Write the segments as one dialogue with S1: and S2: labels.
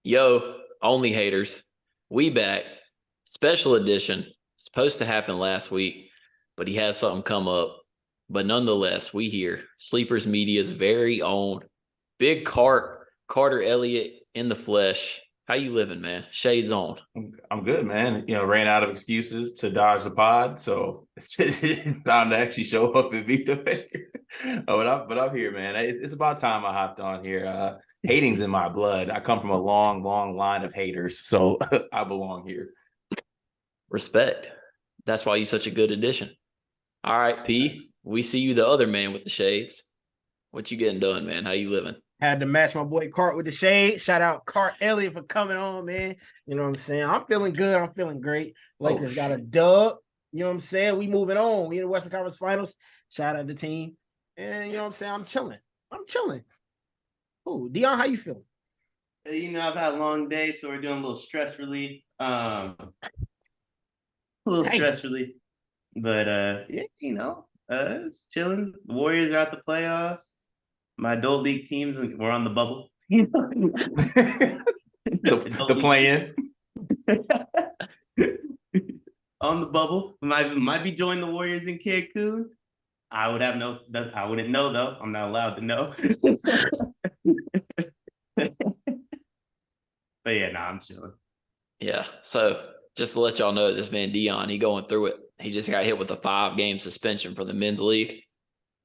S1: Yo, OnlyHaters, we back. Special edition. Supposed to happen last week, but he had something come up. But nonetheless, we here. Sleepers Media's very own Big Carter Elliott in the flesh. How you living, man? Shades on.
S2: I'm good, man. Ran out of excuses to dodge the pod, so it's time to actually show up and beat the Baker. But I'm here, man. It's about time I hopped on here. Hating's in my blood. I come from a long, long line of haters, so I belong here.
S1: Respect. That's why you're such a good addition. All right, P. We see you, the other man with the shades. What you getting done, man? How you living?
S3: Had to match my boy Cart with the shade. Shout out Cart Elliott for coming on, man. You know what I'm saying? I'm feeling good. I'm feeling great. Lakers got a dub. You know what I'm saying? We moving on. We in the Western Conference Finals. Shout out the team. And you know what I'm saying? I'm chilling. Ooh, Deion, how you feeling?
S4: I've had a long day, so we're doing a little stress relief. Stress relief. But it's chilling. The Warriors are at the playoffs. My adult league teams were on the bubble.
S2: the play-in.
S4: On the bubble. Might be joining the Warriors in Cancun. I wouldn't know though. I'm not allowed to know. But yeah, I'm chilling.
S1: Yeah. So just to let y'all know, this man Deion, he going through it. He just got hit with a 5-game suspension from the men's league.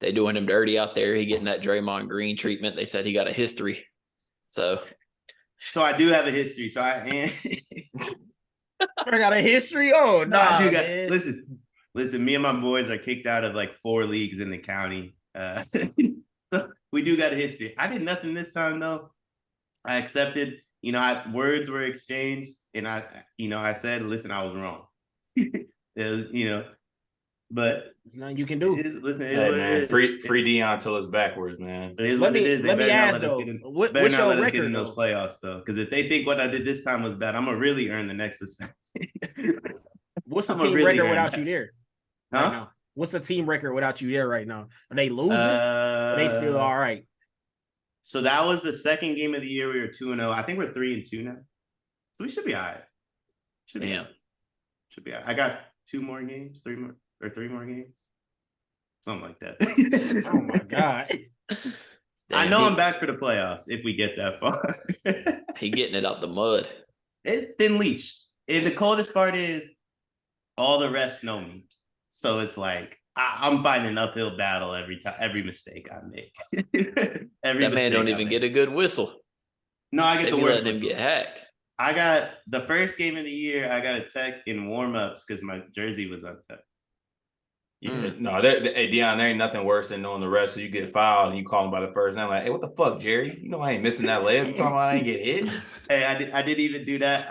S1: They doing him dirty out there. He getting that Draymond Green treatment. They said he got a history. So
S4: I do have a history. So I
S3: got a history. Oh no,
S4: I do got. Listen. Me and my boys are kicked out of like 4 leagues in the county. We do got a history. I did nothing this time though. I accepted. Words were exchanged, and I said, "Listen, I was wrong." It was, but
S3: there's nothing you can do.
S2: Free Deion till it's backwards, man.
S3: Let me ask though, what's your record
S4: in those playoffs though? Because if they think what I did this time was bad, I'm gonna really earn the next suspension.
S3: What's the team record without you there?
S4: Huh?
S3: Right now? What's the team record without you there right now? Are they losing? Are they still all right?
S4: So that was the second game of the year. We were 2-0. I think we're 3-2 now. So we should be all right. Should be all right. I got 3 more games. Something like that.
S3: Oh my God.
S4: I know I'm back for the playoffs if we get that far.
S1: He getting it out the mud.
S4: It's thin leash. And the coldest part is all the refs know me. So it's like I'm fighting an uphill battle every mistake I make.
S1: That man don't even get a good whistle.
S4: No, I get the worst.
S1: Letting him get hacked.
S4: I got the first game of the year. I got a tech in warm-ups because my jersey was untucked.
S2: No, Deion, there ain't nothing worse than knowing the refs. So you get fouled and you call him by the first name, like, "Hey, what the fuck, Jerry? You know I ain't missing that leg. You talking about I ain't get hit?"
S4: Hey, I didn't even do that.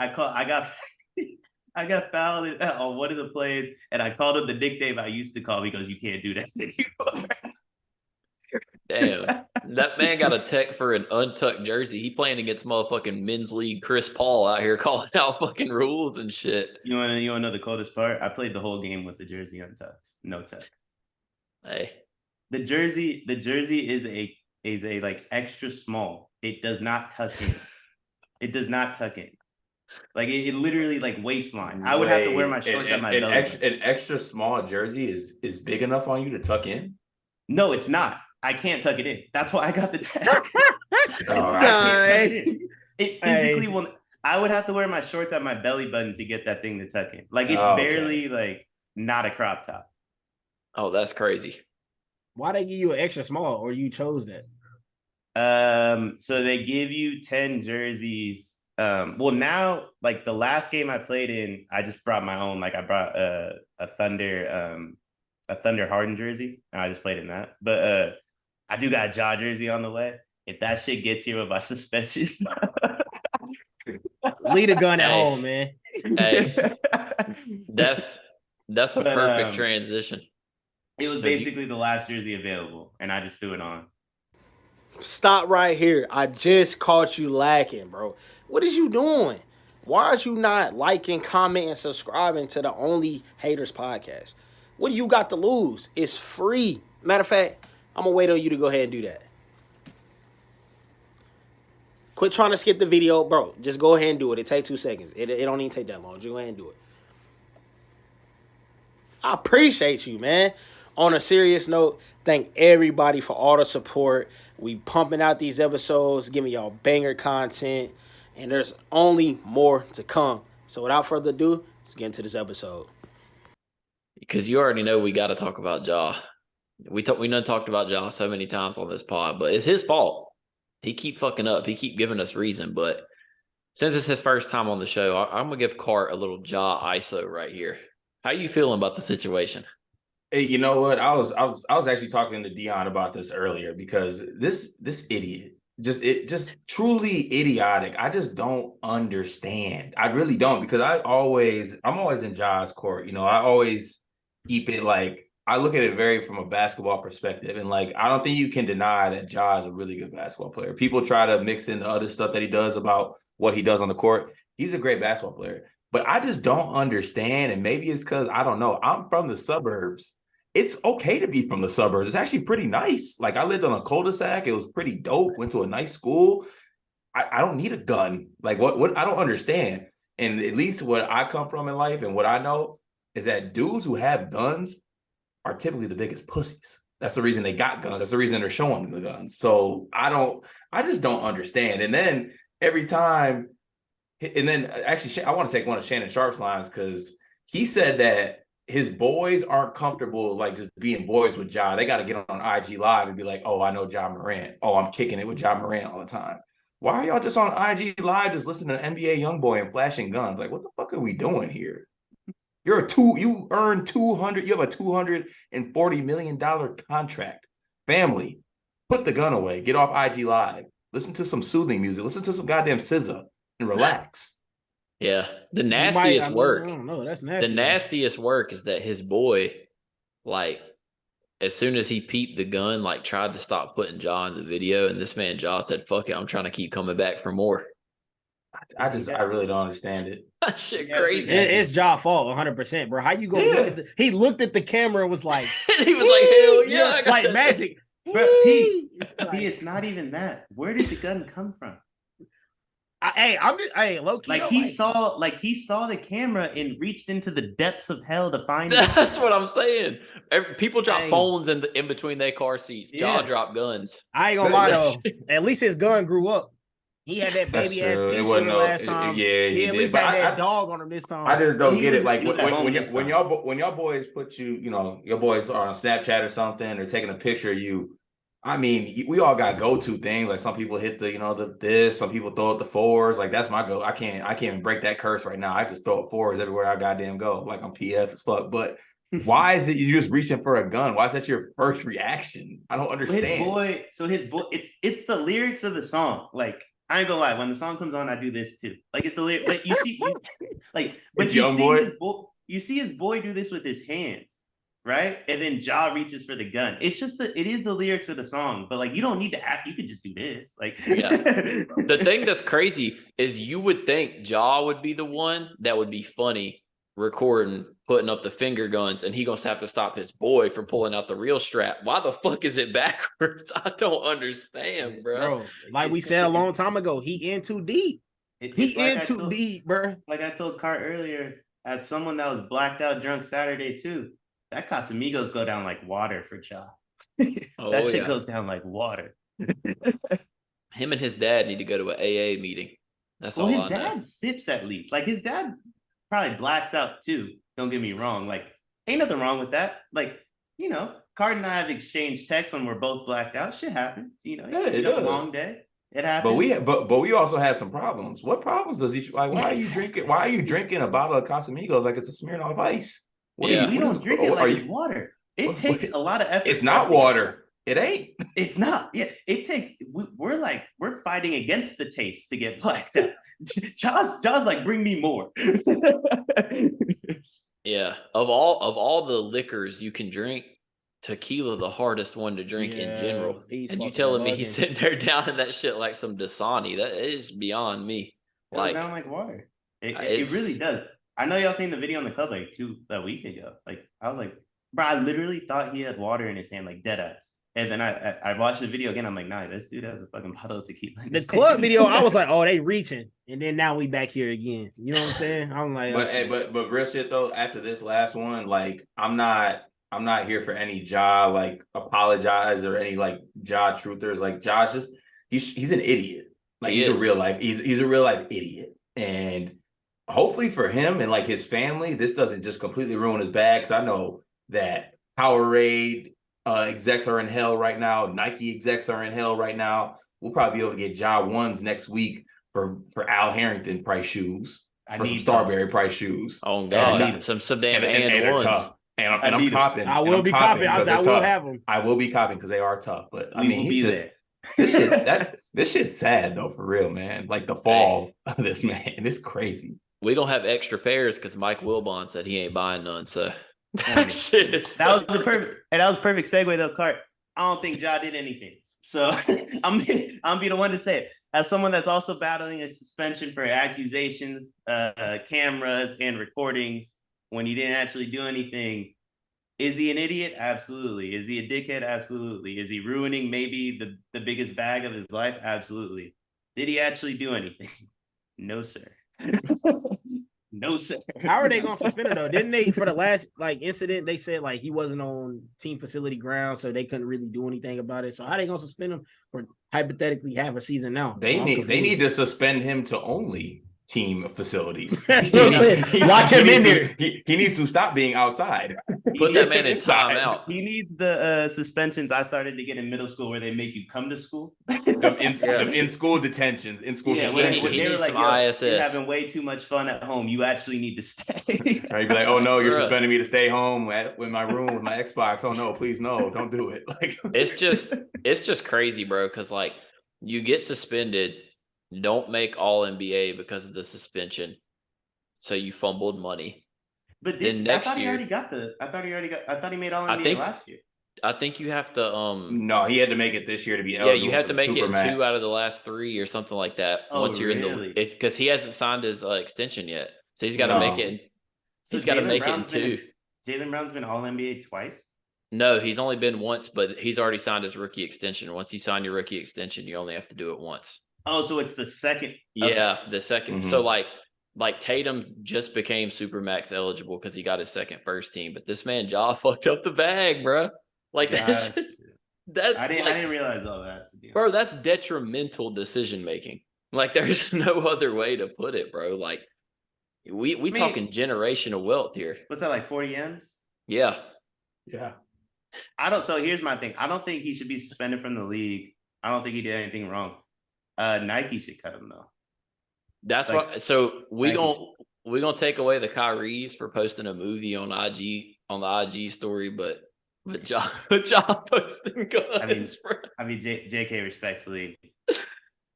S4: I got fouled on one of the plays, and I called him the nickname I used to call because you can't do that anymore.
S1: Damn, that man got a tech for an untucked jersey. He playing against motherfucking men's league Chris Paul out here calling out fucking rules and shit.
S4: You wanna know the coldest part? I played the whole game with the jersey untucked, no tuck.
S1: Hey,
S4: the jersey is a like extra small. It does not tuck in. It does not tuck in. Like it literally like waistline. I would have to wear my shorts at my belly.
S2: An extra small jersey is big enough on you to tuck in?
S4: No, it's not. I can't tuck it in. That's why I got the tag. It physically will. I would have to wear my shorts at my belly button to get that thing to tuck in. Like it's barely like not a crop top.
S1: Oh, that's crazy.
S3: Why they give you an extra small, or you chose that?
S4: So they give you 10 jerseys. Well, now like the last game I played in, I just brought my own. Like I brought a Thunder Harden jersey, and I just played in that. But I do got a Ja jersey on the way. If that shit gets here with my suspension,
S3: leave the gun at home, man.
S1: Hey, that's a perfect transition.
S4: It was basically the last jersey available, and I just threw it on.
S5: Stop right here. I just caught you lacking, bro. What is you doing? Why are you not liking, commenting, subscribing to the OnlyHaters podcast? What do you got to lose? It's free. Matter of fact, I'm going to wait on you to go ahead and do that. Quit trying to skip the video, bro. Just go ahead and do it. It take 2 seconds. It don't even take that long. Just go ahead and do it. I appreciate you, man. On a serious note, thank everybody for all the support. We pumping out these episodes, giving y'all banger content, and there's only more to come. So without further ado, let's get into this episode.
S1: Because you already know we got to talk about Ja. We done talked about Ja so many times on this pod, but it's his fault. He keep fucking up. He keep giving us reason, but since it's his first time on the show, I'm gonna give Cart a little Ja ISO right here. How you feeling about the situation?
S2: Hey, you know what? I was actually talking to Deion about this earlier because this idiot just truly idiotic. I just don't understand. I really don't, because I'm always in Ja's court. You know, I always keep it like, I look at it very from a basketball perspective, and like, I don't think you can deny that Ja is a really good basketball player. People try to mix in the other stuff that he does about what he does on the court. He's a great basketball player, but I just don't understand. And maybe it's because, I don't know, I'm from the suburbs. It's okay to be from the suburbs. It's actually pretty nice. Like, I lived on a cul-de-sac. It was pretty dope. Went to a nice school. I don't need a gun. Like, what I don't understand. And at least what I come from in life and what I know is that dudes who have guns are typically the biggest pussies. That's the reason they got guns. That's the reason they're showing the guns. So I just don't understand. And then every time, and then actually, I want to take one of Shannon Sharp's lines, because he said that his boys aren't comfortable like just being boys with Ja. They got to get on IG Live and be like, oh, I know Ja Morant. Oh, I'm kicking it with Ja Morant all the time. Why are y'all just on IG Live just listening to NBA Youngboy and flashing guns? Like, what the fuck are we doing here? You earn 200, you have a $240 million contract. Family, put the gun away, get off IG Live, listen to some soothing music, listen to some goddamn SZA and relax.
S1: Yeah. The nastiest work.
S3: I don't know. That's nasty.
S1: The nastiest work is that his boy, like, as soon as he peeped the gun, like, tried to stop putting Ja in the video, and this man Ja said, fuck it, I'm trying to keep coming back for more.
S2: I really don't understand it.
S1: That shit crazy.
S3: It's Ja's fault 100%, bro. How you go look at he looked at the camera and was like,
S1: and he was like, hell yeah.
S3: Like magic.
S4: But P, it's not even that. Where did the gun come from?
S3: Low key.
S4: Like, he saw the camera and reached into the depths of hell to find it.
S1: That's what I'm saying. People drop phones in between their car seats. Ja dropped guns.
S3: I ain't gonna lie though. At least his gun grew up. He had that baby ass picture last time. He at least had that dog on him this time.
S2: I just don't get it. Like, when y'all boys put you know, your boys are on Snapchat or something, or taking a picture of you. I mean, we all got go-to things. Like, some people hit this, some people throw it the fours. Like, that's my go. I can't even break that curse right now. I just throw it fours everywhere I goddamn go. Like, I'm PF as fuck. But why is it you just reaching for a gun? Why is that your first reaction? I don't understand.
S4: His boy, it's the lyrics of the song. Like, I ain't gonna lie, when the song comes on, I do this too. Like, it's the lyrics. Like, you see, you see his boy do this with his hands, right? And then Ja reaches for the gun. It's just it is the lyrics of the song, but like, you don't need to act. You could just do this. Like,
S1: yeah. The thing that's crazy is you would think Ja would be the one that would be funny recording, putting up the finger guns, and he gonna have to stop his boy from pulling out the real strap. Why the fuck is it backwards? I don't understand, bro.
S3: Like we said a long time ago, he in too deep. Deep, bro.
S4: Like I told Cart earlier, as someone that was blacked out drunk Saturday too, that Casamigos go down like water for Ja. That shit goes down like water.
S1: Him and his dad need to go to an AA meeting. That's all I know.
S4: His dad sips at least. Like, his dad probably blacks out too. Don't get me wrong. Like, ain't nothing wrong with that. Like, you know, Cart and I have exchanged texts when we're both blacked out. Shit happens. You know, it does. A long day. It happens.
S2: But we also had some problems. What problems does each like? Why are you drinking a bottle of Casamigos like it's a Smirnoff Ice?
S4: We don't drink it like it's water. It takes a lot of effort.
S2: It's not water. It ain't.
S4: It's not. Yeah, it takes. We're fighting against the taste to get blacked out. John's like, bring me more.
S1: Yeah, of all the liquors you can drink, tequila the hardest one to drink in general. And you telling me he's sitting there down in that shit like some Dasani? That is beyond me.
S4: Like, down like water. It really does. I know y'all seen the video on the club like a week ago. Like, I was like, bro, I literally thought he had water in his hand, like dead ass. And then I watched the video again. I'm like, nah, this dude has a fucking bottle of tequila.
S3: The club video, I was like, oh, they reaching. And then now we back here again. You know what I'm saying? I'm like,
S2: But
S3: okay.
S2: but real shit though, after this last one, like I'm not here for any Ja like apologize or any like Ja truthers. Like Josh just he's an idiot. Like he's a real life idiot. And hopefully for him and like his family, this doesn't just completely ruin his bag. Cause I know that Powerade execs are in hell right now. Nike execs are in hell right now. We'll probably be able to get Ja ones next week for Al Harrington price shoes. For some Starberry price shoes.
S1: Oh God, some damn and ones.
S2: Tough. And I'm copping.
S3: I will be copping. I will have them.
S2: I will be copping because they are tough. But I mean,
S4: he's there.
S2: This shit's sad though, for real, man. Like the fall of this man, it's crazy.
S1: We gonna have extra pairs because Mike Wilbon said he ain't buying none. So
S4: that was the perfect segue though, Cart. I don't think Ja did anything. So I'm be the one to say it. As someone that's also battling a suspension for accusations, cameras, and recordings when he didn't actually do anything, is he an idiot? Absolutely. Is he a dickhead? Absolutely. Is he ruining maybe the biggest bag of his life? Absolutely. Did he actually do anything? No, sir. No, sir.
S3: How are they gonna suspend him though? Didn't they for the last like incident? They said like he wasn't on team facility ground, so they couldn't really do anything about it. So how are they gonna suspend him or hypothetically have a season now?
S2: They need to suspend him to only team facilities.
S3: Lock him in there.
S2: He needs to stop being outside.
S1: Put that man in timeout.
S4: He needs the suspensions I started to get in middle school where they make you come to school.
S2: in school detentions, in school suspensions.
S4: When they were like, ISS. You're having way too much fun at home. You actually need to stay.
S2: Right, be like, oh no, you're suspending me to stay home in my room with my Xbox. Oh no, please no, don't do it. Like
S1: it's just crazy, bro. Because like you get suspended. Don't make all NBA because of the suspension. So you fumbled money.
S4: But then next year, I thought he made all NBA last year.
S1: I think you have to
S2: no, he had to make it this year to be eligible.
S1: Yeah, you have to make it 2 out of the last 3 or something like that.
S4: Oh,
S1: once you're
S4: really?
S1: in the because he hasn't signed his extension yet. So he's got to make it. He's got to make it in 2.
S4: Jaylen Brown's been all NBA twice?
S1: No, he's only been once, but he's already signed his rookie extension. Once you sign your rookie extension, you only have to do it once.
S4: Oh, so it's the second.
S1: Yeah, the second. Mm-hmm. So like Tatum just became Supermax eligible because he got his second first team, but this man Ja fucked up the bag, bro. Like that's
S4: I didn't realize all that.
S1: Bro, that's detrimental decision making. Like there's no other way to put it, bro. Like we talking generational wealth here.
S4: What's that, like 40 M's?
S1: Yeah.
S4: So here's my thing. I don't think he should be suspended from the league. I don't think he did anything wrong. Nike should cut him though.
S1: That's like, what. So we're gonna take away the Kyries for posting a movie on IG on the IG story, but Ja posting guns.
S4: I mean, JK respectfully,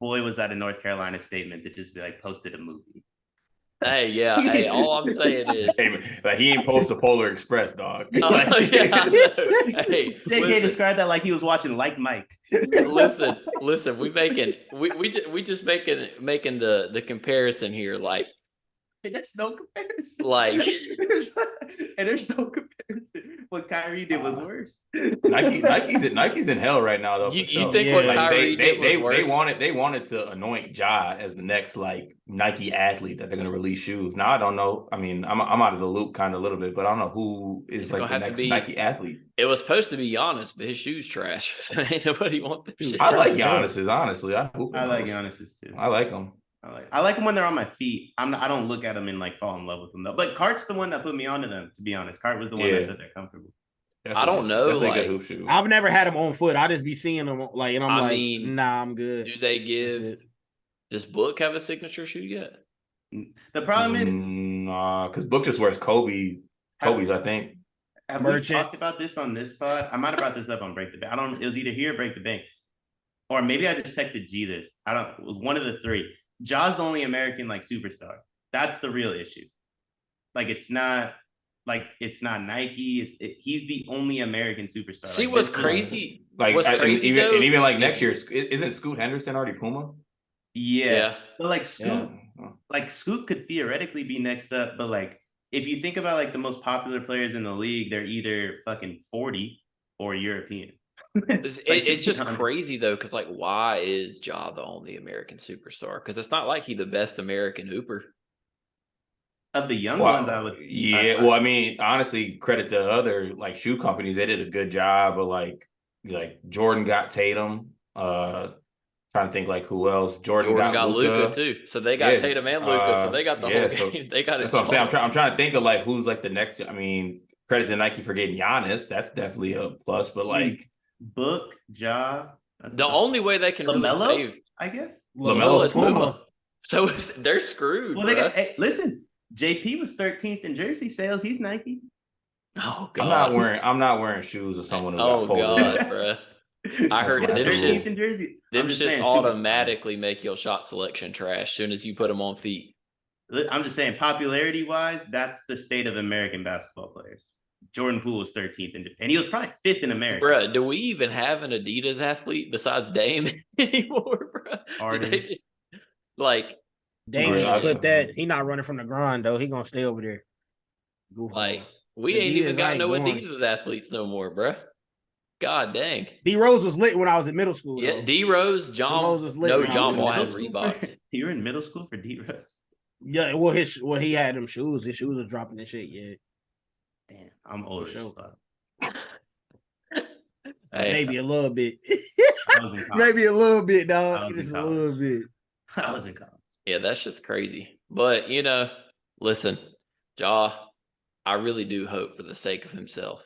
S4: boy, was that a North Carolina statement to just be like posted a movie.
S1: Hey, yeah. Hey, all I'm saying is,
S2: like he ain't post a Polar Express, dog.
S1: Hey,
S4: JK described that like he was watching Like Mike.
S1: listen. We just making the comparison here. Like,
S4: there's no comparison.
S1: Like,
S4: there's no comparison. What Kyrie did was worse.
S2: Nike's in hell right now, though.
S1: You think what Kyrie did was worse?
S2: They wanted to anoint Ja as the next like Nike athlete that they're going to release shoes. Now I don't know. I mean, I'm out of the loop kind of a little bit, but I don't know who is like the next Nike athlete.
S1: It was supposed to be Giannis, but his shoes trash. So ain't nobody want the shit.
S2: I like Giannis's, honestly. I
S4: like Giannis's too.
S2: I like them.
S4: I like them when they're on my feet. I don't look at them and like fall in love with them though. But Cart's the one that put me onto them. To be honest, Cart was the one that said they're comfortable.
S1: I don't know. Like,
S3: I've never had them on foot. I just be seeing them like, and nah, I'm good.
S1: Do they give? Does Book have a signature shoe yet?
S4: The problem is,
S2: nah, because Book just wears Kobe's. I think.
S4: Have we talked about this on this pod? I might have brought this up on Break the Bank. It was either here or Break the Bank, or maybe I just texted G this. It was one of the 3. Ja's the only American like superstar. That's the real issue. Like it's not Nike. He's the only American superstar.
S1: See what's crazy?
S2: Even like next year, isn't Scoot Henderson already Puma?
S4: Yeah. But like Scoot could theoretically be next up. But like if you think about like the most popular players in the league, they're either fucking 40 or European.
S1: It's just crazy though, because like, why is Ja the only American superstar? Because it's not like he the best American hooper.
S4: Of the young ones, I would.
S2: Yeah, well, I mean, honestly, credit to other like shoe companies. They did a good job of like Jordan got Tatum. Trying to think like who else. Jordan got
S1: Luka too. So they got Tatum and Luka. So they got the whole
S2: so
S1: game. They got it.
S2: That's what I'm saying. I'm trying to think of like who's like the next. I mean, credit to Nike for getting Giannis. That's definitely a plus. But like
S4: Book, Ja.
S1: The only way they can
S4: LaMelo,
S1: really save,
S4: I guess.
S1: LaMelo is Puma. So they're screwed.
S4: Well, they got. Hey, listen, JP was 13th in jersey sales. He's Nike.
S1: Oh God,
S2: I'm not wearing shoes of someone who got
S1: oh
S2: folded.
S1: God, bro. I heard them shits,
S4: in jersey.
S1: them shits automatically make your shot selection trash as soon as you put them on feet.
S4: I'm just saying, popularity wise, that's the state of American basketball players. Jordan Poole was 13th and he was probably 5th in America.
S1: Bro, do we even have an Adidas athlete besides Dame anymore, bro? Did they just like
S3: Dame should clip that? He not running from the grind though. He gonna stay over there.
S1: Like we ain't even got no Adidas athletes no more, bro. God dang.
S3: D Rose was lit when I was in middle school.
S1: Yeah, D Rose, John was lit. No, John Wall has Reeboks.
S4: You were in middle school for D Rose?
S3: Yeah, well, he had them shoes. His shoes are dropping and shit. Yeah.
S4: Damn, I'm old as fuck.
S3: Maybe a little bit. Maybe a little bit, dog. Just a little bit.
S4: I was in college.
S1: Yeah, that's just crazy. But listen, Ja, I really do hope for the sake of himself,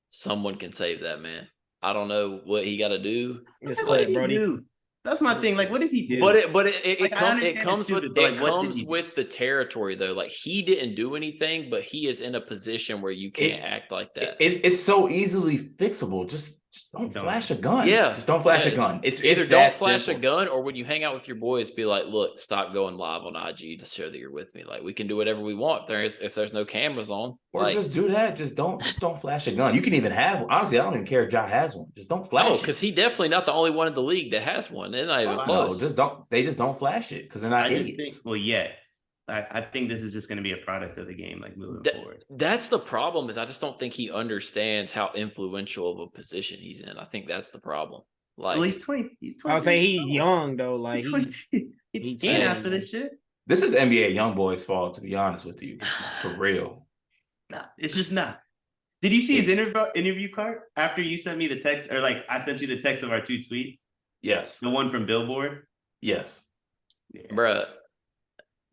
S1: someone can save that man. I don't know what he got to do.
S4: What did he do? That's my thing. Like, what did he do?
S1: But it comes with the territory though. Like he didn't do anything, but he is in a position where you can't act like that.
S2: It's so easily fixable. Just don't flash a gun.
S1: Yeah,
S2: just don't flash a gun. It's
S1: either don't flash a gun, or when you hang out with your boys, be like, look, stop going live on IG to show that you're with me. Like we can do whatever we want if there's no cameras on.
S2: Or just do that. Just don't flash a gun. You can even have one. Honestly, I don't even care if Ja has one. Just don't flash it.
S1: Because he's definitely not the only one in the league that has one. They're not even close.
S2: They just don't flash it because they're not idiots.
S4: I think this is just going to be a product of the game, like moving forward.
S1: That's the problem. Is I just don't think he understands how influential of a position he's in. I think that's the problem. Like,
S4: well, he's 20.
S3: I would say he's young though. Like
S4: he can't ask for this shit.
S2: This is NBA young boys' fault, to be honest with you, for real.
S4: Nah, it's just not. Did you see his interview card after you sent me the text, or like I sent you the text of our 2 tweets?
S2: Yes,
S4: the one from Billboard.
S2: Yes,
S1: bruh.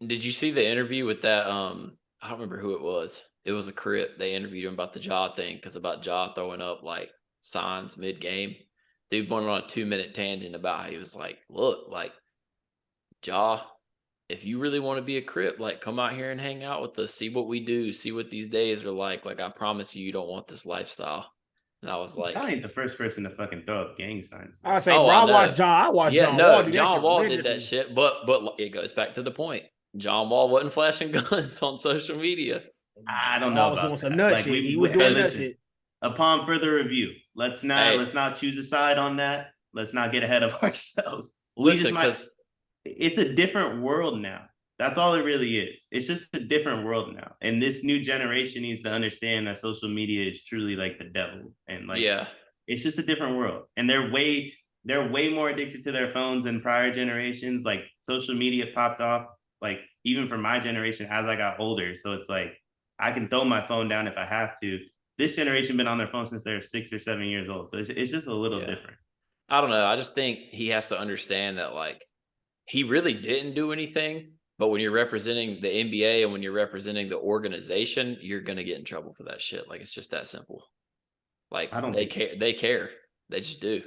S1: Did you see the interview with that? I don't remember who it was. It was a Crip. They interviewed him about the Ja thing because about Ja throwing up like signs mid game. Dude went on a 2-minute tangent about how he was like, look, like Ja, if you really want to be a Crip, like come out here and hang out with us, see what we do, see what these days are like. Like I promise you don't want this lifestyle. And I was like,
S4: I ain't the first person to fucking throw up gang signs.
S3: I say, bro, I watched John. I watched John Wall.
S1: John Wall did that shit, but it goes back to the point. John Wall wasn't flashing guns on social media.
S4: I don't know about
S3: some nut shit. He was doing that shit.
S4: Upon further review, let's not choose a side on that. Let's not get ahead of ourselves. It's a different world now. That's all it really is. It's just a different world now. And this new generation needs to understand that social media is truly like the devil. And like, it's just a different world. And they're way more addicted to their phones than prior generations. Like social media popped off, like even for my generation as I got older. So it's like, I can throw my phone down if I have to. This generation been on their phone since they're 6 or 7 years old. So it's just a little different.
S1: I don't know. I just think he has to understand that like he really didn't do anything. But when you're representing the NBA and when you're representing the organization, you're going to get in trouble for that shit. Like, it's just that simple. Like, they care. They just do.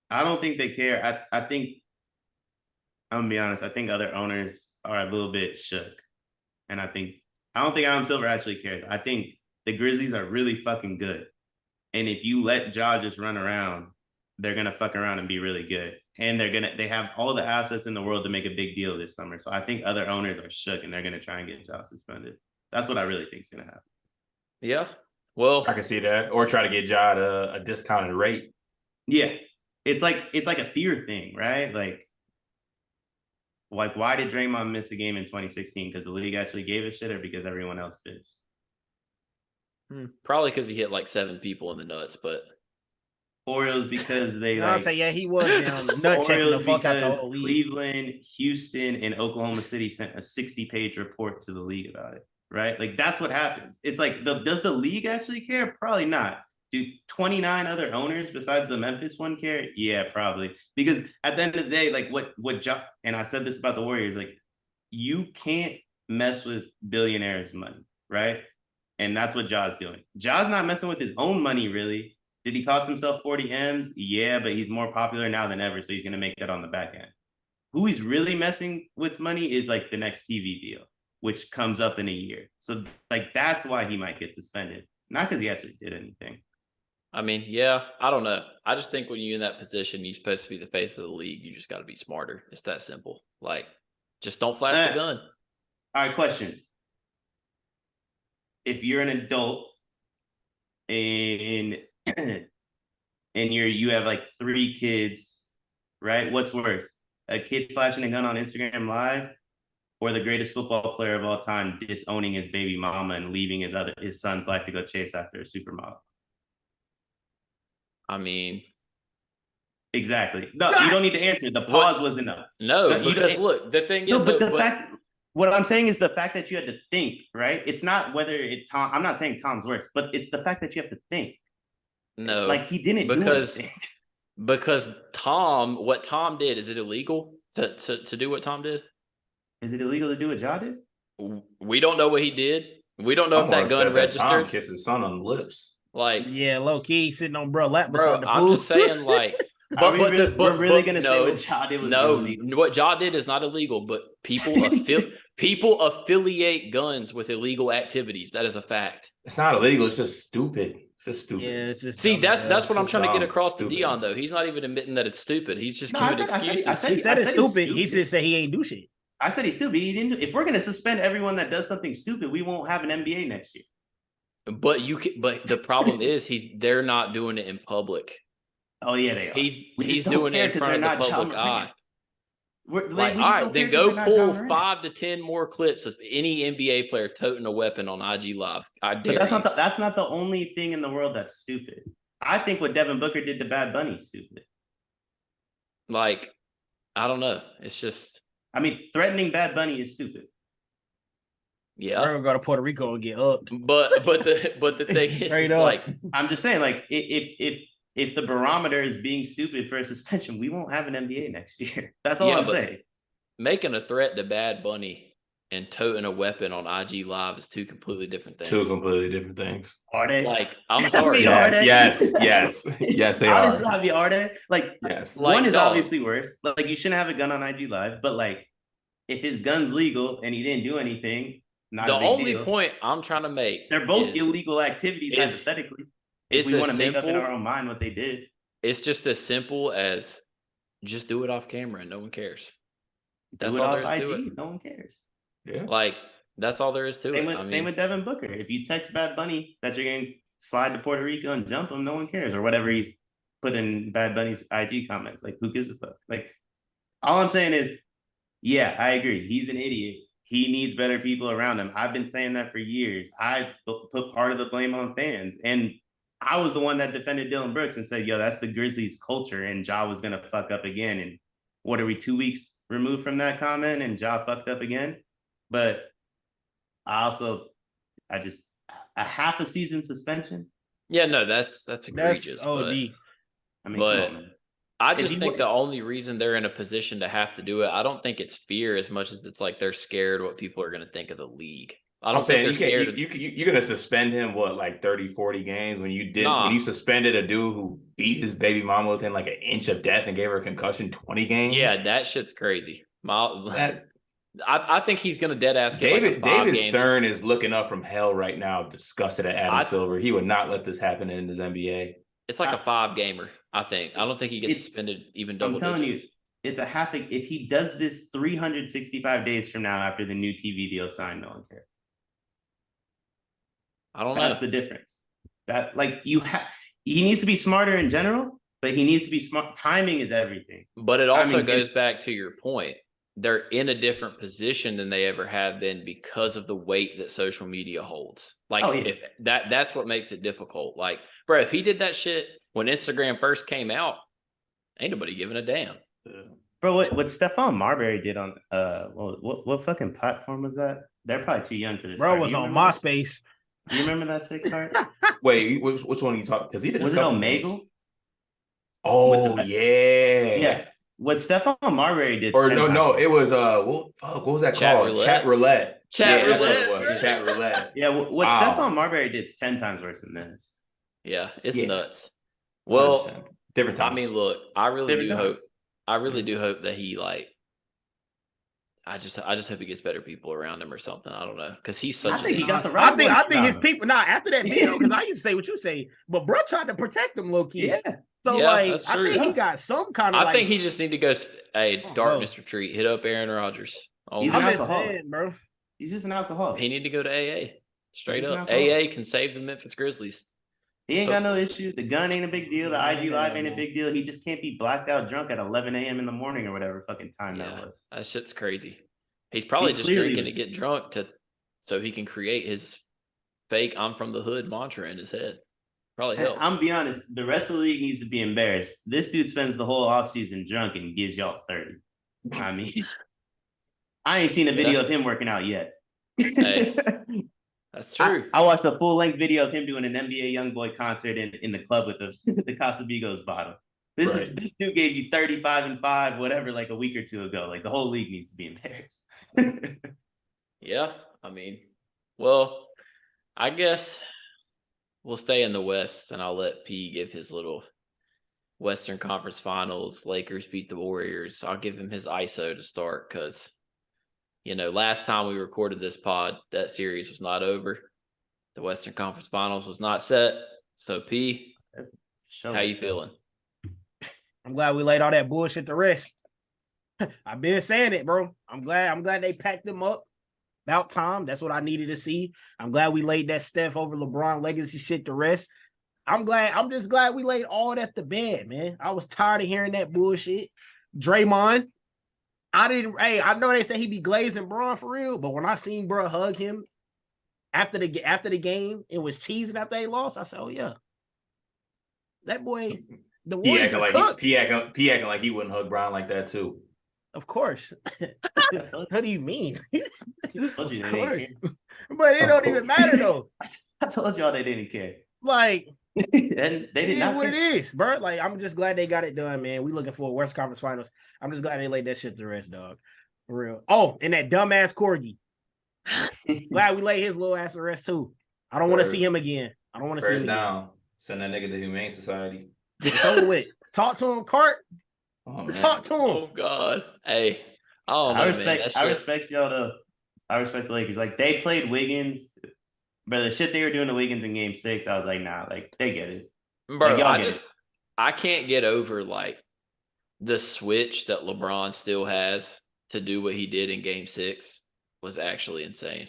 S4: I don't think they care. I think, I'm going to be honest, I think other owners are a little bit shook. And I don't think Adam Silver actually cares. I think the Grizzlies are really fucking good. And if you let Ja just run around, they're going to fuck around and be really good. And they have all the assets in the world to make a big deal this summer. So I think other owners are shook and they're going to try and get Ja suspended. That's what I really think is going to happen.
S1: Yeah. Well,
S2: I can see that. Or try to get Ja at a discounted rate.
S4: Yeah. It's like a fear thing, right? Like why did Draymond miss a game in 2016? Because the league actually gave a shit, or because everyone else bitched?
S1: Probably because he hit like 7 people in the nuts, but
S4: Orioles because they
S3: I'll
S4: like
S3: say, yeah, he was down nut checking the
S4: Orioles
S3: fuck out the
S4: because
S3: whole league.
S4: Cleveland, Houston, and Oklahoma City sent a 60-page report to the league about it. Right? Like that's what happens. It's like does the league actually care? Probably not. Do 29 other owners besides the Memphis one care? Yeah, probably. Because at the end of the day, like what and I said this about the Warriors, like you can't mess with billionaires' money, right? And that's what Ja's doing. Ja's not messing with his own money, really. Did he cost himself 40 M's? Yeah, but he's more popular now than ever, so he's gonna make that on the back end. Who he's really messing with money is like the next TV deal, which comes up in a year. So like that's why he might get suspended, not because he actually did anything.
S1: I mean, yeah, I don't know. I just think when you're in that position, you're supposed to be the face of the league. You just got to be smarter. It's that simple. Like, just don't flash the gun.
S4: All right, question. If you're an adult and you have like 3 kids, right? What's worse? A kid flashing a gun on Instagram Live or the greatest football player of all time disowning his baby mama and leaving his son's life to go chase after a supermodel?
S1: I mean,
S4: exactly. No, you don't need to answer. The pause was enough.
S1: No, because look, the thing is,
S4: no, but the fact. What I'm saying is the fact that you had to think, right? It's not whether Tom. I'm not saying Tom's worse, but it's the fact that you have to think.
S1: No,
S4: like he didn't do anything.
S1: Because what Tom did, is it illegal to do what Tom did?
S4: Is it illegal to do what Ja did?
S1: We don't know what he did. We don't know if that gun registered.
S2: Tom kissed his son on the lips.
S1: Like,
S3: yeah, low key sitting on bro lap.
S1: Bro, I'm just saying, like,
S4: we're really gonna say what Ja did was illegal.
S1: What Ja did is not illegal, but people people affiliate guns with illegal activities. That is a fact.
S2: It's not illegal. It's just stupid. It's just stupid.
S3: Yeah, it's just
S1: see, that's what I'm trying to get across to Deion, though. He's not even admitting that it's stupid. He's just giving excuses.
S3: He said it's stupid. He just said he ain't do shit.
S4: I said he's stupid. He didn't. If we're gonna suspend everyone that does something stupid, we won't have an NBA next year.
S1: But the problem is they're not doing it in public.
S4: Oh yeah, they are.
S1: He's doing it in front of the public eye. All right, then go pull 5 to 10 more clips of any NBA player toting a weapon on IG Live. I dare you.
S4: That's not the only thing in the world that's stupid. I think what Devin Booker did to Bad Bunny is stupid.
S1: Like, I don't know. It's just.
S4: I mean, threatening Bad Bunny is stupid.
S1: Yeah,
S3: we're gonna go to Puerto Rico and get upped.
S1: But the thing is, like,
S4: I'm just saying, like, if the barometer is being stupid for a suspension, we won't have an NBA next year. That's all I'm saying.
S1: Making a threat to Bad Bunny and toting a weapon on IG Live is 2 completely different things.
S2: 2 completely different things.
S4: Are they?
S1: Like, I'm sorry.
S2: Yes, they are.
S4: Honestly, are they? Like,
S2: yes.
S4: One is obviously worse. Like, you shouldn't have a gun on IG Live, but like, if his gun's legal and he didn't do anything, not
S1: the
S4: a big
S1: only
S4: deal.
S1: Point I'm trying to make.
S4: They're both illegal activities, hypothetically. If we want to make up in our own mind what they did.
S1: It's just as simple as just do it off camera and no one cares. That's all there is to it.
S4: No one cares.
S2: Yeah.
S1: Like, that's all there is to it.
S4: Same with Devin Booker. If you text Bad Bunny that you're going to slide to Puerto Rico and jump him, no one cares. Or whatever he's put in Bad Bunny's IG comments. Like, who gives a fuck? Like, all I'm saying is, yeah, I agree. He's an idiot. He needs better people around him. I've been saying that for years. I put part of the blame on fans. And I was the one that defended Dylan Brooks and said, yo, that's the Grizzlies culture. And Ja was going to fuck up again. And what are we, 2 weeks removed from that comment? And Ja fucked up again. But a half a season suspension.
S1: Yeah, no, that's egregious.
S3: That's OD.
S4: I mean,
S1: but
S4: come on, man.
S1: I just think the only reason they're in a position to have to do it, I don't think it's fear as much as it's like they're scared what people are going to think of the league. I don't think they're scared.
S2: You're going to suspend him, like 30, 40 games when you suspended a dude who beat his baby mama within like an inch of death and gave her a concussion 20 games?
S1: Yeah, that shit's crazy. I think he's going to dead ass get
S2: David Stern is looking up from hell right now, disgusted at Adam Silver. He would not let this happen in his NBA.
S1: It's like a 5-gamer, I think. I don't think he gets suspended even double digits. I'm telling you,
S4: it's a half. If he does this 365 days from now after the new TV deal signed, no one cares.
S1: I don't know.
S4: That's the difference. That he needs to be smarter in general, but he needs to be smart. Timing is everything.
S1: But it also goes back to your point. They're in a different position than they ever have been because of the weight that social media holds. Like, if that's what makes it difficult. Like, bro, if he did that shit when Instagram first came out, ain't nobody giving a damn.
S4: Bro, what Stephon Marbury did on what fucking platform was that? They're probably too young for this.
S3: Bro was on MySpace.
S4: You remember that shit, Cart?
S2: Wait, which one are you talking? Because he did.
S4: Was it Omegle?
S2: Oh yeah.
S4: What Stephon Marbury did.
S2: Or no, it was what was that called? Chat roulette.
S1: Chat roulette.
S2: That's what it was. Chat roulette.
S4: Yeah, what Stephon Marbury did is 10 times worse than this.
S1: Yeah, it's nuts. Well,
S2: 100%. Different times.
S1: I mean, look, I really
S4: Different
S1: do
S4: times.
S1: hope. I really do hope that he like. I just hope he gets better people around him or something. I don't know, because he's such.
S4: I think he got the
S3: I
S4: right.
S3: think his people. Nah, after that video, because I used to say what you say, but bro tried to protect him low key.
S4: Yeah.
S3: So
S1: Yeah,
S3: like,
S1: that's
S3: I
S1: true.
S3: think he got some kind of.
S1: I think he just need to go. Hey, darkness
S3: bro.
S1: retreat. Hit up Aaron Rodgers.
S4: He's an
S3: I'm just
S4: alcoholic.
S3: saying, bro.
S4: He's just an alcoholic.
S1: He need to go to AA. Straight
S4: He's an
S1: up,
S4: alcoholic.
S1: AA can save the Memphis Grizzlies.
S4: He ain't got no issues. The gun ain't a big deal. The IG Live ain't a big deal. He just can't be blacked out drunk at 11 a.m. in the morning or whatever fucking time that was.
S1: That shit's crazy. He's probably just
S4: clearly
S1: drinking
S4: was-
S1: to get drunk so he can create his fake "I'm from the hood" mantra in his head. Probably helps.
S4: I'm be honest. The rest of the league needs to be embarrassed. This dude spends the whole offseason drunk and gives y'all 30. I mean, I ain't seen a video of him working out yet.
S1: Hey, that's true.
S4: I watched a full-length video of him doing an NBA YoungBoy concert in the club with the Casamigos bottle. This dude gave you 35 and 5, whatever, like a week or two ago. Like the whole league needs to be embarrassed.
S1: Yeah, I mean, well, I guess we'll stay in the West, and I'll let P give his little Western Conference Finals. Lakers beat the Warriors. I'll give him his ISO to start because, last time we recorded this pod, that series was not over. The Western Conference Finals was not set. So, P, how you feeling?
S3: I'm glad we laid all that bullshit to rest. I've been saying it, bro. I'm glad they packed them up. About time. That's what I needed to see. I'm glad we laid that Steph over LeBron legacy shit to rest. I'm just glad we laid all that to bed, man. I was tired of hearing that bullshit. Draymond, I know they say he be glazing Braun for real, but when I seen bro hug him after the game and was cheesing after they lost, I said, oh yeah. That boy, the Warriors are cooked.
S2: He acting like he wouldn't hug Brown like that too.
S3: Of course. What do you mean?
S4: Of course.
S3: But it don't even matter though.
S4: I told y'all they didn't care.
S3: Like,
S4: and they did not
S3: what
S4: care.
S3: it is, bro. Like, I'm just glad they got it done, man. We looking for West Conference Finals. I'm just glad they laid that shit to rest, dog. For real. Oh, and that dumbass Corgi. Glad we laid his little ass to rest too. I don't want to see him again. I don't want to see him again.
S2: Now, send that nigga to Humane Society.
S3: It's over with. Talk to him, Cart.
S2: Oh, man.
S3: Talk to him.
S1: Oh, God. Hey, I
S4: respect y'all though. I respect the Lakers. Like they played Wiggins, but the shit they were doing to Wiggins in Game 6, I was like, nah, like they get it,
S1: bro.
S4: Like,
S1: I can't get over like the switch that LeBron still has to do what he did in Game 6 was actually insane.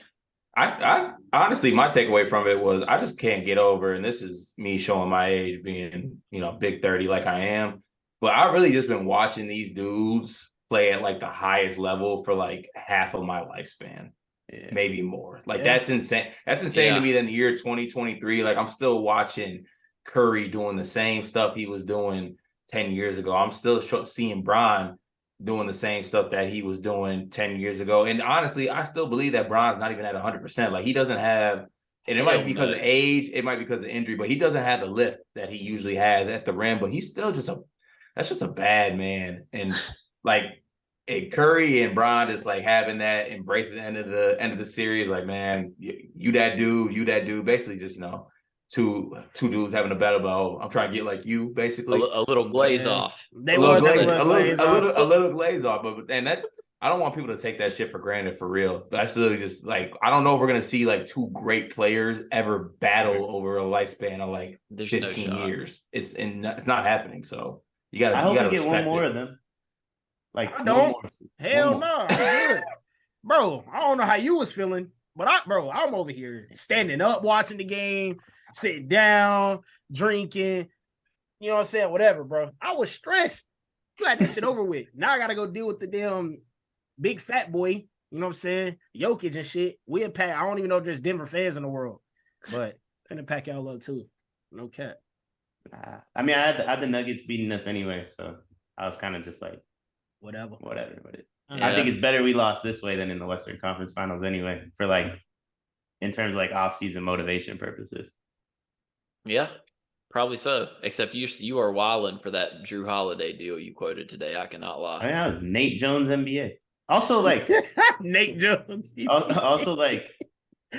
S2: I honestly, my takeaway from it was I just can't get over, and this is me showing my age, being big 30 like I am. But I've really just been watching these dudes play at like the highest level for like half of my lifespan, maybe more. Like that's insane. That's insane to me. That in the year 2023, like I'm still watching Curry doing the same stuff he was doing 10 years ago. I'm still seeing Bron doing the same stuff that he was doing 10 years ago. And honestly, I still believe that Bron's not even at 100%. Like he doesn't have, and it might be because of age, it might be because of injury, but he doesn't have the lift that he usually has at the rim. But he's still that's just a bad man. And like Curry and Bron just like having that embrace at the end of the series, like, man, you that dude, basically just two dudes having a battle about, I'm trying to get like you, basically.
S1: A little glaze off.
S2: A little glaze off. But that I don't want people to take that shit for granted, for real. That's literally just like, I don't know if we're gonna see like two great players ever battle over a lifespan of like 15 years. It's not happening. So you gotta.
S4: I hope we get one
S2: it.
S4: more of them. Like
S3: I don't. Hell no, I'm good. Bro. I don't know how you was feeling, but I'm over here standing up, watching the game, sitting down, drinking. You know what I'm saying? Whatever, bro. I was stressed. Glad this shit over with. Now I gotta go deal with the damn big fat boy. You know what I'm saying? Jokic and shit. We'll pack. I don't even know if there's Denver fans in the world, but finna pack y'all up too. No cap.
S4: I mean, I had the Nuggets beating us anyway, so I was kind of just like,
S3: whatever.
S4: With it.
S3: Yeah.
S4: I think it's better we lost this way than in the Western Conference Finals anyway, for like in terms of like off-season motivation purposes.
S1: Yeah, probably so. Except you are wilding for that Drew Holiday deal you quoted today. I cannot lie.
S4: I mean, that was Nate Jones NBA. Also, like
S3: Nate Jones.
S4: also like.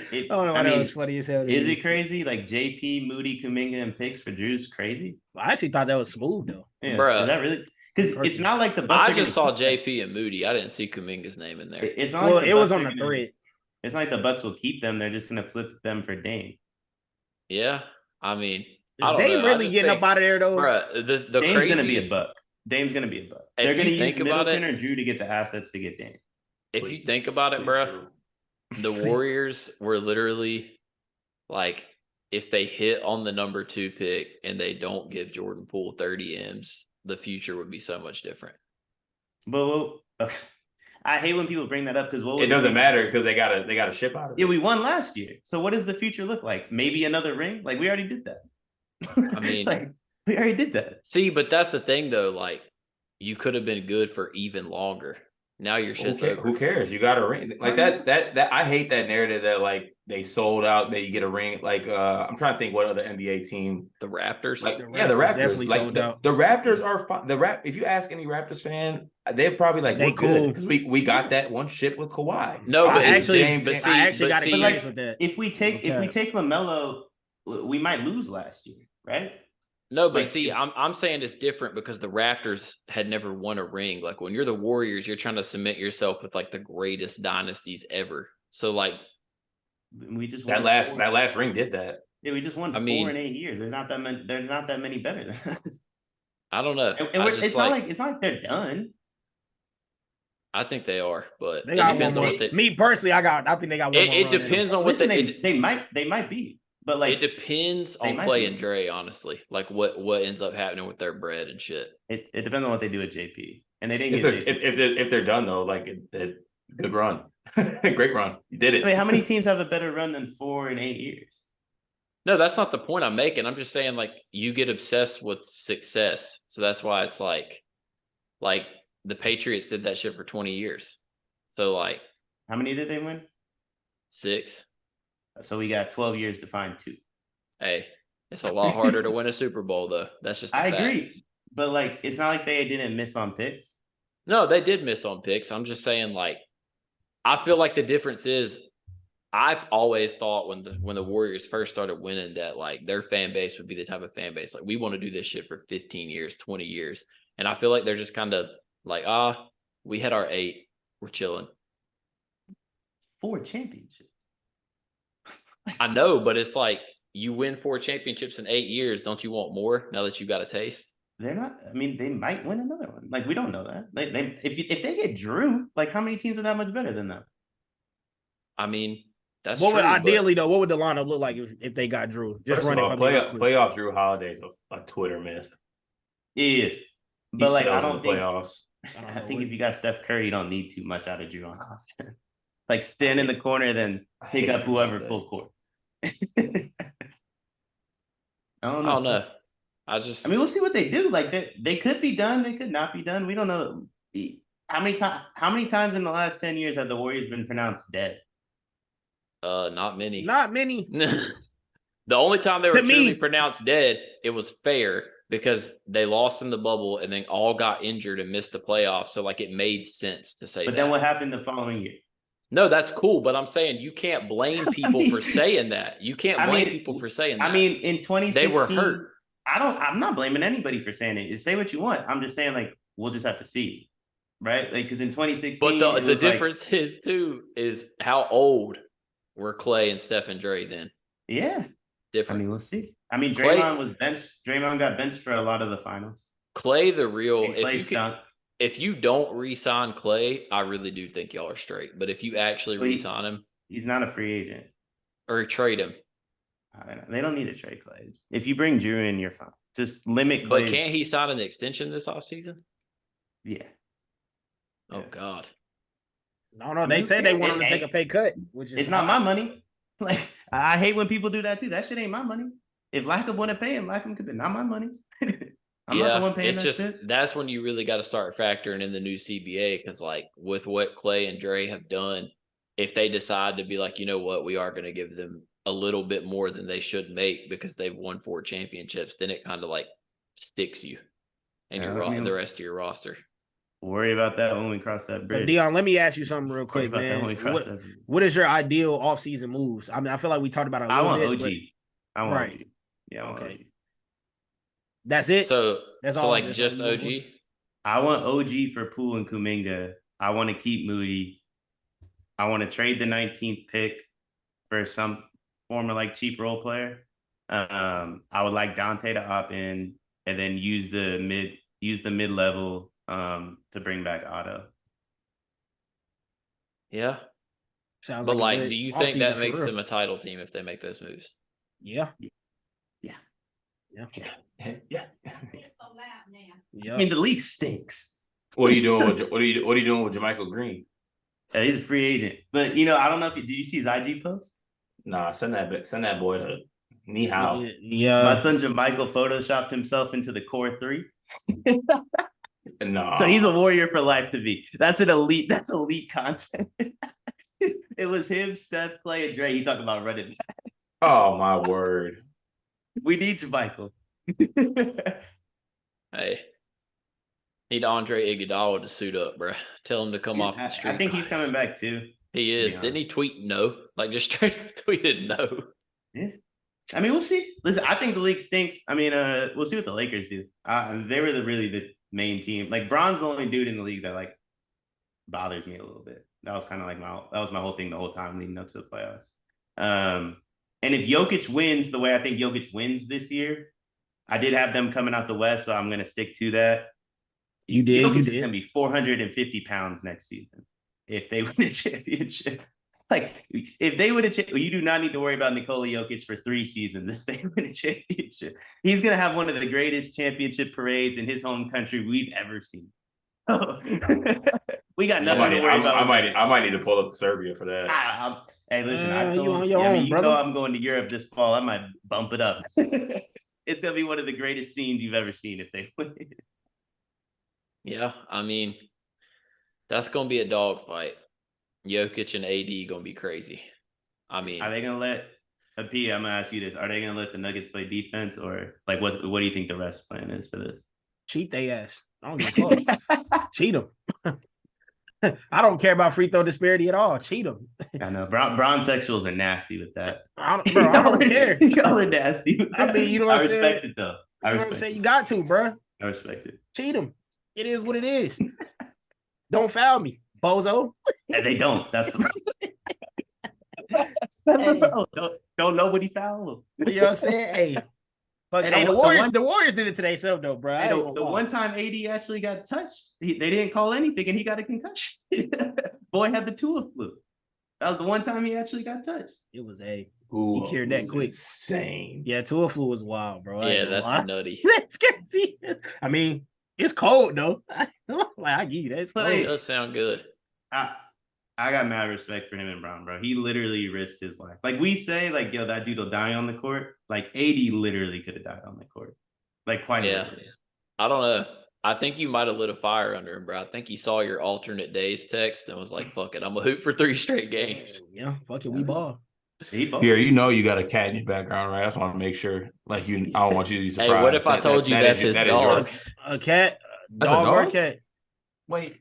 S3: That was funny as hell.
S4: Is it crazy? Like JP, Moody, Kuminga, and picks for Drew's crazy.
S3: I actually thought that was smooth though.
S4: Yeah,
S1: Bruh.
S4: Is that really? Because it's not like the Bucks.
S1: I just saw JP and Moody. I didn't see Kuminga's name in there.
S4: It's not.
S3: Well,
S4: like
S3: it was on the thread.
S4: It's not like the Bucks will keep them. They're just gonna flip them for Dame.
S1: Yeah, I mean,
S3: Is Dame really getting up out of there though?
S1: Bruh, the
S4: Dame's
S1: craziest,
S4: gonna be a buck. Dame's gonna be a buck. They're gonna use Middleton or Drew to get the assets to get Dame.
S1: If you think about it, bruh, the Warriors were literally like, if they hit on the number 2 pick and they don't give Jordan Poole 30 M's, the future would be so much different.
S4: But I hate when people bring that up because
S2: it doesn't matter because they got to ship out of it.
S4: Yeah, we won last year. So what does the future look like? Maybe another ring? Like we already did that.
S1: I mean,
S4: like we already did that.
S1: See, but that's the thing though. Like you could have been good for even longer. Now your shit's over.
S2: Who cares? You got a ring. Like that I hate that narrative that like they sold out, that you get a ring. Like I'm trying to think what other NBA team.
S1: The Raptors.
S2: Like,
S3: the
S2: Raptors
S3: definitely
S2: like
S3: sold out.
S2: The Raptors are fine. If you ask any Raptors fan, they're probably like, we're
S3: cool
S2: because we got that one ship with Kawhi.
S1: No, but
S3: I actually got
S1: see,
S3: with that.
S4: If we take LaMelo, we might lose last year, right?
S1: No, but see, I'm saying it's different because the Raptors had never won a ring. Like when you're the Warriors, you're trying to cement yourself with like the greatest dynasties ever. So like
S4: we just
S2: that last ring did that.
S4: Yeah, we just won 4 in 8 years. There's not that many. There's not that many better than that.
S1: I don't know.
S4: And it's not like they're done.
S1: I think they are, but
S3: they got one more. Me personally, I think they got one more.
S1: It depends on what
S4: they might be. But like
S1: it depends on Clay and Dre, honestly. Like what ends up happening with their bread and shit.
S4: It depends on what they do with JP. And they didn't get JP.
S2: If they're done though, like good run. Great run. You did it.
S4: Wait, how many teams have a better run than 4 in 8 years?
S1: No, that's not the point I'm making. I'm just saying like you get obsessed with success. So that's why it's like the Patriots did that shit for 20 years. So like
S4: how many did they win?
S1: 6.
S4: So we got 12 years to find 2.
S1: Hey, it's a lot harder to win a Super Bowl, though. That's just.
S4: I agree, but like, it's not like they didn't miss on picks.
S1: No, they did miss on picks. I'm just saying, like, I feel like the difference is, I've always thought when the Warriors first started winning that like their fan base would be the type of fan base like we want to do this shit for 15 years, 20 years, and I feel like they're just kind of like, we had our 8, we're chilling.
S4: 4 championships.
S1: I know, but it's like you win 4 championships in 8 years. Don't you want more now that you got a taste?
S4: They're not. I mean, they might win another one. Like we don't know that. If they get Drew, like how many teams are that much better than them?
S1: I mean, that's
S3: what
S1: true,
S3: would ideally though. What would the lineup look like if they got Drew? Just running
S2: playoff Drew Holiday is a Twitter myth.
S4: It is, but like I don't think
S2: playoffs.
S4: I think if you got Steph Curry, you don't need too much out of Drew on offense. Like stand in the corner, then pick up whoever full court. I don't know.
S1: I mean,
S4: we'll see what they do. Like they could be done, they could not be done. We don't know. How many times in the last 10 years have the Warriors been pronounced dead?
S1: Not many.
S3: Not many.
S1: The only time they were truly pronounced dead, it was fair because they lost in the bubble and then all got injured and missed the playoffs. So like it made sense to say.
S4: But then what happened the following year?
S1: No, that's cool, but I'm saying you can't blame people for saying that. You can't blame people for saying that.
S4: I mean, in 2016,
S1: they were hurt.
S4: I'm not blaming anybody for saying it. Say what you want. I'm just saying, like, we'll just have to see, right? Like, because in 2016,
S1: but the difference is how old were Clay and Steph and Dre then?
S4: Yeah,
S1: different.
S4: I mean, we'll see. I mean, Draymond was benched. Draymond got benched for a lot of the finals.
S1: Clay, the real.
S4: If
S1: you don't re-sign Clay, I really do think y'all are straight. But if you actually re-sign him,
S4: he's not a free agent.
S1: Or trade him.
S4: They don't need to trade Clay. If you bring Drew in, you're fine. Just limit Clay.
S1: But can't he sign an extension this offseason?
S4: Yeah.
S1: Oh God.
S3: No. They say they want him to take a pay cut, which is
S4: it's not my money. Like I hate when people do that too. That shit ain't my money. If Lackum want to pay him, Lackum could be not my money. I'm not the
S1: Yeah,
S4: one paying
S1: it's
S4: that
S1: just
S4: shit.
S1: that's when you really got to start factoring in the new CBA because, like, with what Clay and Dre have done, if they decide to be like, you know what, we are going to give them a little bit more than they should make because they've won 4 championships, then it kind of like sticks you and the rest of your roster.
S4: Worry about that when we cross that bridge.
S3: Deion, let me ask you something real quick, man. What is your ideal offseason moves? I mean, I feel like we talked about it a little bit.
S4: I want OG. Yeah, I want
S3: okay.
S4: OG.
S3: That's it.
S1: That's all. Like just OG.
S4: I want OG for Poole and Kuminga. I want to keep Moody. I want to trade the 19th pick for some former like cheap role player. I would like Dante to opt in and then use the mid level to bring back Otto.
S1: Yeah.
S3: Sounds
S1: but
S3: like
S1: do you think that makes them a title team if they make those moves?
S3: Yeah.
S4: Yeah.
S2: Yeah.
S4: I mean, the league stinks.
S2: What are you doing with what are you doing with JaMychal Green?
S4: He's a free agent, but I don't know if did you see his IG post?
S2: Nah, send that boy to Ni Hao.
S3: Yeah.
S4: My son JaMychal photoshopped himself into the core 3.
S2: No.
S4: So he's a warrior for life to me. That's elite content. It was him, Steph, Clay, and Dre. He talked about running back.
S2: Oh my word.
S4: We need JaMychal.
S1: Hey. Need Andre Iguodala to suit up, bro. Tell him to come off the street.
S4: I think he's coming back too.
S1: He is. Didn't he tweet no? Like just straight up tweeted no.
S4: Yeah. I mean, we'll see. Listen, I think the league stinks. I mean, we'll see what the Lakers do. They were really the main team. Like Bron's the only dude in the league that like bothers me a little bit. That was kind of like my whole thing the whole time leading up to the playoffs. And if Jokic wins the way I think Jokic wins this year, I did have them coming out the West, so I'm going to stick to that.
S3: You did.
S4: Jokic is going to be 450 pounds next season if they win a championship. Like, if they win a championship, you do not need to worry about Nikola Jokic for 3 seasons if they win a championship. He's going to have one of the greatest championship parades in his home country we've ever seen. We got nothing to worry about.
S2: I might need to pull up to Serbia for that.
S4: Hey, listen,
S3: you know
S4: I'm going to Europe this fall. I might bump it up. It's going to be one of the greatest scenes you've ever seen if they win.
S1: Yeah, I mean, that's going to be a dogfight. Jokic and AD going to be crazy. I mean,
S4: are they going to let P? I'm going to ask you this: are they going to let the Nuggets play defense, or like what do you think the rest plan is for this?
S3: Cheat they ass. I don't give a fuck. Cheat them. I don't care about free throw disparity at all. Cheat them.
S4: I know. Brown sexuals are nasty with that.
S3: I don't care.
S4: Y'all are nasty with that.
S3: I mean, you know what I'm saying?
S4: I respect it though.
S3: You know what I'm saying? You got to, bro.
S4: I respect it.
S3: Cheat them. It is what it is. Don't foul me, bozo.
S4: And they don't. That's the problem. That's the problem. Don't nobody foul them.
S3: You know what I'm saying? Hey. But hey, the Warriors did it to themselves though, bro.
S4: Hey, the one time AD actually got touched, they didn't call anything, and he got a concussion. Boy had the Tua flu. That was the one time he actually got touched.
S3: It was he cured that quick.
S2: Insane.
S3: Yeah, Tua flu was wild, bro.
S1: Yeah, that's nutty.
S3: That's crazy. I mean, it's cold though. I give you that. It's cold.
S1: It does sound good.
S4: I got mad respect for him and Brown, bro. He literally risked his life. Like we say, like, yo, that dude will die on the court. Like AD literally could have died on the court. Like quite literally.
S1: I don't know. I think you might have lit a fire under him, bro. I think he saw your alternate days text and was like, fuck it, I'm gonna hoop for 3 straight games.
S3: Yeah, fuck it, we ball.
S2: Pierre, you know you got a cat in your background, right? I just want to make sure. Like I don't want you to be surprised.
S1: Hey, what if I told you that's his dog?
S3: A cat? Dog or a cat?
S2: Wait.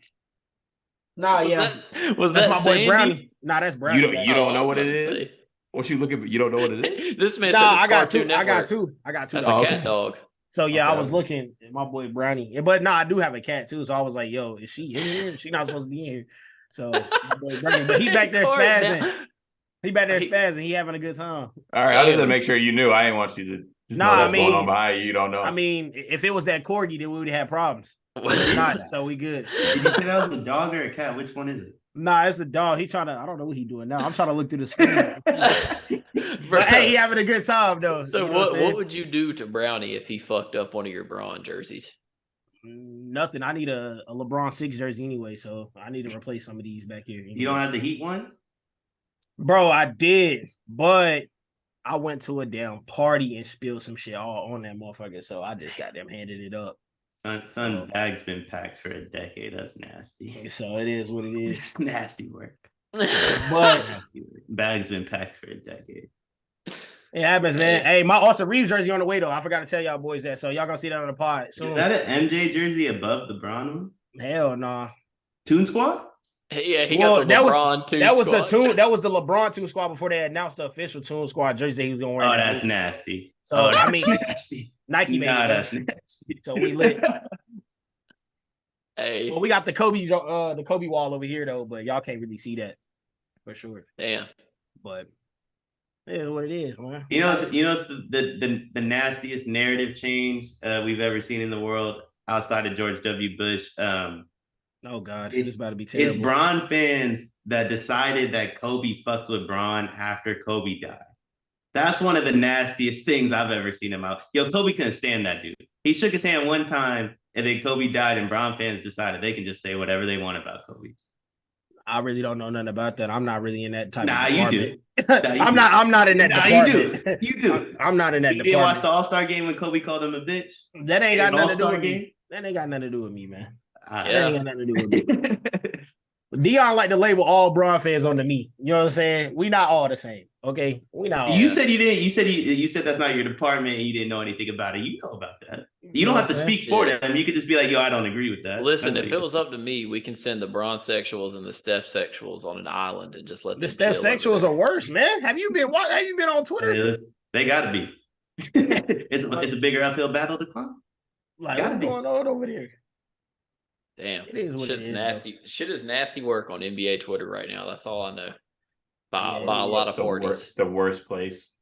S3: Nah, yeah.
S1: Was
S3: that's
S1: that
S3: my
S1: Sandy?
S3: boy Brownie? Nah, that's Brownie.
S2: You don't know what it is? What you looking, but you don't know what it is?
S1: This man.
S3: Nah,
S1: I got two.
S3: I got two.
S1: That's a cat dog.
S3: So yeah, I was looking at my boy Brownie, but I do have a cat too. So I was like, "Yo, is she in here? She's not supposed to be in here." So, my boy Brownie, but he back there spazzing. He back there spazzing. He having a good time.
S2: All right, I just to make sure you knew. I didn't want you to just know what's going on behind you. You don't know.
S3: I mean, if it was that corgi, then we would have problems. It's not, so we good.
S4: Did you say that was a dog or a cat? Which one is it?
S3: Nah, it's a dog. He's trying to. I don't know what he's doing now. I'm trying to look through the screen. But hey, he having a good time though.
S1: So
S3: you know
S1: what would you do to Brownie if he fucked up one of your Braun jerseys?
S3: Nothing. I need a LeBron 6 jersey anyway, so I need to replace some of these back here. Anyway.
S4: You don't have the Heat one?
S3: Bro, I did, but I went to a damn party and spilled some shit all on that motherfucker. So I just got them handed it up.
S4: Son's bag's been packed for a decade. That's nasty.
S3: So it is what it is.
S4: Nasty work.
S3: But
S4: Bag's been packed for a decade.
S3: it happens, man. Hey, my Austin Reeves jersey on the way though. I forgot to tell y'all boys that. So y'all gonna see that on the pod soon.
S4: Is that an MJ jersey above the Braun one?
S3: Hell nah.
S4: Toon Squad?
S1: Yeah, he got the LeBron Toon Squad.
S3: That was the LeBron Toon Squad before they announced the official Toon Squad jersey he was gonna wear.
S4: Oh, that's nasty.
S3: So I mean,
S4: nasty.
S3: Nike made
S4: that's
S3: it.
S4: nasty.
S3: So we lit.
S1: Hey,
S3: well, we got the Kobe wall over here though, but y'all can't really see that for sure.
S1: Damn.
S3: But it is what it is, man.
S4: You know, it's the nastiest narrative change we've ever seen in the world outside of George W. Bush.
S3: Oh God, it's about to be terrible.
S4: It's Bron fans that decided that Kobe fucked with Bron after Kobe died. That's one of the nastiest things I've ever seen him out. Yo, Kobe couldn't stand that dude. He shook his hand one time, and then Kobe died, and Bron fans decided they can just say whatever they want about Kobe.
S3: I really don't know nothing about that. I'm not really in that type of
S4: you do.
S3: I'm not in that department.
S4: You do.
S3: I'm not in that
S4: you
S3: department.
S4: You didn't watch the All-Star game when Kobe called him a bitch?
S3: That ain't got nothing to do with me. That ain't got nothing to do with me, man. That ain't got nothing to do with me. Deion like to label all Bron fans onto me. You know what I'm saying? We not all the same. Okay, we not.
S4: You said you didn't. You said that's not your department, and you didn't know anything about it. You know about that. You don't have to speak for them. You could just be like, "Yo, I don't agree with that."
S1: Listen, if it was up to me, we can send the Bron sexuals and the Steph sexuals on an island and just let them.
S3: The Steph sexuals are worse, man. Have you been on Twitter?
S4: They got to be. It's a bigger uphill battle to climb.
S3: Like what's going on over there?
S1: Damn,
S3: it is what
S1: shit's
S3: it is,
S1: nasty. Shit is nasty work on NBA Twitter right now. That's all I know. By a lot of parties.
S2: The worst place.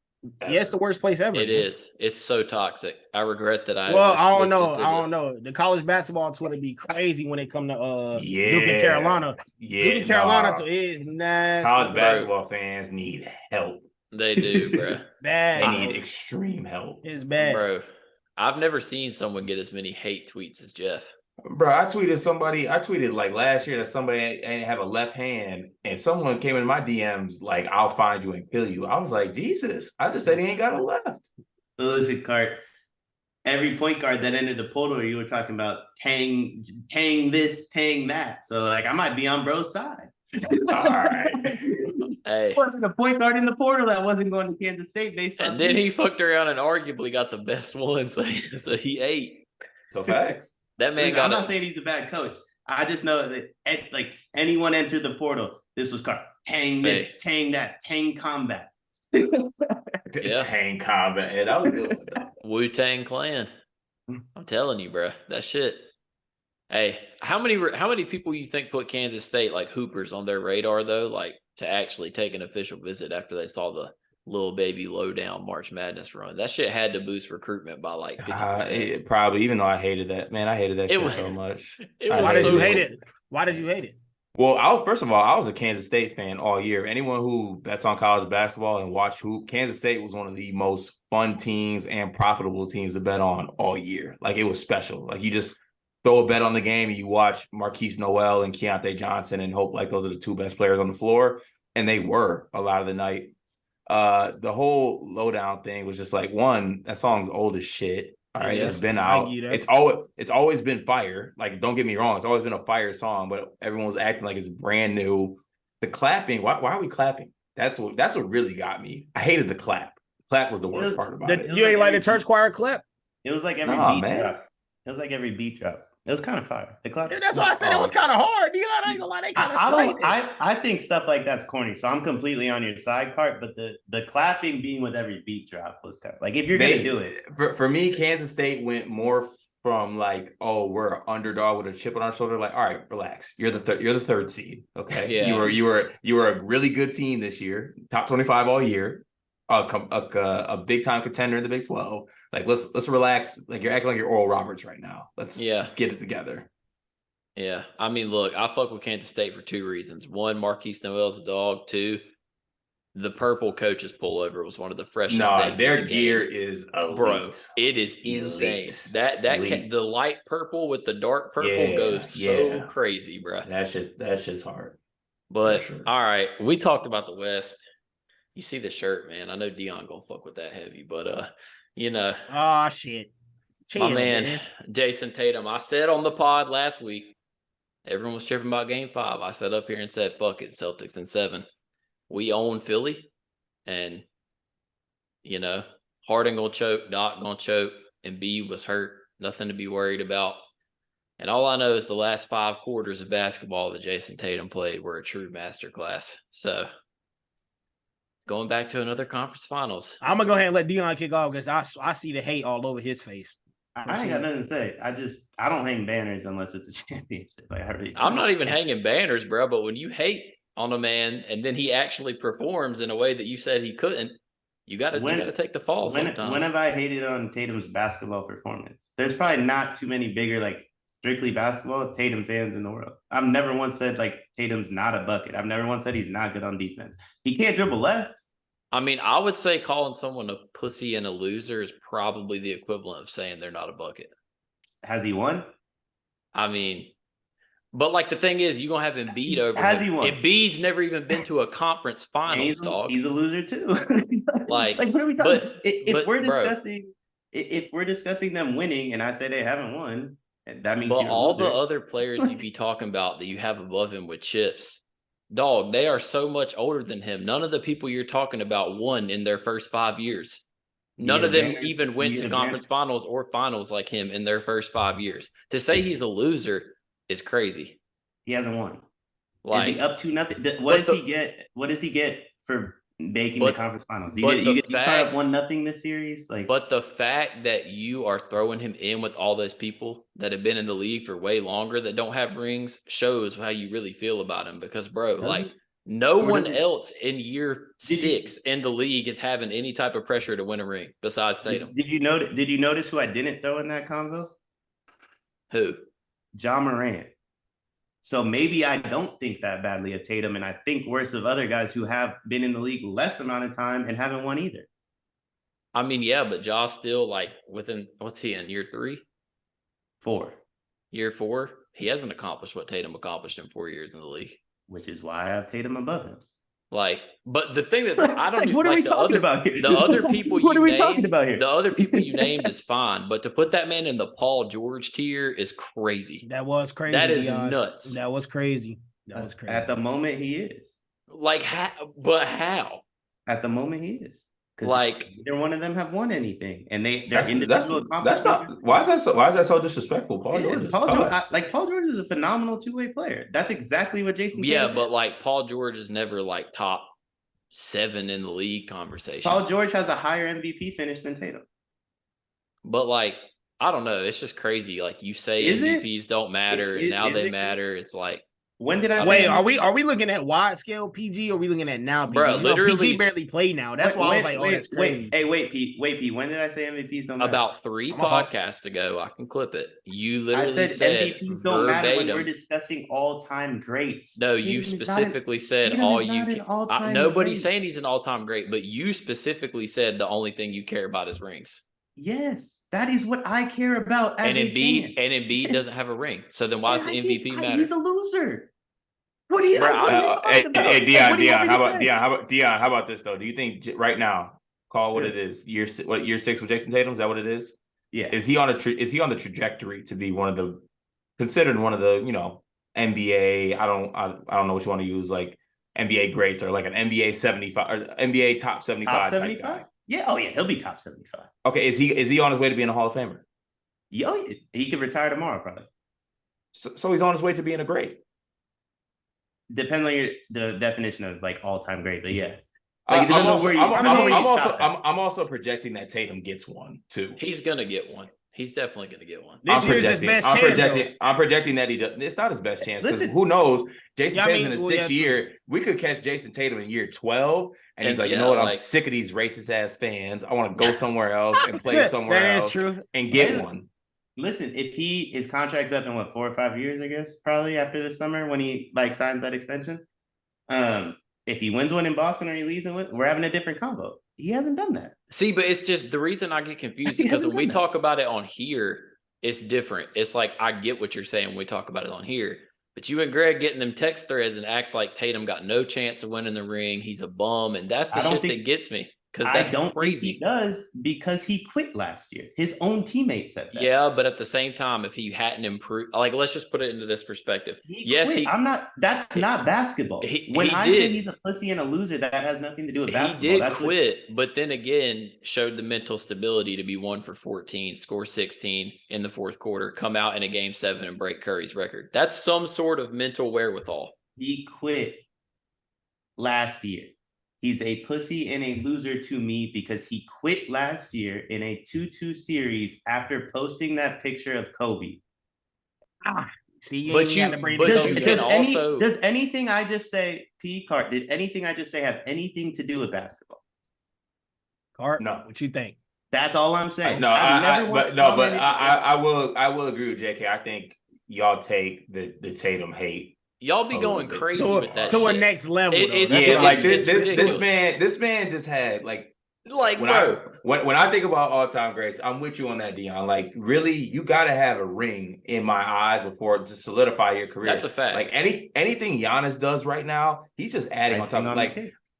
S3: Yeah, it's the worst place ever.
S1: It is. It's so toxic. I regret that I.
S3: Well, I don't know. The college basketball Twitter be crazy when it come to Duke and Carolina.
S2: Yeah,
S3: Duke and Carolina is nasty.
S2: College basketball fans need help.
S1: They do, bro.
S3: Bad.
S2: They need extreme help.
S3: It's bad,
S1: bro. I've never seen someone get as many hate tweets as Jeff.
S2: Bro, I tweeted like last year that somebody ain't have a left hand, and someone came in my DMs like, "I'll find you and kill you." I was like, Jesus, I just said he ain't got a left.
S4: Listen, Cart, every point guard that entered the portal, you were talking about tang this, tang that. So like, I might be on bro's side.
S2: All right.
S1: Hey,
S4: wasn't a point guard in the portal that wasn't going to Kansas State based on.
S1: And then he fucked around and arguably got the best one, so he ate.
S2: So facts.
S1: That man
S4: I'm not saying he's a bad coach. I just know that like anyone entered the portal, this was called tang this, tang that, tang combat.
S2: Tang combat. Yeah, that was good.
S1: Wu-Tang Clan. I'm telling you, bro. That shit. Hey, how many people you think put Kansas State like hoopers on their radar though, like to actually take an official visit after they saw the little baby lowdown March Madness run? That shit had to boost recruitment by like 50%.
S2: Probably, even though I hated that. Man, I hated that shit so much.
S3: Why did you hate it? Why did you hate it?
S2: Well, first of all, I was a Kansas State fan all year. Anyone who bets on college basketball and watch hoop, Kansas State was one of the most fun teams and profitable teams to bet on all year. Like, it was special. Like, you just throw a bet on the game and you watch Marquise Noel and Keontae Johnson and hope like those are the two best players on the floor. And they were a lot of the night. The whole lowdown thing was just like, one, that song's old as shit. All right, it's been out. It's always been fire. Like, don't get me wrong, it's always been a fire song, but everyone was acting like it's brand new. The clapping, why are we clapping? That's what really got me. I hated the clap. Clap was the worst part about it.
S3: You ain't like the church choir clap?
S4: It was like every beat drop. It was like every beat drop. It was kind of fire. The clap.
S3: Yeah, that's why I said it was kind of hard. You know, I ain't gonna lie, they kind of.
S4: I think stuff like that's corny. So I'm completely on your side, Cart. But the clapping being with every beat drop was kind of like, if you're gonna do it.
S2: For me, Kansas State went more from like, oh, we're an underdog with a chip on our shoulder. Like, all right, relax. You're the third seed. Okay.
S1: Yeah.
S2: You were a really good team this year, top 25 all year. A big time contender in the Big 12. Like, let's relax. Like, you're acting like you're Oral Roberts right now. Let's get it together.
S1: Yeah, I mean, look, I fuck with Kansas State for two reasons. One, Marquise Noel's a dog. Two, the purple coaches pullover was one of the freshest things.
S2: Their gear is elite.
S1: Bro, it is insane. The light purple with the dark purple goes so crazy, bro.
S2: That's just hard.
S1: But all right, we talked about the West. You see the shirt, man. I know Deion gonna fuck with that heavy, but
S3: Oh shit.
S1: my man, Jayson Tatum. I said on the pod last week, everyone was tripping about Game 5. I sat up here and said, "Fuck it, Celtics in 7." We own Philly, and Harden gonna choke, Doc gonna choke, and B was hurt. Nothing to be worried about. And all I know is the last 5 quarters of basketball that Jayson Tatum played were a true masterclass. So going back to another conference finals.
S3: I'm gonna go ahead and let Deion kick off because I see the hate all over his face.
S4: I ain't got nothing to say. I don't hang banners unless it's a championship.
S1: I'm not even hanging banners, bro. But when you hate on a man and then he actually performs in a way that you said he couldn't, you gotta take the fall sometimes.
S4: When have I hated on Tatum's basketball performance? There's probably not too many bigger, like strictly basketball Tatum fans in the world. I've never once said like Tatum's not a bucket. I've never once said he's not good on defense. He can't dribble left.
S1: I mean, I would say calling someone a pussy and a loser is probably the equivalent of saying they're not a bucket.
S4: Has he won?
S1: I mean, but like the thing is, you're gonna have Embiid over.
S4: Has he won?
S1: Embiid's never even been to a conference finals, dog.
S4: He's a loser too.
S1: like
S4: what are we talking?
S1: If
S4: if we're discussing them winning, and I say they haven't won, that means.
S1: But all the other players you be talking about that you have above him with chips. Dog, they are so much older than him. None of the people you're talking about won in their first 5 years. None of them even went to conference finals or finals like him in their first 5 years. To say he's a loser is crazy.
S4: He hasn't won.
S1: Like,
S4: is he up to nothing? What does he get? What does he get for making the conference finals? You start up 1-0 this series.
S1: But the fact that you are throwing him in with all those people that have been in the league for way longer that don't have rings shows how you really feel about him. Because, bro, no one else in year 6 in the league is having any type of pressure to win a ring besides Tatum.
S4: Did you notice who I didn't throw in that convo?
S1: Who?
S4: Ja Morant. So maybe I don't think that badly of Tatum, and I think worse of other guys who have been in the league less amount of time and haven't won either.
S1: I mean, yeah, but Ja's still within, what's he in, year 3?
S4: 4.
S1: Year 4? He hasn't accomplished what Tatum accomplished in 4 years in the league.
S4: Which is why I have Tatum above him.
S1: But the thing that I don't
S4: what are we talking about here?
S1: The other people
S4: what are we talking about here?
S1: The other people you named is fine, but to put that man in the Paul George tier is crazy.
S3: That was crazy.
S1: That is nuts.
S3: That was crazy. That was crazy.
S4: At the moment, he is.
S1: How?
S4: At the moment, he is. Neither one of them have won anything, and they're individual accomplishments.
S2: Why is that so disrespectful? Paul George is
S4: Paul George is a phenomenal two-way player. That's exactly what Jayson.
S1: Yeah, but Paul George is never top 7 in the league conversation.
S4: Paul George has a higher MVP finish than Tatum.
S1: But I don't know. It's just crazy. You say MVPs don't matter, and now they matter. It's
S4: when did I
S3: say? Wait, are we looking at wide scale PG or are we looking at now PG?
S1: Bro, literally
S3: PG barely play now. That's why I was like, oh, that's crazy.
S4: Wait, Pete. When did I say MVPs don't matter?
S1: About 3 podcasts ago. I can clip it. You literally said
S4: MVPs don't matter when we're discussing all-time greats.
S1: No, you specifically said nobody's saying he's an all-time great, but you specifically said the only thing you care about is rings.
S4: Yes, that is what I care about.
S1: And Embiid doesn't have a ring. So then why does the MVP matter?
S4: He's a loser. What are you?
S2: Hey, Deion, how about this though? Do you think right now, call what it is? Year 6 with Jayson Tatum? Is that what it is?
S4: Yeah.
S2: Is he on the trajectory to be considered one of the NBA? I don't know what you want to use, NBA greats or an NBA 75 or NBA top 75.
S4: Top 75. Yeah. Oh yeah, he'll be top 75.
S2: Okay. Is he on his way to being a Hall of Famer?
S4: Yeah, he could retire tomorrow probably.
S2: So he's on his way to being a great.
S4: Depends on the definition of all-time great, but yeah.
S2: I'm also projecting that Tatum gets one too.
S1: He's gonna get one. He's definitely gonna get one.
S3: This year's his best chance.
S2: I'm projecting that he does. It's not his best chance because who knows? Jayson Tatum in his 6th year, we could catch Jayson Tatum in year 12, and he's you know what? I'm sick of these racist ass fans. I want to go somewhere else and play somewhere else and get one.
S4: Listen, if his contract's up in 4 or 5 years, I guess, probably after this summer when he signs that extension. If he wins one in Boston or he leaves we're having a different combo. He hasn't done that.
S1: See, but it's just the reason I get confused because when we talk about it on here, it's different. It's I get what you're saying when we talk about it on here, But you and Greg get in them text threads and act like Tatum got no chance of winning the ring. He's a bum, and that's the shit that gets me. Because that's
S4: I don't
S1: crazy.
S4: think he does because he quit last year. His own teammate said that.
S1: Yeah, but at the same time, if he hadn't improved, like let's just put it into this perspective.
S4: I'm not. That's not basketball. When I say he's a pussy and a loser, that has nothing to do with basketball.
S1: He did quit, but then again, showed the mental stability to be 1 for 14, score 16 in the fourth quarter, come out in a game 7 and break Curry's record. That's some sort of mental wherewithal.
S4: He quit last year. He's a pussy and a loser to me because he quit last year in a 2-2 series after posting that picture of Kobe.
S3: See,
S1: but
S4: does anything I just say, did anything I just say have anything to do with basketball?
S3: Cart,
S2: no.
S3: What you think?
S4: That's all I'm saying.
S2: I will agree with JK. I think y'all take the Tatum hate.
S1: Y'all be going crazy with that
S3: to
S1: shit.
S3: a next level.
S2: This man just had like when I think about all-time greats, I'm with you on that, Deion. Like, really, you got to have a ring in my eyes before to solidify your career.
S1: That's a fact.
S2: Like anything Giannis does right now, he's just adding on top of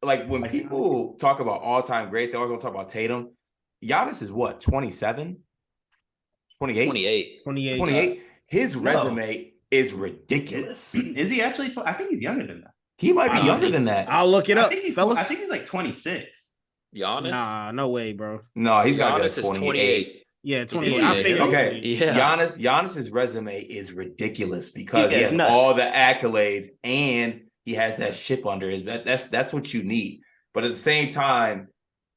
S2: like when people talk about all-time greats, they always want to talk about Tatum. Giannis is what, 27? 28? 28. His resume is ridiculous.
S4: Is he actually? I think he's younger than that.
S2: He might be younger than that.
S3: I'll look it up.
S4: I think he's like 26.
S1: Giannis?
S3: Nah, no way, bro.
S2: No, he's got
S1: Giannis is 28.
S3: Yeah, 28. I figured.
S2: Okay.
S1: Yeah.
S2: Giannis's resume is ridiculous because he has all the accolades and he has that ship under his back. That's what you need. But at the same time,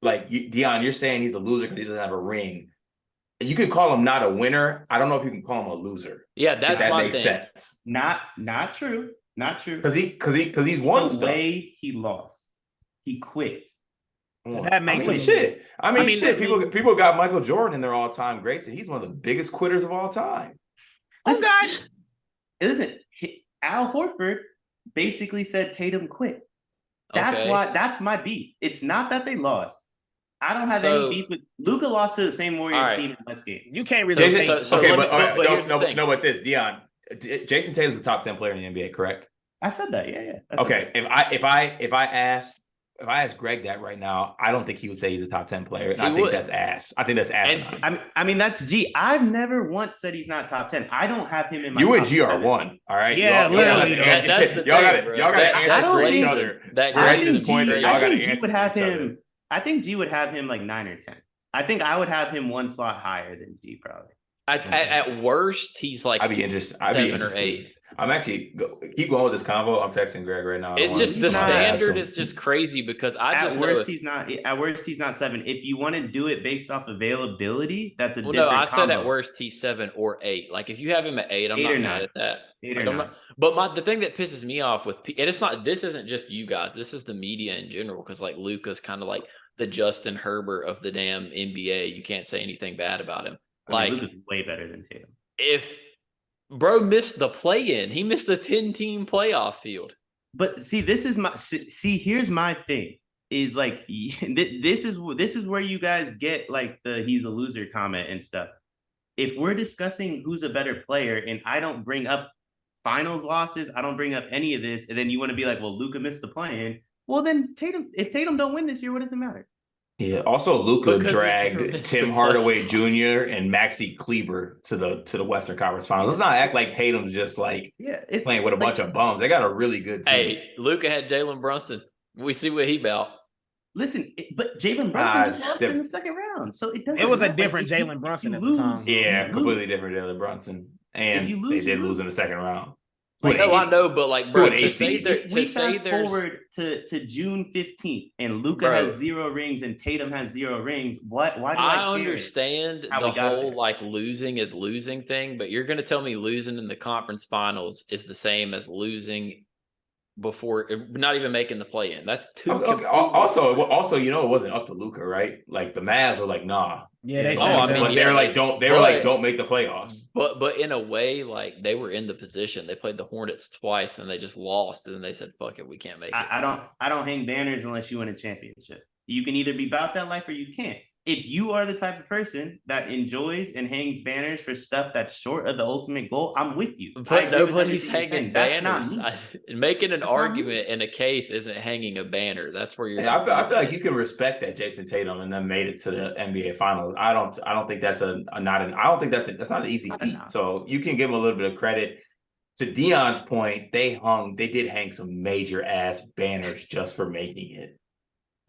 S2: like Deion, you're saying he's a loser because he doesn't have a ring. You could call him not a winner. I don't know if you can call him a loser.
S1: Yeah, that
S2: makes sense.
S4: Not true. Not true.
S2: Because he's won stuff.
S4: The way he lost, he quit.
S3: So that makes
S2: shit. I mean, shit. People got Michael Jordan in their all-time greats, and he's one of the biggest quitters of all time.
S4: Listen, Al Horford basically said Tatum quit. That's my beef. It's not that they lost. I don't have any beef with Luka. Lost to the same Warriors team in West game.
S3: You can't really
S2: but this, Deion. Jayson Tatum's the top 10 player in the NBA, correct?
S4: I said that. Yeah.
S2: Okay. If I ask Greg that right now, I don't think he would say he's a top 10 player. And I think that's ass. I think that's ass.
S4: I mean, that's G. I've never once said he's not top 10. I don't have him in my.
S2: You and G are one. All right.
S3: Yeah, literally.
S1: That's the
S2: y'all got to answer each other.
S4: I think G would have him like 9 or 10. I think I would have him one slot higher than G probably.
S1: At worst, he's like
S2: I'd be interested.
S1: 7 or 8.
S2: I'm actually keep going with this convo. I'm texting Greg right now.
S1: It's just the standard is just crazy because
S4: at worst he's not 7. If you want to do it based off availability, that's a different. No, I
S1: said at worst he's 7 or 8. Like if you have him at 8, I'm not mad at that.
S4: 8 or 9.
S1: But the thing that pisses me off with and it's not. This isn't just you guys. This is the media in general because like Luka's kind of like the Justin Herbert of the damn NBA. You can't say anything bad about him.
S4: Luka's way better than Tatum.
S1: If bro missed the play-in, he missed the 10-team playoff field.
S4: But see, here's my thing. Is like this is where you guys get like the he's a loser comment and stuff. If we're discussing who's a better player and I don't bring up finals losses, I don't bring up any of this, and then you want to be like, well, Luka missed the play-in. Well, then if Tatum don't win this year, what does it matter?
S2: Yeah. Also, Luka dragged Tim Hardaway Jr. and Maxi Kleber to the Western Conference Finals. Let's not act like Tatum's just like playing with a bunch of bums. They got a really good team.
S1: Hey, Luka had Jalen Brunson. We see what he about.
S4: Listen, but Jalen Brunson was lost in the second round, so
S3: it was a different Jalen Brunson at the time.
S2: Yeah, completely different Jalen Brunson, and they did lose in the second round.
S1: Like, no, I know, but like, bro, to say
S4: forward to June 15th, and Luka has 0 rings and Tatum has 0 rings. Why do I
S1: understand the whole like losing is losing thing, but you're gonna tell me losing in the conference finals is the same as losing before not even making the play-in. That's too.
S2: Okay. Also, you know, it wasn't up to Luka, right? Like the Mavs were like, nah.
S3: Yeah, they
S2: were like, don't make the playoffs.
S1: But in a way, like they were in the position. They played the Hornets twice and they just lost, and then they said, "Fuck it, we can't make it."
S4: I don't hang banners unless you win a championship. You can either be about that life or you can't. if you are the type of person that enjoys and hangs banners for stuff that's short of the ultimate goal, I'm with you.
S1: But nobody's hanging banners. Making an
S4: That's not
S1: argument in a case isn't hanging a banner. That's where you're.
S2: I feel like you can respect that Jayson Tatum and then made it to the NBA Finals. I don't think that's that's not an easy feat. So you can give him a little bit of credit. To Deion's point, they did hang some major ass banners just for making it.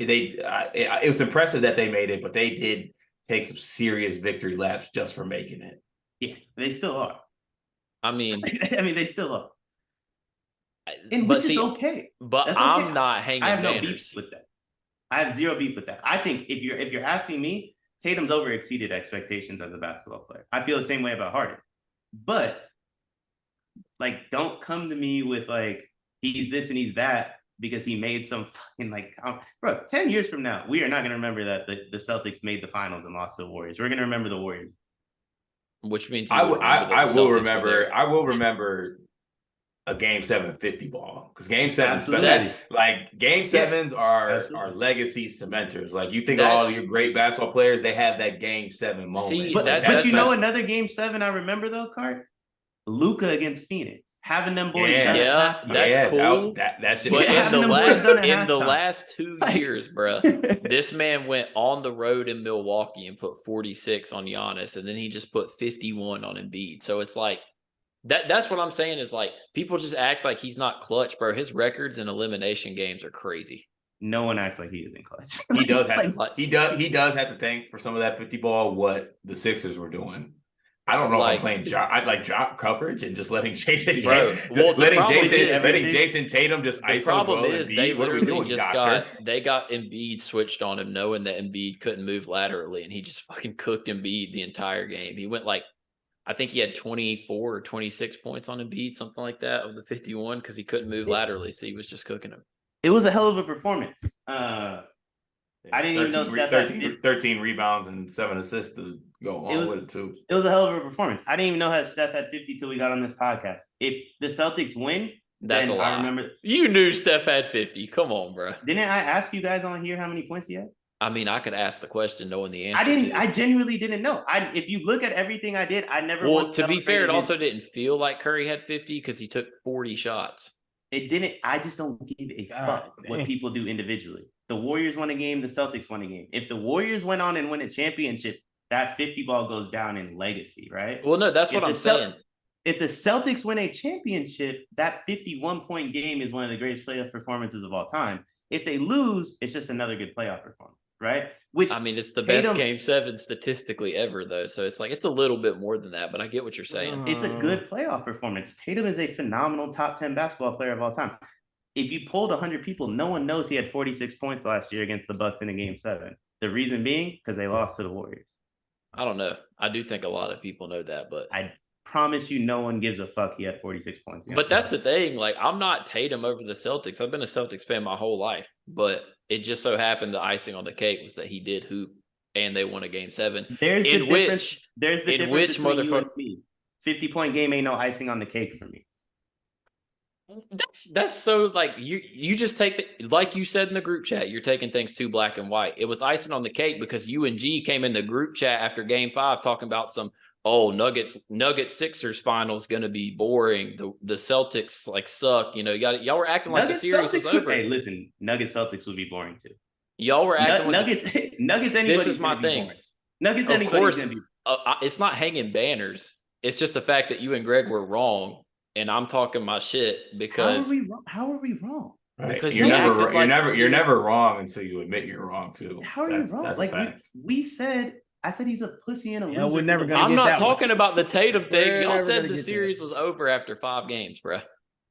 S2: It was impressive that they made it, but they did take some serious victory laps just for making it.
S4: Yeah, they still are.
S1: I mean,
S4: they still are.
S1: And
S4: which is okay.
S1: But I'm not hanging.
S4: I have no
S1: banners.
S4: beef with that. I have zero beef with that. I think if you're asking me, Tatum's over exceeded expectations as a basketball player. I feel the same way about Harden. But like, don't come to me with like he's this and he's that because he made some fucking like, bro. 10 years from now, we are not going to remember that the Celtics made the finals and lost to the Warriors. We're going to remember the Warriors.
S1: Which means
S2: I will remember a Game 7 50 ball, because Game 7 Game 7s are legacy cementers. Like, you think of all your great basketball players, they have that Game 7 moment.
S1: See,
S4: but another Game 7 I remember though, Cart. Luka against Phoenix, having them boys
S1: that's cool.
S2: That's
S1: but in the last 2 years, bro, this man went on the road in Milwaukee and put 46 on Giannis, and then he just put 51 on Embiid. So it's like that's what I'm saying is like people just act like he's not clutch, bro. His records in elimination games are crazy.
S4: No one acts like he isn't clutch.
S2: He does have to thank for some of that 50 ball what the Sixers were doing. I don't know if I'm playing I'd like drop coverage and just letting Jayson Tatum just ISO.
S1: The problem is they literally they got Embiid switched on him, knowing that Embiid couldn't move laterally, and he just fucking cooked Embiid the entire game. He went like, I think he had 24 or 26 points on Embiid, something like that, of the 51, because he couldn't move laterally, so he was just cooking him.
S4: It was a hell of a performance. I didn't even know Steph had
S2: 13 rebounds and 7 assists to go on with it too.
S4: It was a hell of a performance. I didn't even know how Steph had 50 till we got on this podcast. If the Celtics win,
S1: that's a lot.
S4: I remember
S1: you knew Steph had 50. Come on, bro.
S4: Didn't I ask you guys on here how many points he had?
S1: I mean, I could ask the question knowing the answer.
S4: I genuinely didn't know. If you look at everything I did, I never.
S1: Well, to be fair, it also didn't feel like Curry had 50 because he took 40 shots.
S4: It didn't. I just don't give a fuck what people do individually. The Warriors won a game. The Celtics won a game. If the Warriors went on and win a championship, that 50 ball goes down in legacy, right?
S1: Well, no, that's what I'm saying.
S4: If the Celtics win a championship, that 51-point game is one of the greatest playoff performances of all time. If they lose, it's just another good playoff performance, right? Which, I
S1: mean, it's the best Game 7 statistically ever, though. So it's like, it's a little bit more than that, but I get what you're saying.
S4: It's a good playoff performance. Tatum is a phenomenal top 10 basketball player of all time. If you polled 100 people, no one knows he had 46 points last year against the Bucks in a Game 7. The reason being, because they lost to the Warriors.
S1: I don't know. I do think a lot of people know that, but
S4: I promise you no one gives a fuck he had 46 points.
S1: But that's the thing. Like, I'm not Tatum over the Celtics. I've been a Celtics fan my whole life, but it just so happened the icing on the cake was that he did hoop and they won a Game 7.
S4: There's the difference between you and me. 50-point game ain't no icing on the cake for me.
S1: That's so like you just take like you said in the group chat, you're taking things too black and white. It was icing on the cake because UNG came in the group chat after Game 5 talking about some Nuggets Sixers finals going to be boring. The Celtics like suck. You know, y'all were acting like
S4: Nuggets,
S1: the series was over.
S4: Hey, listen, Nuggets Celtics would be boring too.
S1: Y'all were acting
S4: Nuggets. Anybody.
S1: This is my thing.
S4: Boring. Nuggets.
S1: Of course, it's not hanging banners. It's just the fact that you and Greg were wrong. And I'm talking my shit because
S4: how are we wrong?
S2: Right. Because you're never wrong until you admit you're wrong too.
S4: How are you wrong?
S2: That's
S4: like I said he's a pussy and a loser.
S3: We're never gonna.
S1: I'm not talking about the Tatum thing. Y'all said the series was over after 5 games, bro.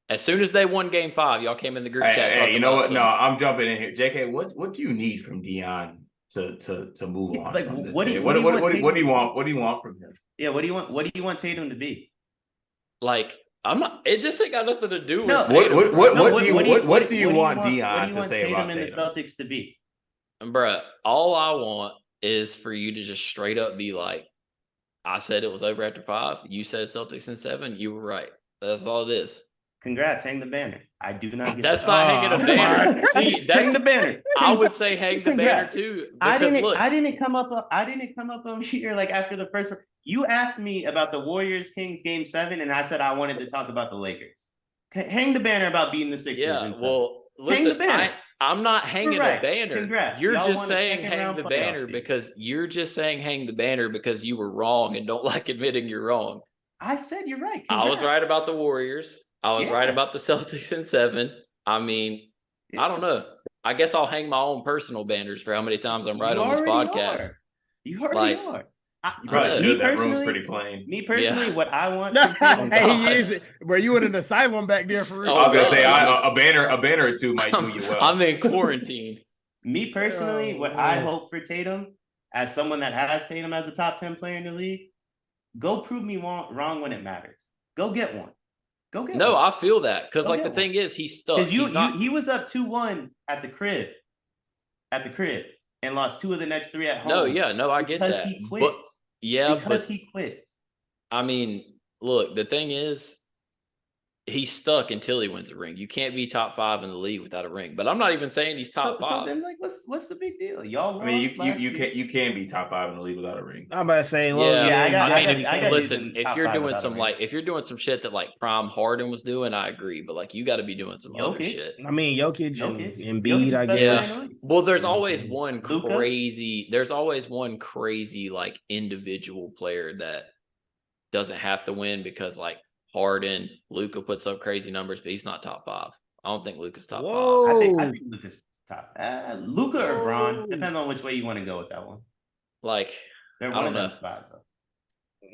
S1: As soon as they won Game 5, y'all came in the group chat.
S2: Hey, you know what? No, I'm jumping in here. JK, what do you need from Deion to move on?
S4: Like, what do you want?
S2: What do you want? What do you want from him?
S4: Yeah, what do you want? What do you want Tatum to be?
S1: Like, I'm not. It just ain't got nothing to do with.
S2: What do you want Deion to say about Tatum
S4: and the Celtics to be?
S1: Bruh, all I want is for you to just straight up be like, I said it was over after 5. You said Celtics in 7. You were right. That's all it is.
S4: Congrats, hang the banner. I do not get
S1: That's
S4: that.
S1: not hanging a banner. See, that's
S4: hang the banner.
S1: I would say hang the banner
S4: Congrats.
S1: too.
S4: I
S1: Because look,
S4: didn't come up on here like after the first one. You asked me about the Warriors Kings game 7, and I said I wanted to talk about the Lakers. Hang the banner about beating the Sixers.
S1: yeah. Well,
S4: hang the
S1: listen,
S4: banner.
S1: I'm not hanging
S4: right.
S1: a banner.
S4: Congrats.
S1: You're
S4: Y'all
S1: just
S4: won a
S1: saying
S4: second
S1: hang
S4: round
S1: the
S4: playoff
S1: banner
S4: series.
S1: because you're just saying hang the banner because you were wrong and don't like admitting you're wrong.
S4: I said you're right.
S1: I was right about the Warriors. I was right
S4: Yeah.
S1: about the Celtics in 7. I mean, I don't know. I guess I'll hang my own personal banners for how many times I'm right
S4: You
S1: on this
S4: already
S1: podcast.
S4: are. You already
S1: Like,
S4: are.
S2: You probably
S1: Me
S2: should. That room's pretty plain.
S4: Me personally,
S1: Yeah.
S4: what I want from Tatum,
S3: Hey,
S1: God.
S3: he is. Bro, you in an asylum back there for real.
S1: Oh,
S2: I was gonna say
S1: God.
S2: a banner or two might do you well.
S1: I'm in quarantine.
S4: me personally, what
S3: Oh,
S4: I
S3: man.
S4: hope for Tatum, as someone that has Tatum as a top 10 player in the league, go prove me wrong when it matters. Go get one. Go get
S1: No,
S4: one.
S1: I feel that because
S4: Go
S1: like the
S4: get
S1: thing is he's stuck.
S4: Because
S1: He's not.
S4: he was up 2-1 at the crib, and lost 2 of the next 3 at home.
S1: No, yeah, no, I get
S4: because
S1: that.
S4: he quit.
S1: But yeah,
S4: because
S1: but
S4: he quit.
S1: I mean, look, the thing is, he's stuck until he wins a ring. You can't be top 5 in the league without a ring. But I'm not even saying he's top
S4: So
S1: 5.
S4: then, like, what's the big deal? Y'all lost
S2: I mean,
S4: last
S2: you
S4: year.
S2: can be top 5 in the league without a ring.
S3: I'm about to say,
S1: Yeah,
S4: I got-
S1: I mean,
S4: I got- I got
S1: listen,
S4: using
S1: if
S4: top
S1: you're
S4: 5
S1: doing
S4: without a
S1: some
S4: ring.
S1: if you're doing some shit that like Prime Harden was doing, I agree. But like, you got to be doing some other
S4: Jokic.
S1: shit.
S3: I mean, Jokic
S4: Jokic.
S3: and
S4: Jokic is
S3: Embiid, I
S4: best
S3: guess.
S4: player in the league.
S1: Well, there's always
S3: Mhm.
S1: one
S4: Luka?
S1: crazy. There's always one crazy like individual player that doesn't have to win because like Harden, Luka puts up crazy numbers, but he's not top 5. I don't think Luka's top 5.
S3: Whoa.
S4: I think Luka's top. Luka or Braun,
S3: Whoa.
S4: depends on which way you want to go with that one.
S1: Like,
S4: They're
S1: I
S4: one
S1: don't
S4: of them
S1: know.
S4: spots, though.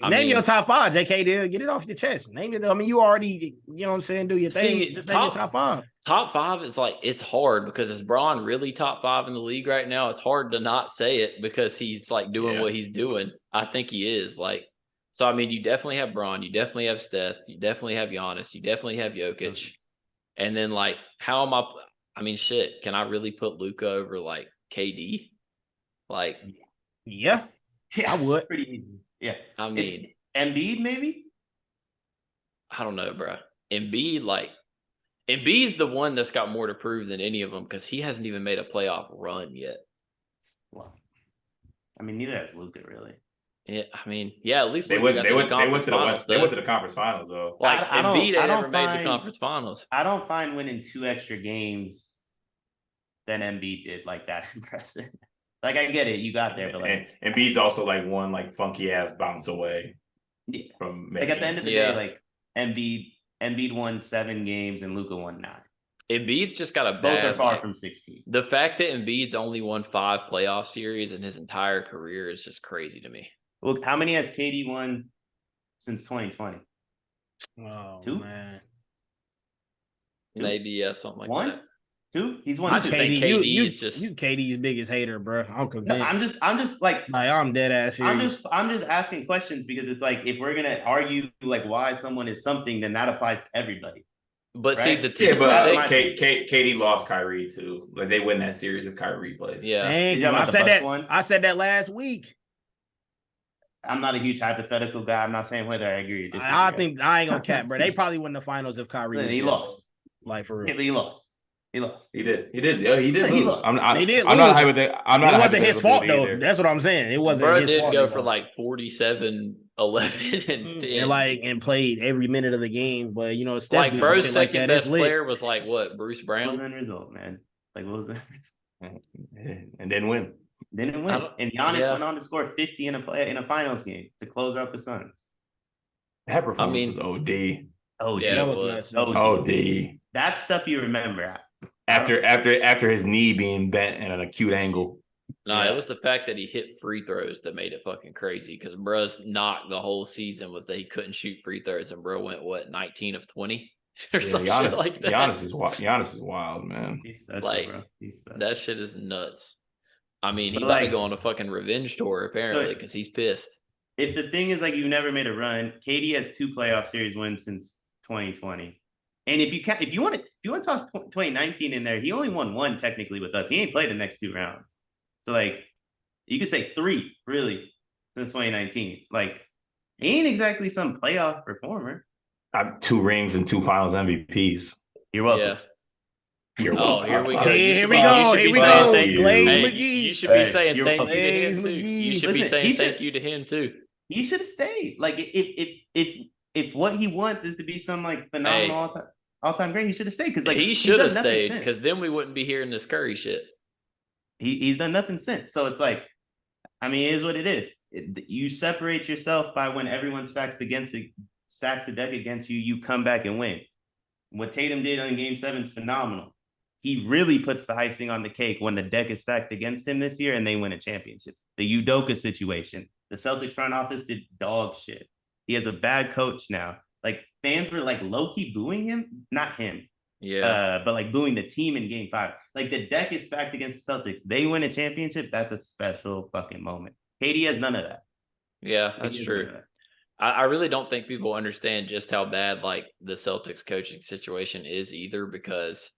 S1: I
S3: Name
S1: mean-
S3: your top 5, JK. Dude. Get it off your chest. Name it. I mean, you already, you know what I'm saying? Do your thing.
S1: See,
S3: Just name your top 5.
S1: Top 5 is like it's hard because is Braun really top 5 in the league right now? It's hard to not say it because he's like doing
S2: Yeah.
S1: what he's doing. I think he is like. So I mean, you definitely have Braun, you definitely have Steph, you definitely have Giannis, you definitely have Jokic, and then like, how am I? I mean, shit. Can I really put Luka over like KD? Like,
S3: Yeah,
S4: Yeah,
S3: I would.
S4: pretty easy. Yeah,
S1: I
S4: it's
S1: mean,
S4: Embiid maybe.
S1: I don't know, bro. Embiid's the one that's got more to prove than any of them because he hasn't even made a playoff run yet.
S4: Well, I mean, neither has Luka really.
S1: Yeah, I mean, yeah, at least
S2: They
S1: Luka
S2: went
S1: got
S2: to
S1: to the
S2: the
S1: conference finals,
S2: West. They
S1: though.
S2: went to the conference finals though.
S1: Like
S4: I don't-
S1: Embiid
S4: I
S1: ain't
S4: don't
S1: ever made the
S4: find-
S1: conference finals.
S4: I don't find winning 2 extra games than Embiid did like that impressive. Like, I get it, you got there, but like,
S2: And Embiid's also like one like funky ass bounce away
S4: yeah.
S2: from
S4: Like at the end of the
S1: Yeah.
S4: day, like Embiid won 7 games and Luka won 9.
S1: Embiid's just got a
S4: Both
S1: bad.
S4: are far
S1: like,
S4: from 16.
S1: the fact that Embiid's only won 5 playoff series in his entire career is just crazy to me.
S4: Well, how many has KD won since 2020?
S3: Oh
S4: 2?
S3: man,
S4: Two?
S1: Maybe yeah, something like
S4: 1?
S1: that.
S4: 2? He's
S1: I
S4: won
S1: just
S4: 2.
S1: think
S3: KD,
S1: KD
S3: you
S1: is just-
S3: you KD's biggest hater, bro. I'm
S4: No,
S3: convinced.
S4: I'm just like
S3: Like, I'm dead ass here.
S4: I'm just asking questions because it's like if we're gonna argue like why someone is something, then that applies to everybody.
S1: But see
S4: Right?
S1: the thing,
S2: Yeah, but
S4: That's
S2: I
S4: my-
S2: think KD lost Kyrie too. Like they win that series if Kyrie plays.
S1: yeah,
S3: Thank
S4: You
S3: you.
S4: talking
S3: I
S4: about the
S3: said
S4: Bucks
S3: that.
S4: one?
S3: I said that last week.
S4: I'm not a huge hypothetical guy. I'm not saying whether I agree or disagree.
S3: I think I ain't gonna cap, bro. They probably win the finals if Kyrie.
S4: Listen,
S3: was
S4: he
S3: there.
S4: lost.
S3: Like for
S4: Yeah,
S3: real.
S4: but he lost. He lost.
S2: He did. Yeah, he did
S4: He
S2: lose.
S4: lost.
S3: They did
S2: I'm not
S3: lose.
S2: hypothetical. I'm not.
S3: It
S2: a
S3: wasn't his
S2: hypothetical
S3: fault
S2: dude
S3: though.
S2: either.
S3: That's what I'm saying. It wasn't
S1: bro
S3: his
S1: did
S3: fault.
S1: go
S3: they
S1: for
S3: lost.
S1: like 47, 11, and 10.
S3: and played every minute of the game. But you know, Steph
S1: Like
S3: do some
S1: bro's
S3: shit like
S1: second
S3: that.
S1: best
S3: It's lit.
S1: player was like what? Bruce
S4: What was
S1: Brown.
S4: the end result, man? Like, what was the
S2: And didn't win.
S4: didn't
S1: I
S4: win?
S1: don't-
S4: And Giannis
S1: yeah.
S4: went on to score 50 in a finals game to close out the Suns.
S2: That performance
S1: mean-
S2: was OD.
S4: Oh,
S1: Yeah,
S4: yeah.
S3: that
S1: it
S3: was
S1: was.
S3: nuts.
S2: OD.
S4: That's stuff you remember.
S2: After his knee being bent at an acute angle.
S1: No,
S4: Yeah.
S1: it was the fact that he hit free throws that made it fucking crazy. Because bro's knock the whole season was that he couldn't shoot free throws, and bro went what 19 of 20 or
S2: Yeah,
S1: some
S2: Giannis,
S1: shit like that.
S2: Giannis is wild, man.
S4: He's special,
S1: Like,
S4: bro. He's special.
S1: That shit is nuts. I mean, he
S4: But,
S1: about to
S4: like-
S1: go on a fucking revenge tour apparently because he's pissed.
S4: If the thing is like you've never made a run, KD has 2 playoff series wins since 2020. And if you want to toss 2019 in there, he only won 1 technically with us. He ain't played the next 2 rounds. So like you could say 3 really since 2019. Like he ain't exactly some playoff performer.
S2: 2 rings and 2 Finals MVPs.
S4: You're welcome.
S1: Yeah.
S2: You're
S1: Oh,
S2: welcome.
S1: here we go.
S3: Here we go. Here we go. Glaze
S1: Hey,
S3: McGee.
S1: you should be saying
S4: you're
S1: thank you
S4: welcome.
S1: to him
S3: Glaze
S1: too.
S3: McGee.
S1: You should be
S4: Listen,
S1: saying
S4: he
S1: thank
S4: should-
S1: you to him too.
S4: He should have stayed. Like if what he wants is to be some like phenomenal all-time great, he should have stayed. Because like
S1: he should have stayed, because then we wouldn't be hearing this Curry shit.
S4: He's done nothing since. So it's like, I mean, it is what it is. You separate yourself by when everyone stacks the deck against you, you come back and win. What Tatum did on Game 7 is phenomenal. He really puts the icing on the cake when the deck is stacked against him this year and they win a championship. The Udoka situation, the Celtics front office did dog shit. He has a bad coach now. Like, fans were like low-key booing him, not him.
S1: Yeah.
S4: But like booing the team in Game 5. Like, the deck is stacked against the Celtics. They win a championship. That's a special fucking moment. KD has none of that.
S1: Yeah, that's true. I really don't think people understand just how bad like the Celtics coaching situation is either, because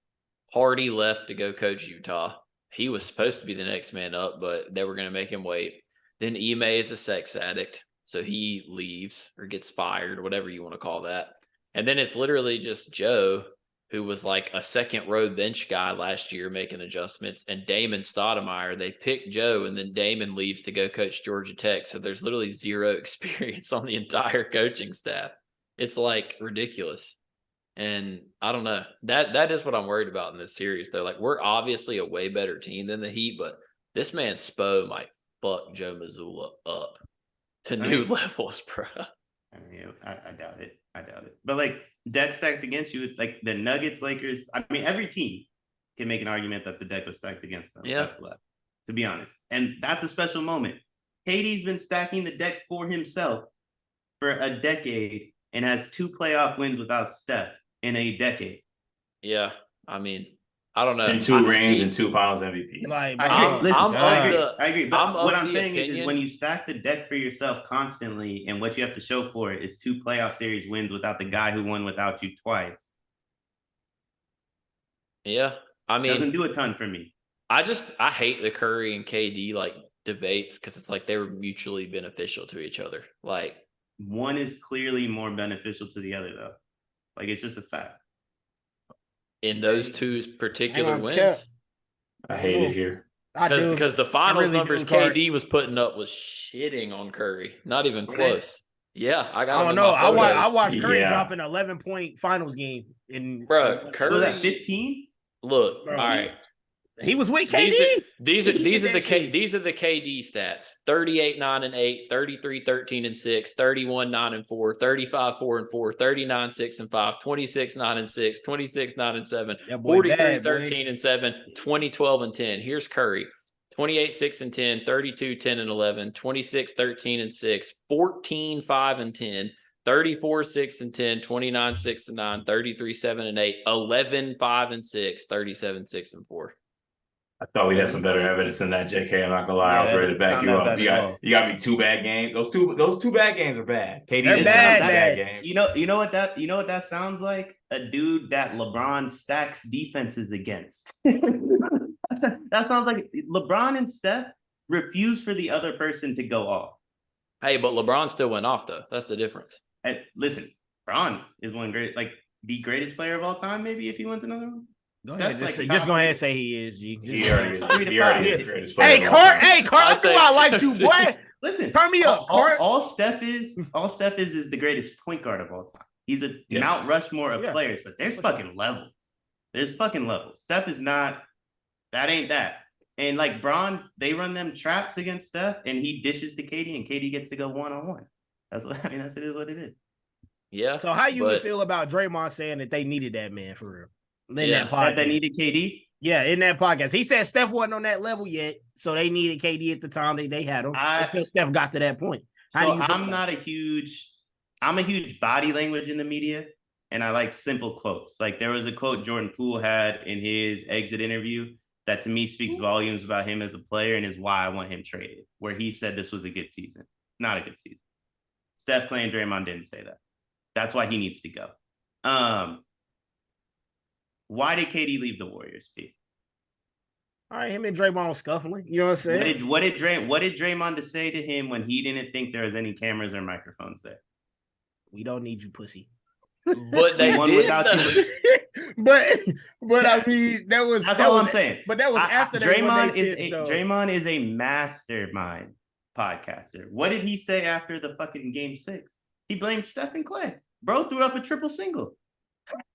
S1: Hardy left to go coach Utah. He was supposed to be the next man up, but they were going to make him wait. Then Ime is a sex addict, so he leaves or gets fired, whatever you want to call that. And then it's literally just Joe, who was like a second row bench guy last year making adjustments, and Damon Stoudemire. They picked Joe, and then Damon leaves to go coach Georgia Tech. So there's literally zero experience on the entire coaching staff. It's like ridiculous. And I don't know. That is what I'm worried about in this series, though. Like, we're obviously a way better team than the Heat, but this man Spo might fuck Joe Mazzulla up to new levels, bro.
S4: I mean, I doubt it. But like, deck stacked against you, like the Nuggets, Lakers. I mean, every team can make an argument that the deck was stacked against them.
S1: Yeah.
S4: That's left, to be honest. And that's a special moment. KD's been stacking the deck for himself for a decade and has 2 playoff wins without Steph in a decade.
S1: Yeah. I mean, I don't know.
S2: And 2 rings and 2 Finals MVPs.
S3: Like,
S4: I agree. But what I'm saying is when you stack the deck for yourself constantly, and what you have to show for it is 2 playoff series wins without the guy who won without you twice.
S1: Yeah. I mean,
S4: doesn't do a ton for me.
S1: I hate the Curry and KD like debates, because it's like they were mutually beneficial to each other. Like,
S4: one is clearly more beneficial to the other, though. Like, it's just a fact.
S1: In those 2 particular wins,
S2: I hate it here.
S1: because the finals
S3: really
S1: numbers KD was putting up was shitting on Curry. Not even close. Yeah, I got.
S3: I don't know. I watched Curry drop an 11-point finals game in.
S1: Bro, Curry
S4: was that 15?
S1: Look,
S3: Bro,
S1: all right.
S3: He was with KD.
S1: These are the KD stats: 38, 9 and 8, 33, 13 and 6, 31, 9 and 4, 35, 4 and 4, 39, 6 and 5, 26, 9 and 6, 26, 9 and 7, 43, 13 and 7, 20, 12 and 10. Here's Curry: 28, 6 and 10, 32, 10 and 11, 26, 13 and 6, 14, 5 and 10, 34, 6 and 10, 29, 6 and 9, 33, 7 and 8, 11, 5 and 6, 37, 6 and 4.
S2: I thought we had some better evidence than that, JK. I'm not gonna lie. I was ready to back you up. You got me 2 bad games. Those two bad games are bad. KD is bad games.
S4: You know what that sounds like? A dude that LeBron stacks defenses against. That sounds like LeBron and Steph refuse for the other person to go off.
S1: Hey, but LeBron still went off though. That's the difference.
S4: Hey, listen, LeBron is the greatest player of all time. Maybe if he wins another one.
S3: Just go ahead and say he is. G.
S2: He already is the greatest player.
S3: Hey, Cart. That's why I like you, boy.
S4: Listen,
S3: turn me up, Cart.
S4: All Steph is the greatest point guard of all time. He's a Mount Rushmore of players, but there's fucking level. There's fucking level. Steph is not. That ain't that. And like Bron, they run them traps against Steph, and he dishes to KD, and KD gets to go 1-on-1. That's what I mean. It is what it is.
S1: Yeah.
S3: So how you feel about Draymond saying that they needed that man for real?
S4: That they needed KD?
S3: Yeah, in that podcast. He said Steph wasn't on that level yet, so they needed KD at the time they had him until Steph got to that point.
S4: I'm a huge body language in the media, and I like simple quotes. Like there was a quote Jordan Poole had in his exit interview that to me speaks volumes about him as a player and is why I want him traded, where he said this was a good season. Not a good season. Steph, Clay, and Draymond didn't say that. That's why he needs to go. Why did KD leave the Warriors, P?
S3: All right, him and Draymond was scuffling. You know what I'm saying?
S4: What did Draymond say to him when he didn't think there was any cameras or microphones there?
S3: We don't need you, pussy.
S1: But they
S4: won
S1: did
S4: without
S1: though.
S4: you.
S3: but I mean
S4: That's all I'm saying.
S3: But that was after they won
S4: Draymond
S3: their
S4: is
S3: chips, though.
S4: Draymond is a mastermind podcaster. What did he say after the fucking game 6? He blamed Steph and Clay. Bro threw up a triple single.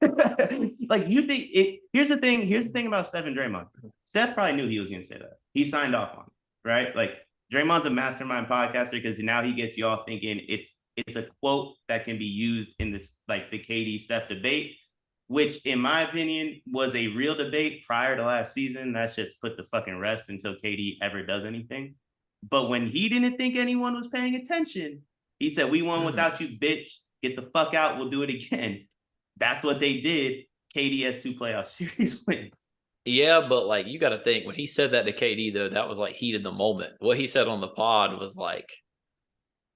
S4: Like, you think it? Here's the thing about Steph and Draymond. Steph probably knew he was going to say that. He signed off on it, right? Like, Draymond's a mastermind podcaster because now he gets y'all thinking it's a quote that can be used in this, like, the KD Steph debate, which in my opinion was a real debate prior to last season. That shit's put the fucking rest until KD ever does anything. But when he didn't think anyone was paying attention, he said, "We won without you, bitch. Get the fuck out. We'll do it again." That's what they did. KD has 2 playoff series wins.
S1: Yeah, but like, you got to think, when he said that to KD though, that was like heat in the moment. What he said on the pod was like,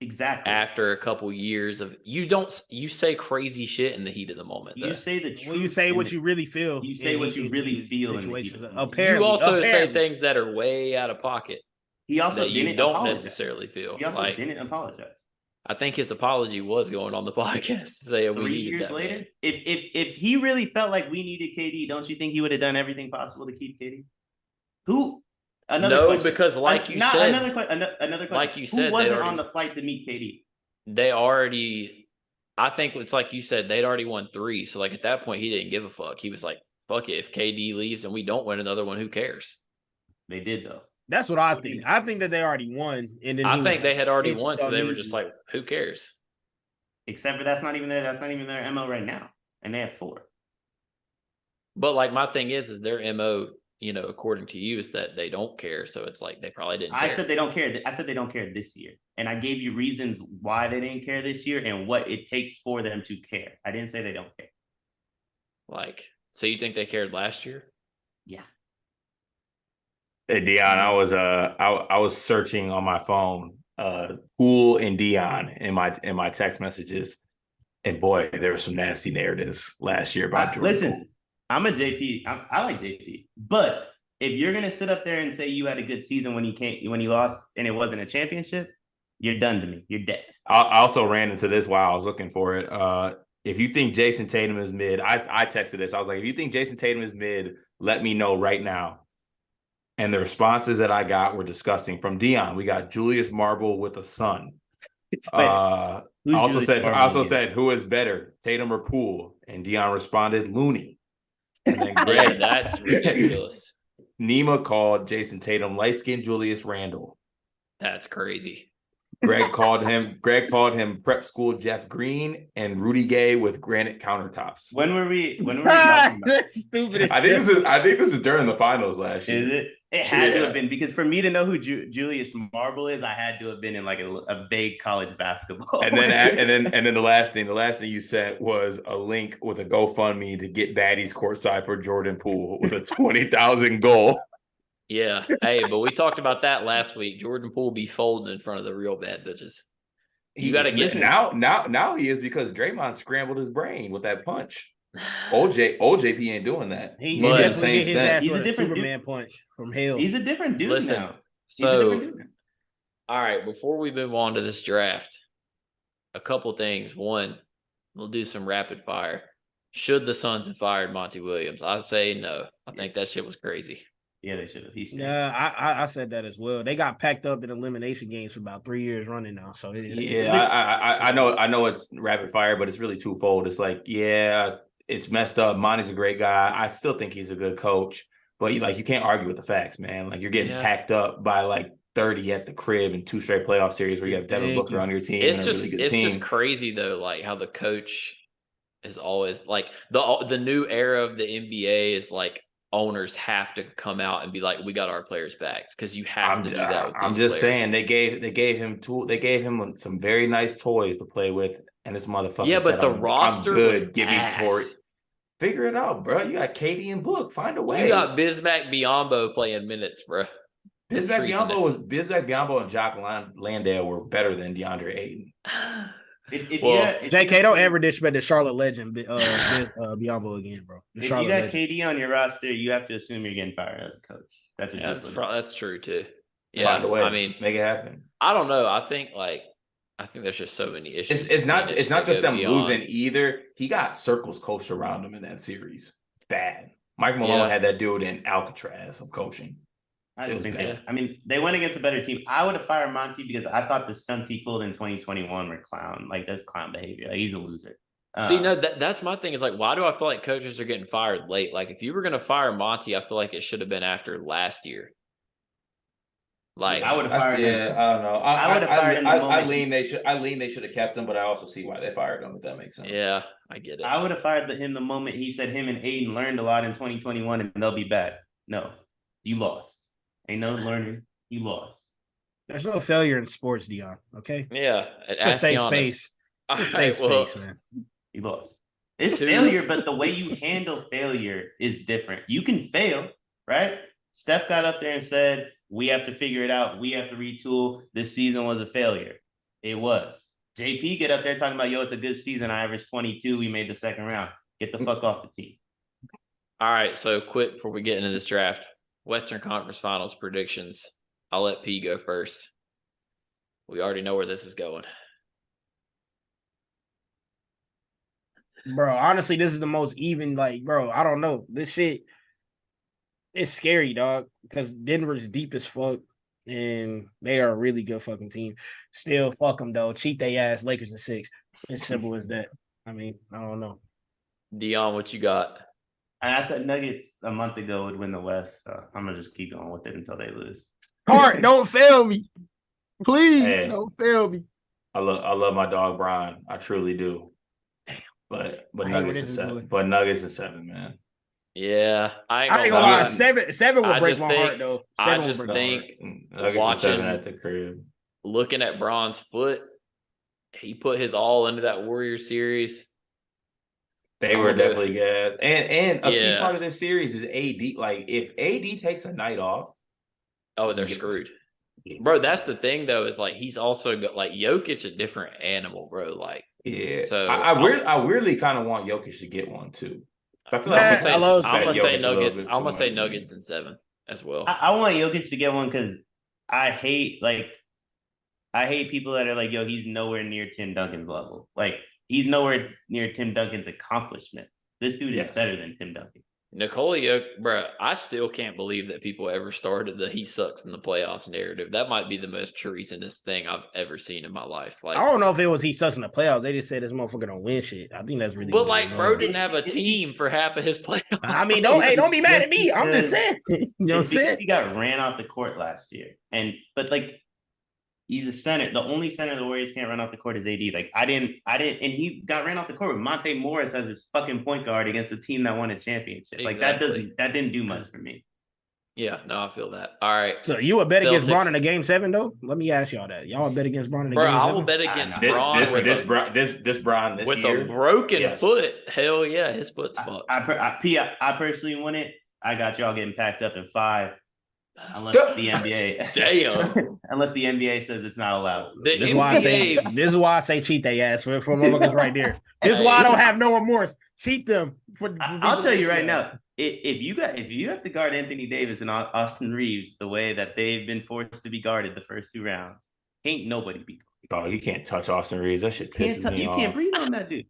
S4: exactly,
S1: after a couple years of you say crazy shit in the heat of the moment.
S4: You say the truth.
S3: When you say what you really feel.
S4: You say what you really feel in the heat of the moment.
S1: You also say things that are way out of pocket.
S4: He also
S1: that you don't necessarily feel.
S4: He also didn't apologize.
S1: I think his apology was going on the podcast. Say
S4: 3 years later, if he really felt like we needed KD, don't you think he would have done everything possible to keep KD? Question.
S1: Because like you said,
S4: another question.
S1: Like you said,
S4: who wasn't on the flight to meet KD?
S1: I think it's like you said, they'd already won 3. So like at that point, he didn't give a fuck. He was like, "Fuck it, if KD leaves and we don't win another one, who cares?"
S4: They did though.
S3: That's what I think. I think that they already won, and then
S1: I think they had already won, so they were just like, "Who cares?"
S4: Except for that's not even their MO right now, and they have 4.
S1: But like, my thing is their MO, according to you, is that they don't care. So it's like they probably didn't care.
S4: I said they don't care. I said they don't care this year, and I gave you reasons why they didn't care this year and what it takes for them to care. I didn't say they don't care.
S1: Like, so you think they cared last year?
S4: Yeah.
S2: Hey, Deion, I was searching on my phone, Poole and Deion in my text messages, and boy, there were some nasty narratives last year about Jordan.
S4: Listen, I'm a JP. I like JP, but if you're gonna sit up there and say you had a good season when you lost and it wasn't a championship, you're done to me. You're dead.
S2: I also ran into this while I was looking for it. If you think Jayson Tatum is mid, I texted this. I was like, if you think Jayson Tatum is mid, let me know right now. And the responses that I got were disgusting. From Deion, we got Julius Marble with a son. I also said, who is better, Tatum or Poole? And Deion responded, Looney. And then Greg,
S1: that's ridiculous.
S2: Nima called Jayson Tatum light-skinned Julius Randle.
S1: That's crazy.
S2: Greg called him prep school Jeff Green and Rudy Gay with granite countertops.
S4: When were we talking about?
S3: That's stupid.
S2: I think this is during the finals last year.
S4: Is it? It had to have been, because for me to know who Julius Marble is, I had to have been in like a vague college basketball.
S2: And then the last thing you sent was a link with a GoFundMe to get baddies courtside for Jordan Poole with a 20,000 goal.
S1: Yeah. Hey, but we talked about that last week. Jordan Poole be folding in front of the real bad bitches. You got to get
S2: now he is, because Draymond scrambled his brain with that punch. OJP ain't doing that.
S3: He definitely get his ass
S4: He's
S3: with
S4: a
S3: a
S4: different
S3: Superman punch from hell.
S4: He's a different dude now.
S1: So, all right, before we move on to this draft, a couple things. One, we'll do some rapid fire. Should the Suns have fired Monty Williams? I say no. I think that shit was crazy.
S4: Yeah, they should have.
S3: Yeah, I said that as well. They got packed up in elimination games for about 3 years running now. So
S2: I know it's rapid fire, but it's really twofold. It's like, yeah, it's messed up. Monty's a great guy. I still think he's a good coach, but you can't argue with the facts, man. Like, you're getting packed up by like 30 at the crib in 2 straight playoff series where you have Devin Booker on your team.
S1: It's just crazy though, like how the coach is always like the new era of the NBA is like, owners have to come out and be like, we got our players' backs, because you have to do that.
S2: I'm just saying they gave him some very nice toys to play with, and this motherfucker.
S1: Yeah, but the roster
S2: I'm good.
S1: Was
S2: Give me toys. Figure it out, bro. You got KD and Book. Find a way.
S1: You got Bismack Biyombo playing minutes, bro.
S2: Bismack Biyombo and Jock Landale were better than DeAndre Ayton.
S3: JK, don't ever disrespect the Charlotte legend, Biyombo again, bro. If you got
S4: legend. KD on your roster, you have to assume you're getting fired as a coach.
S1: That's true too. Yeah,
S2: I mean, make it happen.
S1: I don't know. I think like I think there's just so many issues.
S2: It's not just them
S1: beyond.
S2: losing either. He got circles coached around him in that series. Bad. Mike Malone had that dude in Alcatraz of coaching.
S4: I just think they went against a better team. I would have fired Monty because I thought the stunts he pulled in 2021 were clown. Like, that's clown behavior. Like, he's a loser.
S1: See, no, that's my thing. Is like, why do I feel like coaches are getting fired late? Like, if you were going to fire Monty, I feel like it should have been after last year. Like,
S4: I would have fired him.
S2: I don't know.
S4: I would have fired him.
S2: I lean they should have kept him, but I also see why they fired him. If that makes sense.
S1: Yeah, I get it.
S4: I would have fired him the moment he said him and Aiden learned a lot in 2021 and they'll be back. No, you lost. Ain't no learning. You lost.
S3: There's no failure in sports, Deion. Okay.
S1: Yeah,
S3: it's a safe space. It's a safe space, man.
S4: You lost. It's failure, but the way you handle failure is different. You can fail, right? Steph got up there and said, we have to figure it out. We have to retool. This season was a failure. It was. JP get up there talking about, it's a good season. I averaged 22. We made the second round. Get the fuck off the team.
S1: All right, so quick before we get into this draft. Western Conference Finals predictions. I'll let P go first. We already know where this is going.
S3: Bro, honestly, this is the most even, like, bro, I don't know. This shit is scary, dog, because Denver's deep as fuck, and they are a really good fucking team. Still, fuck them, though. Cheat they ass, Lakers in 6. As simple as that. I mean, I don't know.
S1: Deion, what you got?
S4: I said Nuggets a month ago would win the West, so I'm going to just keep going with it until they lose.
S3: Hart, don't fail me. Please, don't fail me.
S2: I love my dog, Brian. I truly do. But Nuggets is 7. But Nuggets is 7, man.
S1: Yeah. I
S3: ain't gonna lie. 7 would break my heart, though.
S1: I just think watching
S2: at the crib.
S1: Looking at Bron's foot, he put his all into that Warriors series.
S2: They were definitely good. And a key part of this series is AD. Like, if AD takes a night off,
S1: they're screwed. Bro, that's the thing, though, is like he's also got like Jokic, a different animal, bro. Like,
S2: yeah.
S1: So
S2: I weirdly kind of want Jokic to get one too. So I feel like
S1: I'm gonna say Nuggets. I'm gonna say Nuggets in 7 as well.
S4: I want Jokic to get one because I hate people that are like, he's nowhere near Tim Duncan's level. Like, he's nowhere near Tim Duncan's accomplishments. This dude is better than Tim Duncan.
S1: Nikola Jokic, bro, I still can't believe that people ever started the he sucks in the playoffs narrative. That might be the most treasonous thing I've ever seen in my life. Like,
S3: I don't know if it was he sucks in the playoffs. They just said this motherfucker don't win shit. I think that's really.
S1: But like, bro didn't have a team for half of his playoffs.
S3: I mean, don't be mad at me. I'm just saying. You know what I'm saying?
S4: He got ran off the court last year, but he's a center. The only center the Warriors can't run off the court is AD. Like, I didn't, and he got ran off the court with Monte Morris as his fucking point guard against a team that won a championship. Like, that didn't do much for me.
S1: Yeah, no, I feel that. All right.
S3: So you would bet against Bron in a game 7, though? Let me ask y'all that. Y'all would bet against Bron in a game 7?
S1: I will bet against Bron
S2: this Bron this
S1: with
S2: year.
S1: A broken foot. Hell yeah, his foot's fucked.
S4: I personally win it. I got y'all getting packed up in 5. Unless the NBA,
S1: damn,
S4: unless the NBA says it's not allowed.
S3: This is why I say cheat they ass for motherfuckers right there. This is why I don't have no remorse. Cheat them.
S4: I'll tell you right now, if you have to guard Anthony Davis and Austin Reeves the way that they've been forced to be guarded the first 2 rounds, ain't nobody beat them.
S2: Oh, you can't touch Austin Reeves. That shit pisses me off.
S4: You can't breathe on that dude.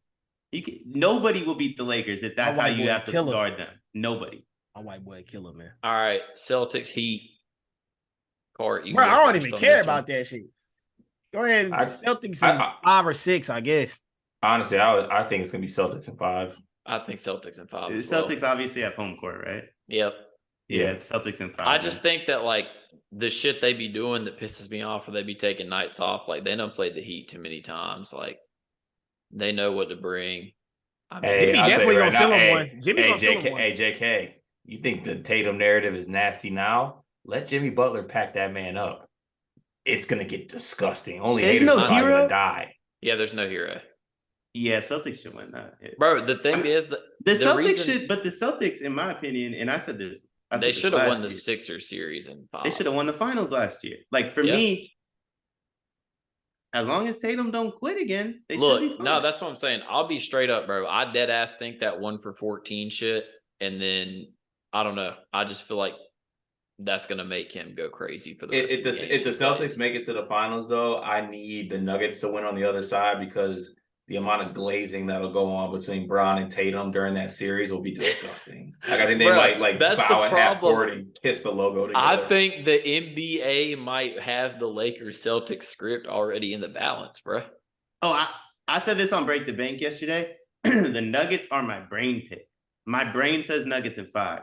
S4: Nobody will beat the Lakers if that's how you have to guard them. Nobody.
S3: My white boy killer, man.
S1: All right, Celtics Heat. Court,
S3: bro, I don't even care about that shit. Go ahead, Celtics in 5 or 6, I guess.
S2: Honestly, I think it's gonna be Celtics in 5.
S1: I think Celtics in 5.
S4: The Celtics obviously have home court, right?
S1: Yep.
S4: Yeah, Celtics in 5.
S1: I just think that like the shit they be doing that pisses me off, or they be taking nights off. Like, they don't play the Heat too many times. Like, they know what to bring.
S3: I mean, Jimmy definitely gonna sell him one. Jimmy's gonna sell him one.
S2: Hey, JK. You think the Tatum narrative is nasty now? Let Jimmy Butler pack that man up. It's gonna get disgusting. Only haters are probably gonna die.
S1: Yeah, there's no hero.
S4: Yeah, Celtics should win that.
S1: Bro, the thing is that
S4: the Celtics should, but the Celtics, in my opinion, and I said this,
S1: they should have won the Sixers series in 5.
S4: They should have won the finals last year. Like, for me, as long as Tatum don't quit again, they should be fine.
S1: No, that's what I'm saying. I'll be straight up, bro. I dead ass think that 1 for 14 shit, and then I don't know. I just feel like that's going to make him go crazy for the rest of the games.
S2: If the Celtics make it to the finals, though, I need the Nuggets to win on the other side because the amount of glazing that'll go on between Bron and Tatum during that series will be disgusting. Like I think they might bow at half court and kiss the logo together.
S1: I think the NBA might have the Lakers Celtics script already in the balance, bro.
S4: Oh, I said this on Break the Bank yesterday. The Nuggets are my brain pick. My brain says Nuggets in 5.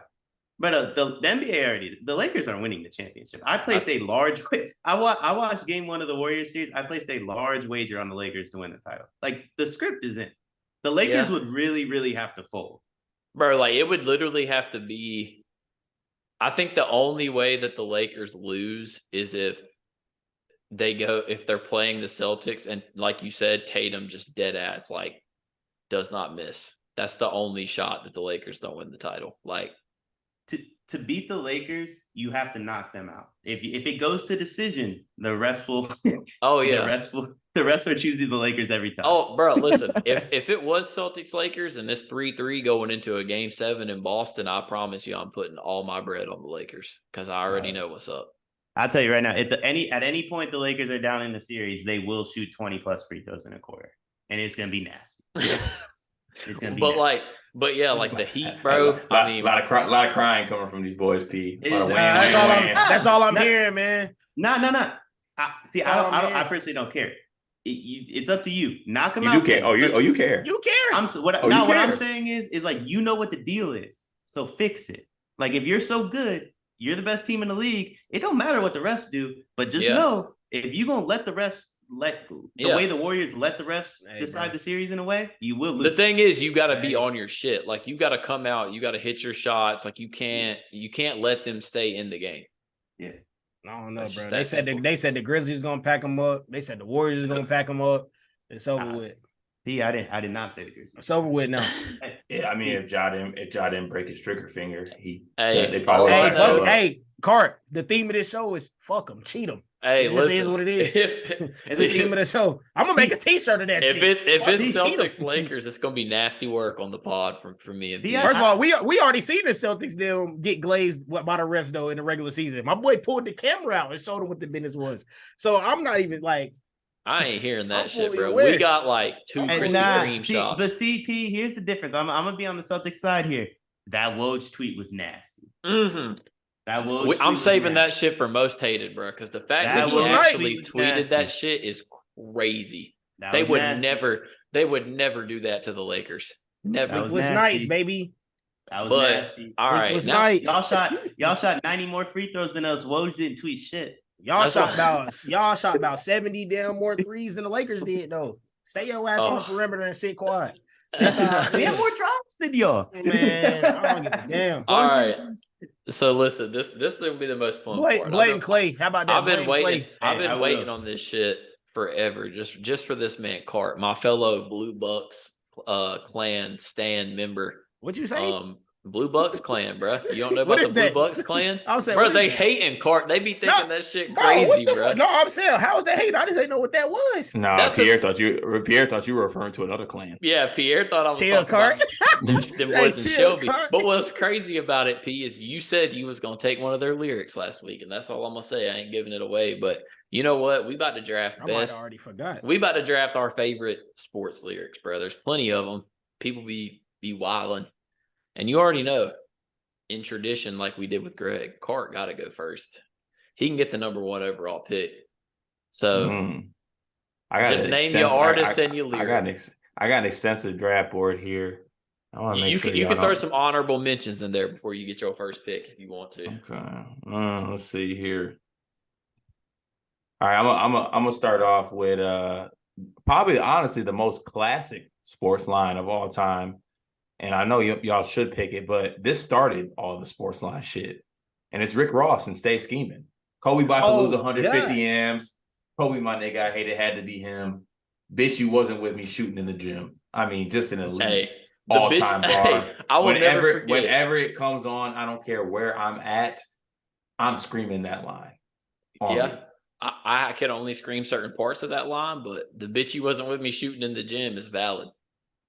S4: But the NBA already, the Lakers are winning the championship. I placed a large. I watched Game 1 of the Warriors series. I placed a large wager on the Lakers to win the title. Like the script is in. The Lakers would really, really have to fold,
S1: bro. Like it would literally have to be. I think the only way that the Lakers lose is if they're playing the Celtics and, like you said, Tatum just dead ass does not miss. That's the only shot that the Lakers don't win the title. Like.
S4: To beat the Lakers, you have to knock them out. If it goes to decision, the refs will. Oh yeah, the refs are choosing the Lakers every time.
S1: Oh, bro, listen. if it was Celtics Lakers and this 3-3 going into a Game 7 in Boston, I promise you, I'm putting all my bread on the Lakers because I already know what's up.
S4: I'll tell you right now. At any point the Lakers are down in the series, they will shoot 20+ free throws in a quarter, and it's gonna be nasty. It's gonna be.
S1: But yeah, like the Heat, bro.
S2: A lot of crying coming from these boys, P.
S3: That's all I'm hearing, man.
S4: No. I personally don't care. It's up to you. Knock them out.
S2: You do care. You care.
S3: You care.
S4: What I'm saying is like you know what the deal is, so fix it. Like if you're so good, you're the best team in the league. It don't matter what the refs do, but just know if you're gonna let the refs. The way the Warriors let the refs decide the series in a way, you will lose.
S1: The thing is, you got to be on your shit. Like you got to come out, you got to hit your shots. Like you can't let them stay in the game.
S4: Yeah,
S3: I don't know, bro. They said the Grizzlies gonna pack them up. They said the Warriors gonna pack them up. It's over with.
S4: I did not say the Grizzlies.
S3: It's over with now.
S2: Yeah, I mean, if Ja didn't break his trigger finger,
S3: they probably. Hey, Cart. The theme of this show is fuck them, cheat them.
S1: Hey,
S3: listen, is what it is. It's the theme of the show. I'm gonna make a T-shirt of that.
S1: If it's Celtics Lakers, it's gonna be nasty work on the pod from me and Pierre.
S3: First of all, we already seen the Celtics get glazed by the refs though in the regular season. My boy pulled the camera out and showed him what the business was. So I'm not even like.
S1: I ain't hearing that shit, bro.
S3: Aware.
S1: We got like 2 Krispy Kreme shops.
S4: But CP, here's the difference. I'm gonna be on the Celtics side here. That Woj tweet was nasty.
S1: Mm-hmm. I'm saving that shit for most hated, bro, because the fact that he actually tweeted that shit is crazy. They would never do that to the Lakers. Never.
S3: It was nice, baby.
S4: That was nasty.
S1: All right,
S3: it was nice.
S4: Y'all shot 90 more free throws than us. Woj didn't tweet shit.
S3: Y'all shot about 70 damn more threes than the Lakers did though. Stay your ass on the perimeter and sit quiet. That's how
S4: we have more drops than y'all.
S3: Man, I don't give a damn.
S1: All right. So listen, this will be the most fun part.
S3: Blaine Clay, how about that?
S1: I've been waiting on this shit forever, just for this man Cart, my fellow Blue Bucks clan Stan member.
S3: What'd you say?
S1: Blue Bucks clan, bro. You don't know about the Blue Bucks clan?
S3: I was saying,
S1: bro, they hating Cart. They be thinking that shit crazy, bro.
S3: No, I'm saying, how is that hate? I just didn't know what that was.
S2: No, Pierre thought you were referring to another clan.
S1: Yeah, Pierre thought I was
S3: talking
S1: Cart. About them boys in Shelby. But what's crazy about it, P, is you said you was gonna take one of their lyrics last week, and that's all I'm gonna say. I ain't giving it away, but you know what? We about to draft best.
S3: I already forgot.
S1: We about to draft our favorite sports lyrics, bro. There's plenty of them. People be wilding, and you already know. In tradition, like we did with Greg, Cart got to go first. He can get the number 1 overall pick. So just name your artist and your lyric.
S2: I got an extensive draft board here. I want to make sure
S1: you can throw some honorable mentions in there before you get your first pick if you want to.
S2: Okay. Let's see here. All right, I'm gonna start off with probably honestly the most classic sports line of all time. And I know y'all should pick it, but this started all the sports line shit. And it's Rick Ross and Stay Scheming. Kobe about to lose 150 M's. Kobe, my nigga, I hate it had to be him. Bitch, you wasn't with me shooting in the gym. I mean, just an elite all-time bar.
S1: I will never forget.
S2: Whenever it comes on, I don't care where I'm at, I'm screaming that line.
S1: I can only scream certain parts of that line, but the bitch you wasn't with me shooting in the gym is valid.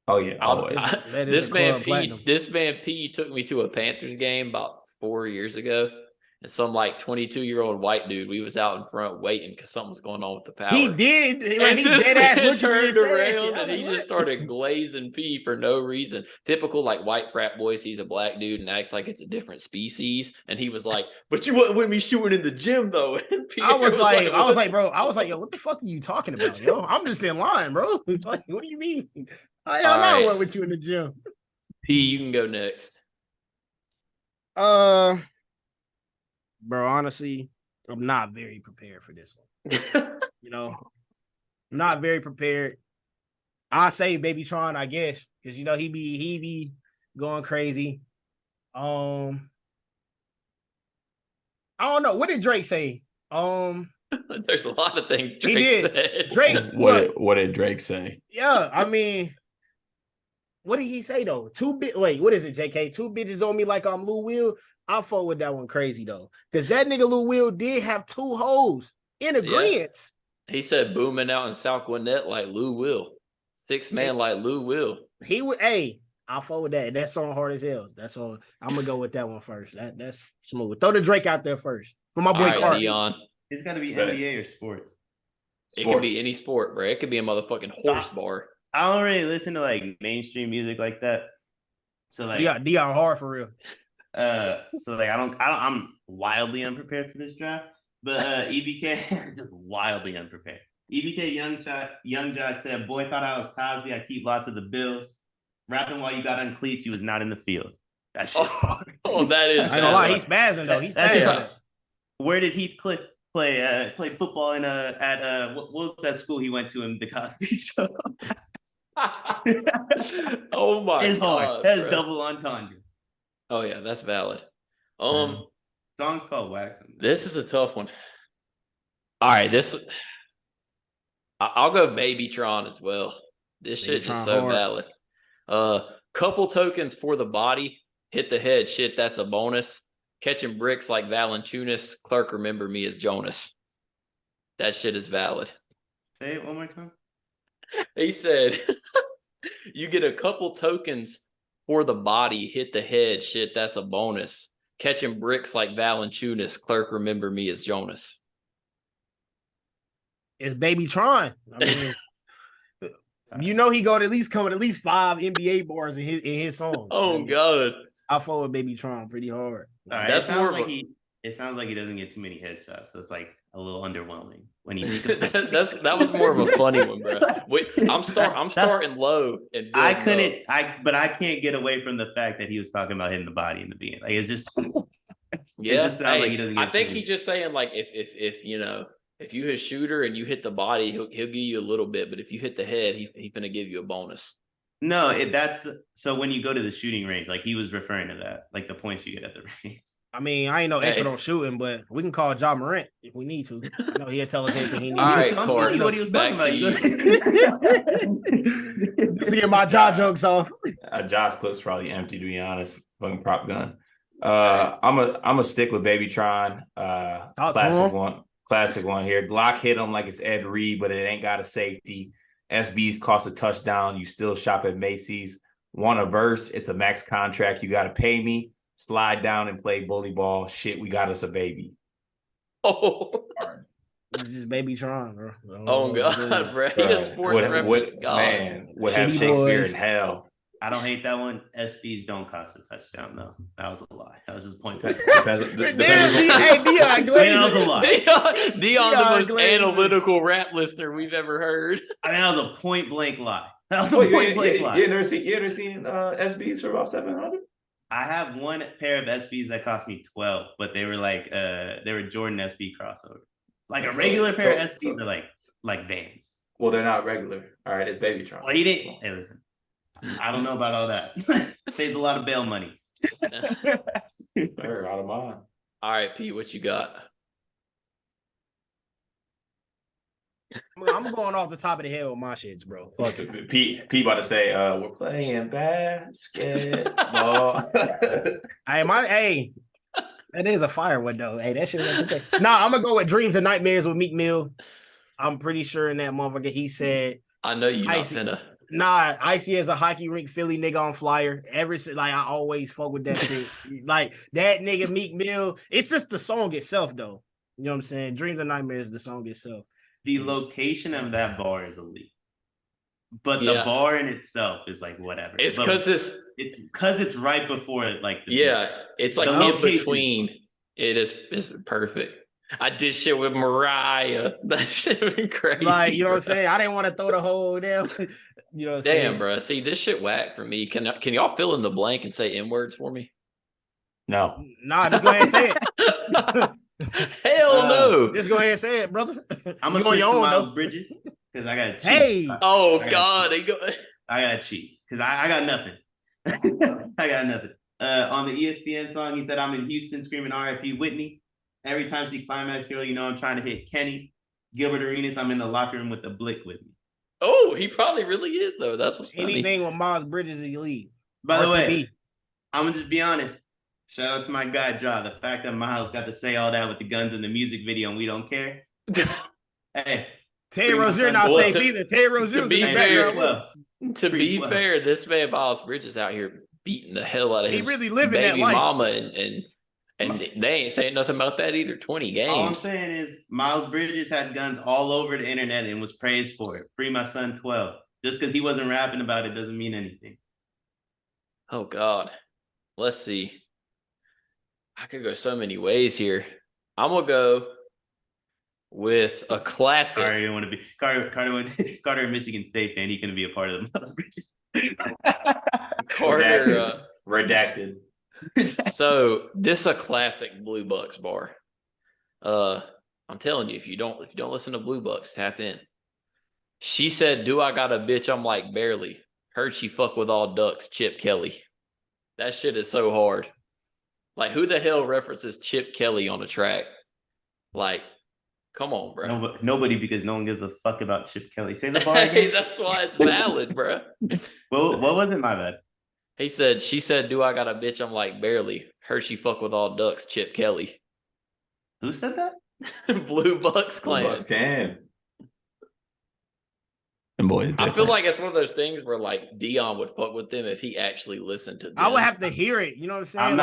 S2: Oh yeah, always.
S1: This man P took me to a Panthers game about 4 years ago, and some like 22-year-old white dude. We was out in front waiting because something was going on with the power.
S3: He did.
S1: And
S3: He
S1: this
S3: dead ass
S1: man
S3: looked at me and
S1: turned
S3: said that shit.
S1: around and
S3: I
S1: he
S3: was
S1: just
S3: like, what?
S1: started glazing pee for no reason. Typical like white frat boy sees a black dude and acts like it's a different species. And he was like, "But you wasn't with me shooting in the gym though." And Pierre
S3: I was like,
S1: "What?"
S3: bro, yo, what the fuck are you talking about, yo? I'm just in line, bro. It's like, what do you mean? I
S1: All
S3: know
S1: right.
S3: I went with you in the gym.
S1: P, you can go next.
S3: Bro, honestly, I'm not very prepared for this one. You know, I'm not very prepared. I say Baby Tron, I guess, because you know he be going crazy. I don't know. What did Drake say?
S1: There's a lot of things Drake
S3: did.
S1: said.
S3: Drake,
S2: What did Drake say?
S3: yeah, I mean, what did he say though? Wait, what is it, JK? 2 bitches on me like I'm Lou Will. I'll fuck with that one crazy though. Because that nigga Lou Will did have 2 hoes in agreement.
S1: He said booming out in South Gwinnett like Lou Will. 6 man like Lou Will.
S3: He would, I'll fuck with that. That song hard as hell. That's all. I'm gonna go with that one first. That's smooth. Throw the Drake out there first. For my boy
S1: All right,
S3: Clark.
S1: Deion.
S4: It's got to be
S2: Right.
S4: NBA or sports.
S1: It could be any sport, bro. It could be a motherfucking horse bar.
S4: I don't really listen to like mainstream music like that. So like,
S3: Yeah, Deion hard for real.
S4: so like I'm wildly unprepared for this draft. But EBK just wildly unprepared. EBK Young Jock said, "Boy, thought I was Cosby. I keep lots of the bills. Rapping while you got on cleats. He was not in the field." That's
S1: Oh, that is.
S3: I ain't gonna lie, he's spazzing though. He's
S4: That's
S3: spazzing.
S4: just- Where did Heathcliff play football in at what was that school he went to in the Cosby Show?
S1: Oh my
S4: It's
S1: god.
S4: hard. That's
S1: bro.
S4: double entendre.
S1: Oh yeah, that's valid.
S4: Song's called Wax.
S1: This is a tough one. All right, I'll go Babytron as well. This shit is
S3: Babytron
S1: so
S3: hard.
S1: valid. Couple tokens for the body. Hit the head. Shit, that's a bonus. Catching bricks like Valanciunas. Clerk, remember me as Jonas. That shit is valid.
S4: Say it one more time.
S1: He said, you get a couple tokens for the body. Hit the head. Shit, that's a bonus. Catching bricks like Valanciunas. Clerk, remember me as Jonas.
S3: It's Baby Tron. I mean, you know he go to at least 5 NBA bars in his songs.
S1: Oh
S3: man.
S1: god.
S3: I fuck with Baby Tron pretty hard.
S4: All right,
S1: That's
S4: it sounds
S1: more
S4: like
S1: of a-
S4: it sounds like he doesn't get too many headshots, so it's like a little underwhelming when he.
S1: that was more of a funny one, bro. I'm starting low and
S4: I
S1: building up.
S4: couldn't. But I can't get away from the fact that he was talking about hitting the body in the beginning. Like it's just.
S1: Yeah,
S4: just sounds like he doesn't
S1: I
S4: get
S1: think
S4: too-
S1: he's just saying like if you know if you hit shooter and you hit the body, he'll give you a little bit, but if you hit the head, he's gonna give you a bonus.
S4: No, that's so when you go to the shooting range, like he was referring to that, like the points you get at the range.
S3: I mean, I ain't no
S1: Hey.
S3: expert on shooting, but we can call Ja Morant if we need to. I know he'll tell us anything he needs.
S1: All right,
S4: I'm
S1: Clark,
S4: telling you what he was
S1: back
S4: talking
S1: to
S4: about.
S1: you.
S3: Just to get my Ja jokes off.
S2: Josh clip's probably empty, to be honest. Fucking prop gun. I'm a stick with Babytron.
S3: Talk to him.
S2: Classic one here. Glock hit him like it's Ed Reed, but it ain't got a safety. SBs cost a touchdown. You still shop at Macy's. Want a verse? It's a max contract. You got to pay me. Slide down and play bully ball. Shit, we got us a baby.
S1: Oh,
S3: This is Baby Tron, bro.
S1: oh god, bro. He a sports reference god.
S2: Man, would have
S3: Shitty
S2: Shakespeare
S3: boys.
S2: in hell.
S4: I don't hate that one. SBs don't cost a touchdown though. That was a lie. That was just point.
S2: Depends
S3: Deion
S4: That was a lie.
S1: Deion, the most
S3: Glazer.
S1: analytical rap listener we've ever heard.
S4: I mean, that was a point blank lie. That was a
S2: Wait,
S4: point blank lie.
S2: you ever seen SBs for about 700?
S4: I have one pair of SBs that cost me 12, but they were like they were Jordan SB crossover. Like a regular pair of SBs are like Vans.
S2: Well, they're not regular. All right, it's Babytron.
S4: Well, he didn't. Hey, listen. I don't know about all that. Saves a lot of bail money.
S2: They're out of mine.
S1: All right, Pete, what you got?
S3: I'm going off the top of the head with my shits, bro. Fuck it.
S2: Pete about to say, we're playing basketball.
S3: Hey, that is a fire one though. Hey, that shit is okay. Nah, I'm gonna go with Dreams and Nightmares with Meek Mill. I'm pretty sure in that motherfucker he said
S1: I know you're not
S3: Icy.
S1: finna.
S3: Nah, Icy is a hockey rink Philly nigga on flyer. I always fuck with that shit. Like that nigga Meek Mill. It's just the song itself, though. You know what I'm saying? Dreams and Nightmares, the song itself.
S4: The location of that bar is elite. But the bar in itself is like whatever.
S1: It's because
S4: it's right before like
S1: it's like in between. It's perfect. I did shit with Mariah. That shit would be crazy.
S3: Like, you know what I'm saying? I didn't want to throw the whole damn. You know what I'm saying?
S1: Damn, bro. See, this shit whack for me. Can y'all fill in the blank and say N words for me?
S2: No.
S3: Nah, just go ahead and say it.
S1: Hell no.
S3: Just go ahead and say it, brother.
S4: I'm gonna switch to Miles Bridges because I got to cheat.
S3: Hey.
S1: I
S4: gotta cheat because I got nothing. I got nothing. On the ESPN song, he said, "I'm in Houston screaming R.I.P. Whitney. Every time she climax, girl, you know I'm trying to hit Kenny. Gilbert Arenas, I'm in the locker room with the blick with me."
S1: Oh, he probably really is though. That's what's funny.
S3: Anything with Miles Bridges is elite.
S4: By the way, I'm gonna just be honest. Shout out to my guy, Ja. The fact that Miles got to say all that with the guns in the music video and we don't care. Hey.
S3: Terry Rozier not safe either. Terry Rozier
S1: to be fair, this man Miles Bridges out here beating the hell out of his
S3: really living
S1: baby
S3: that life.
S1: mama and they ain't saying nothing about that either. 20 games.
S4: All I'm saying is Miles Bridges had guns all over the internet and was praised for it. Free my son 12. Just because he wasn't rapping about it doesn't mean anything.
S1: Oh God. Let's see. I could go so many ways here. I'm gonna go with a classic.
S4: Sorry, I don't want to be Carter, Michigan State fan. He couldn't be a part of the Miles Bridges.
S1: Carter
S2: redacted.
S1: So this is a classic Blue Bucks bar. I'm telling you, if you don't listen to Blue Bucks, tap in. She said, "Do I got a bitch? I'm like barely. Heard she fuck with all ducks." Chip Kelly. That shit is so hard. Like, who the hell references Chip Kelly on a track? Like, come on, bro.
S4: Nobody, because no one gives a fuck about Chip Kelly. Say the bar again.
S1: That's why it's valid, bro.
S4: What was it? My bad.
S1: She said, "Do I got a bitch? I'm like barely. Heard she fuck with all ducks." Chip Kelly.
S4: Who said that?
S1: Blue Bucks clan.
S2: Blue Bucks can. And boys,
S1: I feel like it's one of those things where like Deion would fuck with them if he actually listened to them.
S3: I would have to hear it. You know what I'm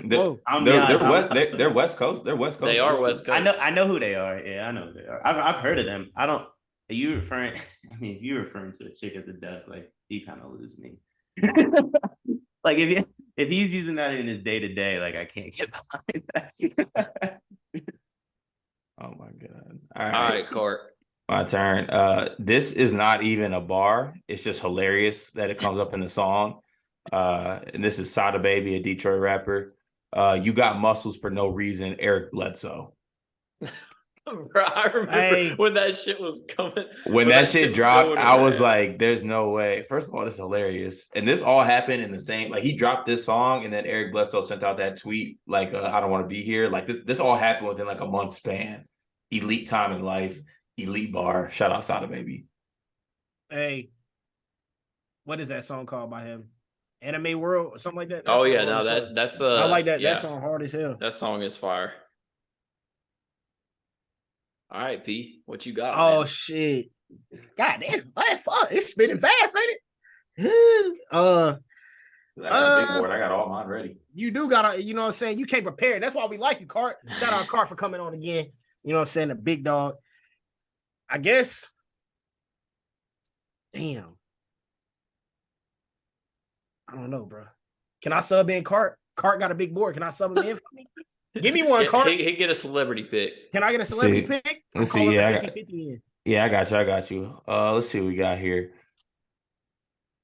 S3: saying?
S2: They're West Coast. They're West Coast.
S1: They are West Coast.
S4: I know who they are. Yeah, I know who they are. I've heard of them. I don't. Are you referring? I mean, if you're referring to a chick as a duck, like you kind of lose me. Like if he's using that in his day to day, like I can't get behind that.
S2: Oh my God!
S1: All right, Court.
S2: My turn. This is not even a bar. It's just hilarious that it comes up in the song. And this is Sada Baby, a Detroit rapper. You got muscles for no reason, Eric Bledsoe.
S1: Bro, I remember when that shit was coming.
S2: When that shit dropped, I was like, there's no way. First of all, it's hilarious. And this all happened in the same, like he dropped this song and then Eric Bledsoe sent out that tweet, like, I don't want to be here. Like this all happened within like a month span. Elite time in life. Elite bar. Shout out Sada Baby.
S3: Hey, what is that song called by him? Anime World or something like that?
S1: Oh yeah, no, that's
S3: I like that. Yeah. That song hard as hell.
S1: That song is fire. All right, P, what you got?
S3: Oh
S1: man?
S3: Shit. God damn, fuck. It's spinning fast, ain't it?
S2: I got a big board. I got all mine ready.
S3: You do gotta, you know what I'm saying? You can't prepare. That's why we like you, Cart. Shout out Cart for coming on again. You know what I'm saying? The big dog. I guess. Damn. I don't know, bro. Can I sub in Cart? Cart got a big board. Can I sub him in for me? Give me one, Cart.
S1: He get a celebrity pick.
S3: Can I get a celebrity pick?
S2: Let's see. Yeah, 50-50 I got you. Let's see what we got here.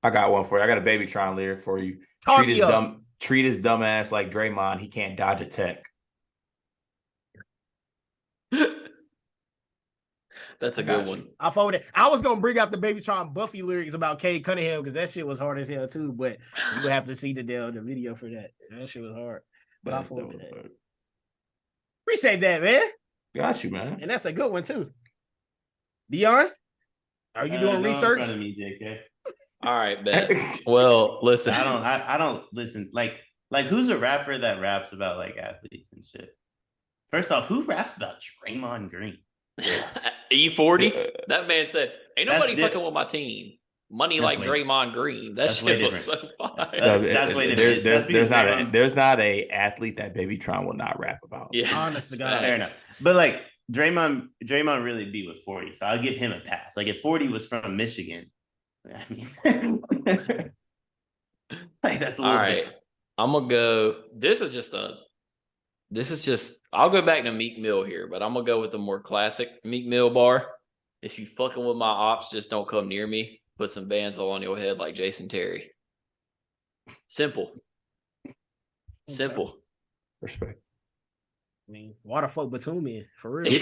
S2: I got one for you. I got a Babytron lyric for you. Treat his dumb ass like Draymond. He can't dodge a tech.
S1: That's a good one.
S3: I followed it. I was gonna bring out the Babytron Buffy lyrics about Cade Cunningham because that shit was hard as hell too. But you would have to see the video for that. That shit was hard. But I followed that. Appreciate that, man.
S2: Got you, man.
S3: And that's a good one too. Deion, are you doing research?
S4: In front of me, JK.
S1: All right, bet. Well, listen.
S4: I don't listen. Like who's a rapper that raps about like athletes and shit? First off, who raps about Draymond Green?
S1: E40? That man said, "Ain't nobody fucking with my team." Money
S4: That's
S1: like
S4: way-
S1: Draymond Green. That
S4: that's way
S1: shit was
S4: different.
S1: so fire.
S4: That's way different. That's because Draymond-
S2: there's not a athlete that Babytron will not rap about.
S1: Yeah,
S3: Honest to God.
S4: Fair enough. But like Draymond really beat with 40, so I'll give him a pass. Like if 40 was from Michigan, I mean, like that's a
S1: All
S4: little
S1: right.
S4: different.
S1: I'm gonna go. This is just. I'll go back to Meek Mill here, but I'm gonna go with the more classic Meek Mill bar. If you fucking with my ops, just don't come near me. Put some bands all on your head like Jason Terry. Simple. Simple.
S2: Respect.
S3: I mean, why the fuck Batumi for real?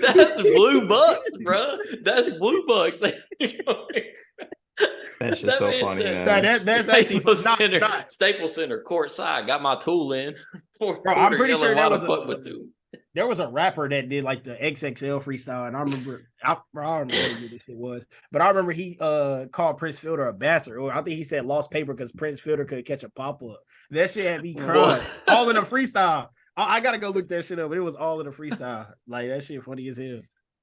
S1: That's Blue Bucks, bro. That's Blue Bucks.
S2: That shit's so funny, man.
S3: That's actually
S1: Staples Center court side. Got my tool in.
S3: Bro, I'm pretty sure
S1: Batum.
S3: there was a rapper that did like the XXL freestyle, and I don't remember who this shit was, but I remember he called Prince Fielder a bastard, or I think he said lost paper because Prince Fielder could catch a pop up. That shit had me crying. All in a freestyle. I gotta go look that shit up, but it was all in a freestyle. Like that shit funny as hell.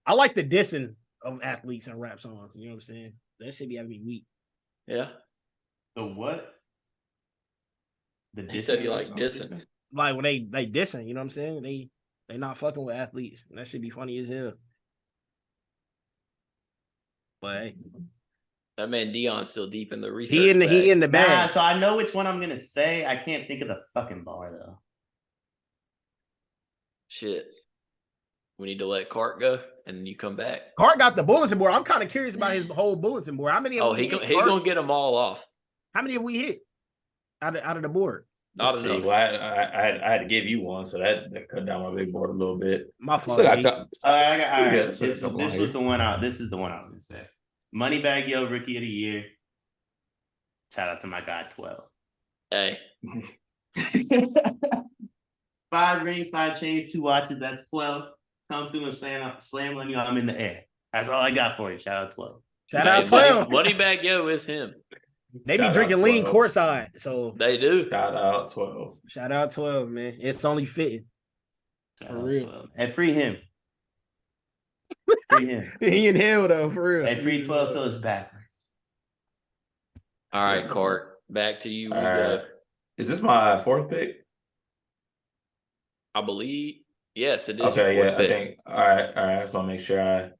S3: I like the dissing of athletes and rap songs. You know what I'm saying? That shit be having me weak.
S1: Yeah.
S4: The what?
S1: He said he liked dissing.
S3: Like when they dissing, you know what I'm saying? They not fucking with athletes. That should be funny as hell. But hey,
S1: that man Deion's still deep in the research.
S3: he in the bag.
S4: Nah, so I know which one I'm gonna say. I can't think of the fucking bar though.
S1: Shit. We need to let Cart go, and then you come back.
S3: Cart got the bulletin board. I'm kind of curious about his whole bulletin board. How many?
S1: He gonna get them all off.
S3: How many have we hit out of the board?
S1: Not
S2: Let's
S1: enough.
S2: see. Well, I had to give you one, so that cut down my big board a little bit.
S3: My fault.
S2: Still got
S4: All right.
S2: Yeah,
S4: This was the one out. This is the one I was gonna say. Moneybag Yo, Rookie of the Year. Shout out to my guy 12.
S1: Hey.
S4: 5 rings, 5 chains, 2 watches. That's 12. Come through and slam on you. I'm in the air. That's all I got for you. Shout out 12.
S3: Shout out 12.
S1: Moneybag Yo is him.
S3: They be drinking lean courtside, so
S1: they do.
S2: Shout out 12.
S3: Shout out 12, man. It's only fitting.
S4: Shout
S3: For
S4: out
S3: real.
S4: 12. And free him. Free him.
S3: He in hell though, for real.
S4: And free 12 till it's backwards.
S1: All right, Cart. Back to you.
S2: All right. Is this my 4th pick?
S1: I believe. Yes, it is.
S2: Okay,
S1: your
S2: yeah,
S1: fourth
S2: I
S1: pick.
S2: think. All right. I just want to make sure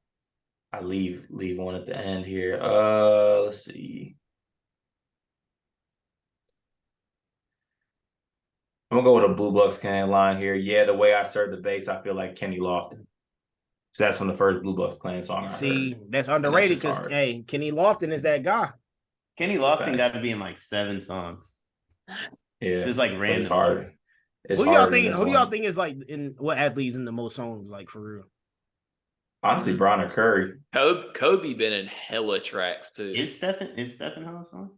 S2: I leave one at the end here. Let's see. I'm gonna go with a Blue Bucks can line here. Yeah, the way I serve the bass, I feel like Kenny Lofton. So that's from the first Blue Bucks Clan song.
S3: See, that's underrated because hey, Kenny Lofton is that guy.
S4: Kenny Lofton got to be in like 7 songs.
S2: Yeah,
S4: It's like random.
S2: It's hard.
S3: Who do y'all think is like in what athletes in the most songs, like for real?
S2: Honestly, Bron or Curry.
S1: Kobe been in hella tracks too.
S4: Is Stephen on a song?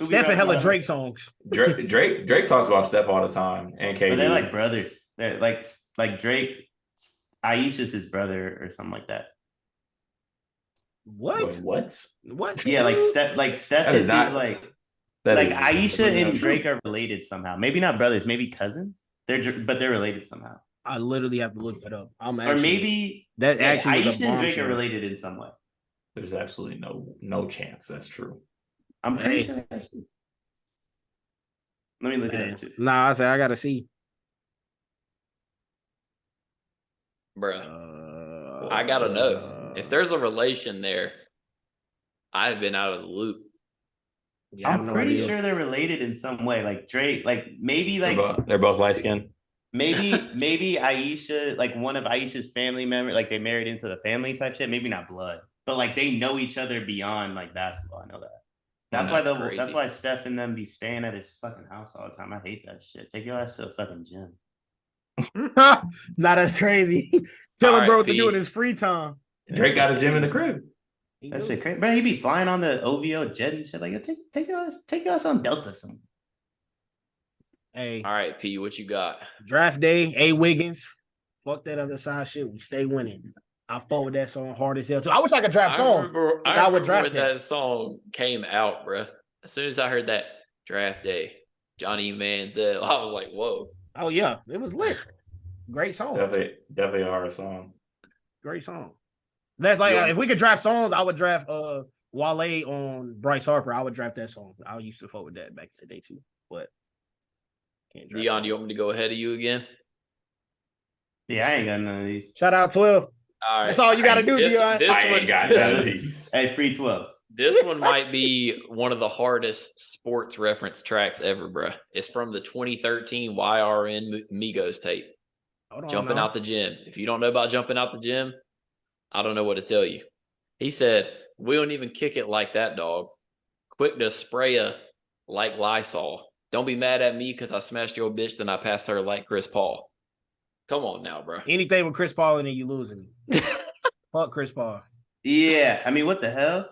S3: Stephen hella Drake songs.
S2: Drake talks about Steph all the time, and KD.
S4: But they're like brothers. They're like Drake. Aisha's his brother or something like that.
S3: What?
S2: What?
S4: Yeah, like Steph is
S2: not-
S4: like
S2: That
S4: like
S2: is
S4: Aisha and
S2: true.
S4: Drake are related somehow. Maybe not brothers, maybe cousins. But they're related somehow.
S3: I literally have to look that up.
S4: Or maybe
S3: that actually was a
S4: Aisha and Drake
S3: bombshell.
S4: are related in some way.
S2: There's absolutely no chance that's true.
S4: I'm pretty
S3: Hey.
S4: sure that's true. Let me look at it too.
S3: Nah, I say I gotta see.
S1: Bruh. I gotta know. If there's a relation there, I've been out of the loop.
S3: Yeah, I have
S4: I'm
S3: no
S4: pretty
S3: idea.
S4: sure they're related in some way. Like Drake, like maybe like
S2: They're both light skinned.
S4: maybe Aisha, like one of Aisha's family members, like they married into the family type shit. Maybe not blood, but like they know each other beyond like basketball. I know that. That's
S1: That's
S4: why Steph and them be staying at his fucking house all the time. I hate that shit. Take your ass to a fucking gym.
S3: Nah, that's crazy. Tell him, bro, what to
S1: RIP.
S3: do in his free time.
S2: Drake got a gym in the crib.
S4: That shit crazy. Bro, he be flying on the OVO jet and shit. Like, take your ass on Delta somewhere.
S3: Hey,
S1: All right, P, what you got?
S3: draft day, A. Wiggins. Fuck that other side shit. We stay winning. I fought with that song hard as hell too. I wish I could draft songs. I would draft
S1: when that song came out, bruh. As soon as I heard that draft day, Johnny Manziel, I was like, whoa.
S3: Oh yeah, it was lit. Great song.
S2: Definitely a hard song.
S3: Great song. That's like
S1: Yeah.
S3: if we could draft songs, I would draft Wale on Bryce Harper, I would draft that song. I used to fuck with that back in the day too, but can't draft
S1: Deion,
S3: that.
S1: you want me to go ahead of you again?
S4: Yeah, I ain't got none of these.
S3: Shout out 12.
S1: All right.
S3: That's all you got to do, Deion.
S2: I ain't got none of these.
S4: Hey, free 12.
S1: This one might be one of the hardest sports reference tracks ever, bro. It's from the 2013 YRN Migos tape. Jumping out the gym. If you don't know about jumping out the gym, I don't know what to tell you. He said, "We don't even kick it like that, dog. Quick to spray ya like Lysol. Don't be mad at me because I smashed your bitch, then I passed her like Chris Paul." Come on now, bro.
S3: Anything with Chris Paul in it, you losing me. Fuck Chris Paul.
S4: Yeah, I mean, what the hell?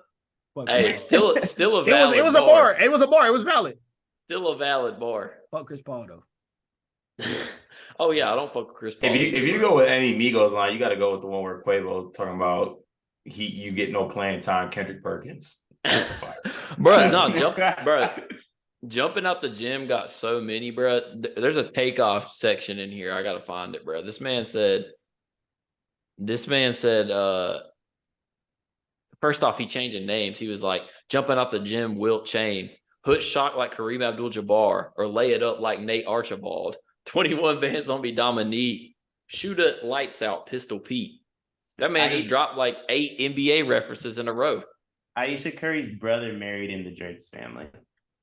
S3: Fuck
S1: Hey,
S3: Chris Paul.
S1: still a valid
S3: It was a bar. It was a bar. It was valid.
S1: Still a valid bar.
S3: Fuck Chris Paul though.
S1: Oh yeah, I don't fuck with Chris Paul.
S2: If you go with any Migos line, you got to go with the one where Quavo talking about you get no playing time. Kendrick Perkins,
S1: bro. No, jumping out the gym got so many, bro. There's a takeoff section in here. I gotta find it, bro. This man said. First off, he changing names. He was like, jumping out the gym, Wilt Chain, hood shot like Kareem Abdul-Jabbar, or lay it up like Nate Archibald. 21 bands on me, Dominique. Shoot it, lights out, Pistol Pete. That man just dropped like 8 NBA references in a row.
S4: Aisha Curry's brother married into Drake's family.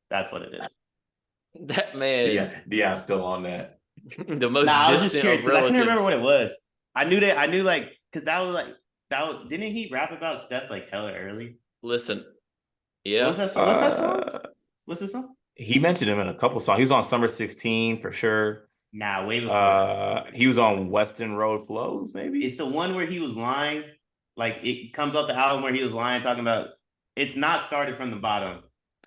S4: That's what it is.
S1: That man.
S2: Yeah, Deion's still on that.
S1: The most
S4: I was just
S1: distant
S4: curious
S1: of
S4: because I
S1: relatives.
S4: couldn't remember what it was. I knew because that was didn't he rap about Steph like hella early?
S1: Listen, yeah.
S4: What's that song? What's the song?
S2: He mentioned him in a couple songs. He was on Summer 16 for sure.
S4: Nah, way before.
S2: He was on Western Road Flows, maybe.
S4: It's the one where he was lying. Like it comes off the album where he was lying, talking about it's not started from the bottom,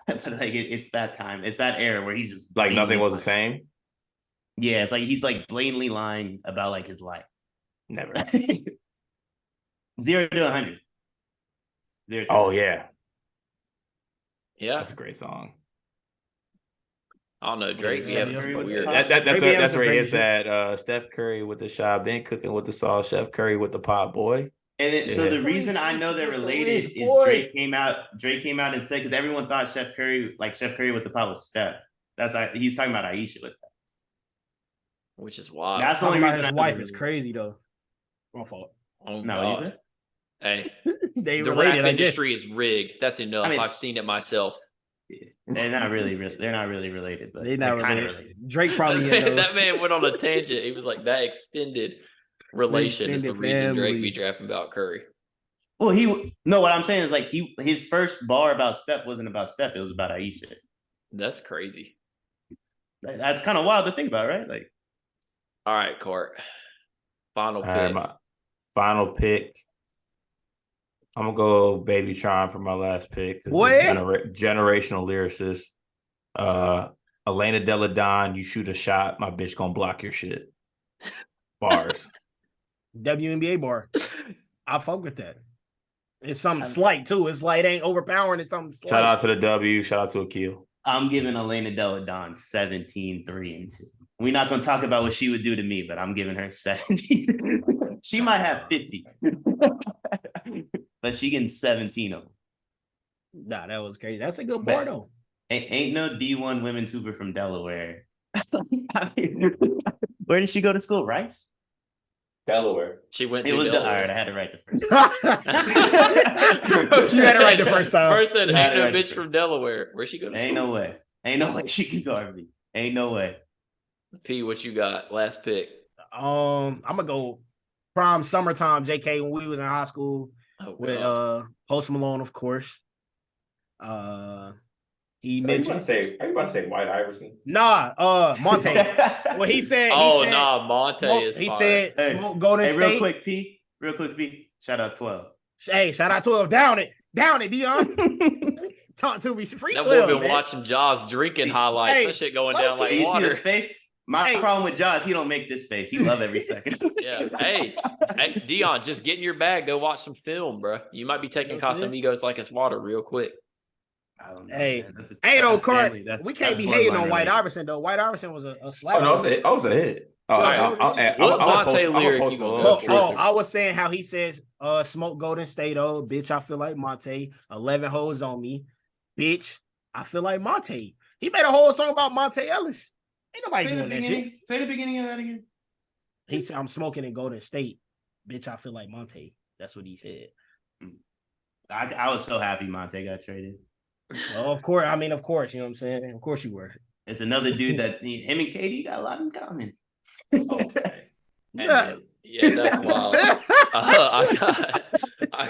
S4: but like it's that time, it's that era where he's just
S2: like nothing was
S4: lying.
S2: the same.
S4: Yeah, it's like he's like blatantly lying about like his life.
S2: Never.
S4: 0 to 100.
S2: Oh yeah,
S1: Yeah.
S2: that's a great song.
S1: I don't know. Drake be having some weird.
S2: That's where he is at. Steph Curry with the shot, been cooking with the sauce. Chef Curry with the pot, boy.
S4: And so the reason I know they're related is Drake came out and said, because everyone thought Chef Curry with the pot was Steph. He was talking about Aisha with that.
S1: Which is wild.
S4: That's the only reason
S3: his wife is crazy though. My fault.
S1: Oh,
S4: no,
S1: God. Hey,
S3: they
S1: the
S3: related,
S1: rap industry is rigged. That's enough. I mean, I've seen it myself.
S4: They're not really related, but
S3: they're not
S4: kind
S3: related.
S4: of related.
S3: Drake probably
S1: that man went on a tangent. He was like, that extended relation is the reason Drake be drafting about Curry.
S4: Well, what I'm saying is like his first bar about Steph wasn't about Steph, it was about Aisha.
S1: That's crazy.
S4: That's kind of wild to think about, right? Like,
S1: all right, Court. Final pick.
S2: My final pick. I'm gonna go Baby Tron for my last pick.
S3: What?
S2: Generational lyricist. Elena Deladon, you shoot a shot, my bitch gonna block your shit. Bars.
S3: WNBA bar. I fuck with that. It's something slight too. It's like it ain't overpowering. It's something slight.
S2: Shout out to the W. Shout out to Akil.
S4: I'm giving Elena Deladon 17, 3, and 2. We're not gonna talk about what she would do to me, but I'm giving her 17. She might have 50. But she getting 17 of them.
S3: Nah, that was crazy. That's a good bar though.
S4: Ain't no D1 women's hooper from Delaware. Where did she go to school? Rice?
S2: Delaware.
S1: She went
S4: to
S1: Delaware.
S4: All right, I had to write the first.
S3: You had it right the first time.
S1: Person, ain't no bitch from Delaware. Where she go to school?
S4: Ain't no way. Ain't no way she can guard me. Ain't no way.
S1: P, what you got? Last pick.
S3: I'm gonna go prime summertime JK when we was in high school with Post Malone, of course. He mentioned.
S2: Are you about to say White Iverson?
S3: Nah, Monte. What he said.
S1: Monte is.
S3: He
S1: fire.
S3: said, "Smoke Golden State."
S4: Real quick, P. Shout out 12.
S3: Hey, shout out 12. Down it, Deion. Talk to me. Free
S1: that
S3: 12.
S1: That boy been watching Jaws drinking highlights.
S3: Hey,
S1: that shit going down like
S4: you
S1: water.
S4: See his face? My problem with Jaws, he don't make this face. He love every second.
S1: Yeah. Hey, Deion, just get in your bag. Go watch some film, bro. You might be taking Casamigos like it's water real quick.
S3: Hey, those cards. We can't be hating on White Iverson though. White Iverson was a slap.
S2: Oh no, it was a hit.
S1: What Monte lyric you gonna go for?
S3: I was saying how he says, smoke Golden State, oh, bitch, I feel like Monte. 11 hoes on me. Bitch, I feel like Monte. He made a whole song about Monte Ellis. Ain't nobody doing that shit.
S4: Say the beginning of that again.
S3: He said, I'm smoking in Golden State. Bitch, I feel like Monte. That's what he said.
S4: I was so happy Monte got traded.
S3: Well, of course. I mean, of course. You know what I'm saying? Of course you were.
S4: It's another dude that him and KD got a lot in common.
S1: Okay.
S3: Yeah.
S1: Yeah, that's wild. I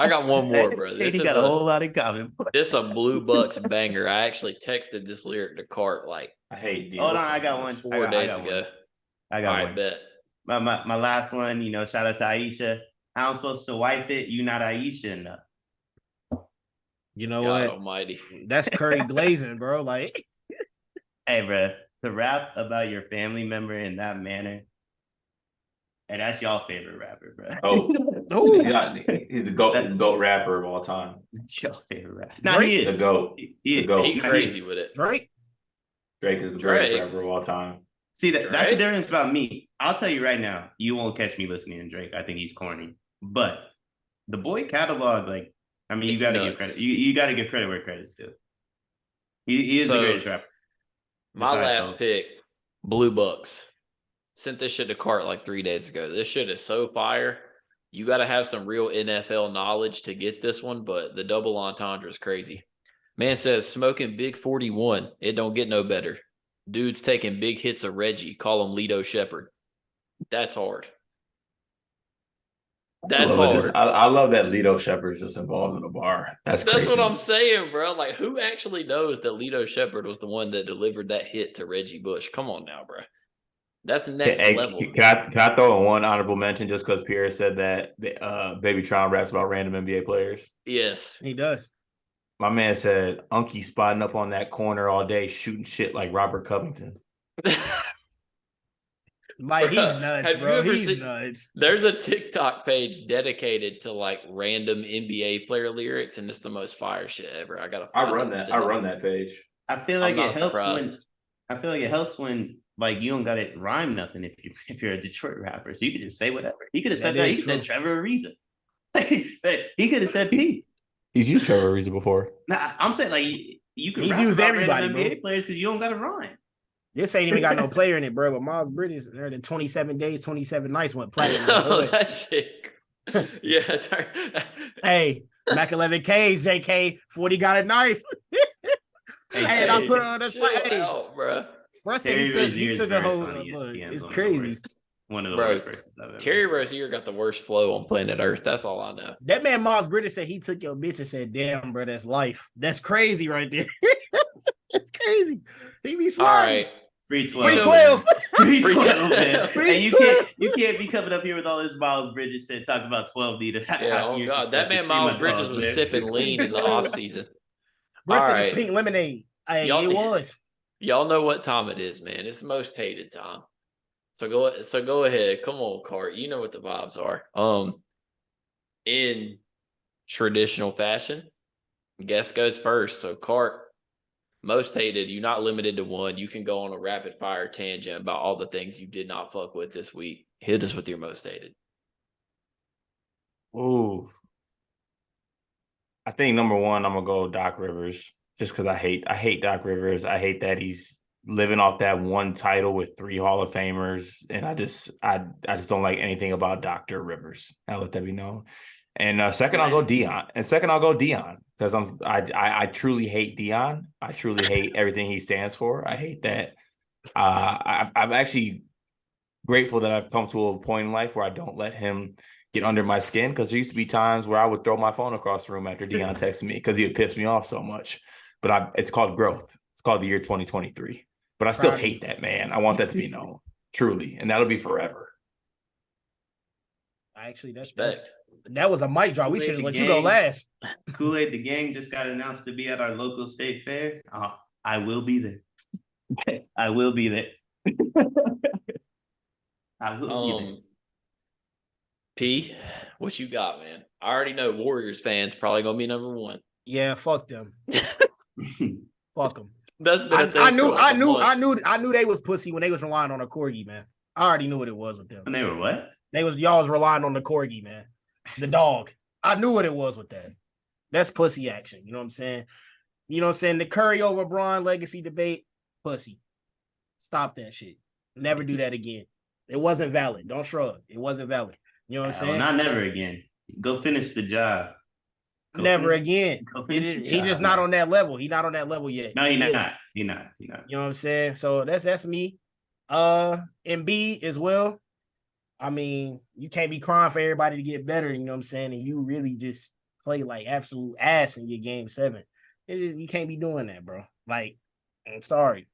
S1: got one more, bro. This
S4: KD got a whole lot in common.
S1: This is a Blue Bucks banger. I actually texted this lyric to Cart like
S2: I hate deals.
S4: Hold on, I got one.
S1: 4 days ago.
S4: I got one.
S1: Bet.
S4: My last one, shout out to Aisha. How I'm supposed to wipe it? You not Aisha enough.
S3: You know
S1: God
S3: what?
S1: Almighty.
S3: That's Curry glazing, bro. Like,
S4: hey, bro, to rap about your family member in that manner, and that's y'all favorite rapper, bro.
S2: He's the GOAT rapper of all time.
S4: That's y'all favorite rapper. No, he is
S2: the GOAT.
S1: He crazy with it.
S3: Drake
S2: is the greatest rapper of all time.
S4: See, that's the difference about me. I'll tell you right now, you won't catch me listening to Drake. I think he's corny. But the boy catalog, you got to give credit. You got to give credit where credit's due. He is the greatest rapper.
S1: My last pick, Blue Bucks. Sent this shit to Cart like 3 days ago. This shit is so fire. You got to have some real NFL knowledge to get this one, but the double entendre is crazy. Man says, smoking Big 41. It don't get no better. Dude's taking big hits of Reggie. Call him Lito Shepherd. That's hard. That's hard.
S2: I love that Lito Shepherd's just involved in a bar. That's crazy.
S1: What I'm saying, bro. Like, who actually knows that Lito Shepherd was the one that delivered that hit to Reggie Bush? Come on now, bro. That's the next level.
S2: Can I throw in one honorable mention just because Pierre said that Baby Tron raps about random NBA players?
S1: Yes.
S3: he does.
S2: My man said Unky spotting up on that corner all day shooting shit like Robert Covington.
S3: Like, he's nuts, bro. He's nuts.
S1: There's a TikTok page dedicated to like random NBA player lyrics, and it's the most fire shit ever. I run
S2: that page.
S4: I feel like it helps when like you don't got to rhyme nothing if you're a Detroit rapper. So you could just say whatever. He could have said that. He said Trevor Ariza. He could have said P.
S2: He's used Trevor Ariza before.
S4: Nah, I'm saying like you can rap
S3: used
S4: about
S3: everybody,
S4: NBA players because you don't got to rhyme.
S3: This ain't even got no player in it, bro. But Miles Bridges, the 27 days, 27 nights went platinum.
S1: That shit. Yeah.
S3: Hey, Mac 11Ks, JK, 40 got a knife. And I put on this fight. Hey,
S1: bro.
S3: He took a whole. It's crazy.
S4: One of the worst persons I've ever.
S1: Terry Rozier got the worst flow on planet Earth. That's all I know.
S3: That man Miles Bridges said he took your bitch and said, "Damn, bro, that's life." That's crazy right there. It's crazy. He be sliding.
S1: All right.
S4: Free 12.
S3: Free 12,
S4: man. And you can't be coming up here with all this Miles Bridges said talk about 12 need.
S1: Yeah, oh God, that man Miles Bridges was sipping lean in the off season.
S3: All right, pink lemonade. It was.
S1: Y'all know what time it is, man. It's the most hated time. So go ahead. Come on, Cart. You know what the vibes are. In traditional fashion, guest goes first. So Cart, most hated. You're not limited to one. You can go on a rapid fire tangent about all the things you did not fuck with this week. Hit us with your most hated.
S2: Ooh. I think number one, I'm gonna go Doc Rivers, just because I hate Doc Rivers. I hate that he's living off that one title with 3 Hall of Famers, and I just don't like anything about Dr. Rivers. I'll let that be known. And second, I'll go Deion because I truly hate Deion. I truly hate everything he stands for. I hate that. I'm actually grateful that I've come to a point in life where I don't let him get under my skin, because there used to be times where I would throw my phone across the room after Deion texted me because he would piss me off so much. But it's called growth. It's called the year 2023. But I still hate that man. I want that to be known, truly, and that'll be forever.
S3: Actually, that was a mic drop. We should have let you go last.
S4: Kool-Aid the Gang just got announced to be at our local state fair. I will be there. I will be there. I will be there.
S1: P, what you got, man? I already know Warriors fans probably gonna be number one.
S3: Yeah, fuck them. Fuck them.
S1: That's been a thing
S3: I
S1: for
S3: knew,
S1: like
S3: I
S1: a
S3: knew,
S1: month.
S3: I knew they was pussy when they was relying on a corgi, man. I already knew what it was with them.
S4: And they were what?
S3: Y'all was relying on the corgi, man. The dog. I knew what it was with that. That's pussy action. You know what I'm saying? You know what I'm saying? The Curry over Bron legacy debate, pussy. Stop that shit. Never do that again. It wasn't valid. Don't shrug. It wasn't valid. You know what I'm saying?
S4: Not never again. Go finish the job.
S3: Never again. He just not on that level. He not on that level yet.
S4: No, he's
S3: Yeah.
S4: not. He's not.
S3: You know what I'm saying? So that's me. Embiid as well. I mean, you can't be crying for everybody to get better, you know what I'm saying? And you really just play like absolute ass in your game 7. You can't be doing that, bro. Like, I'm sorry.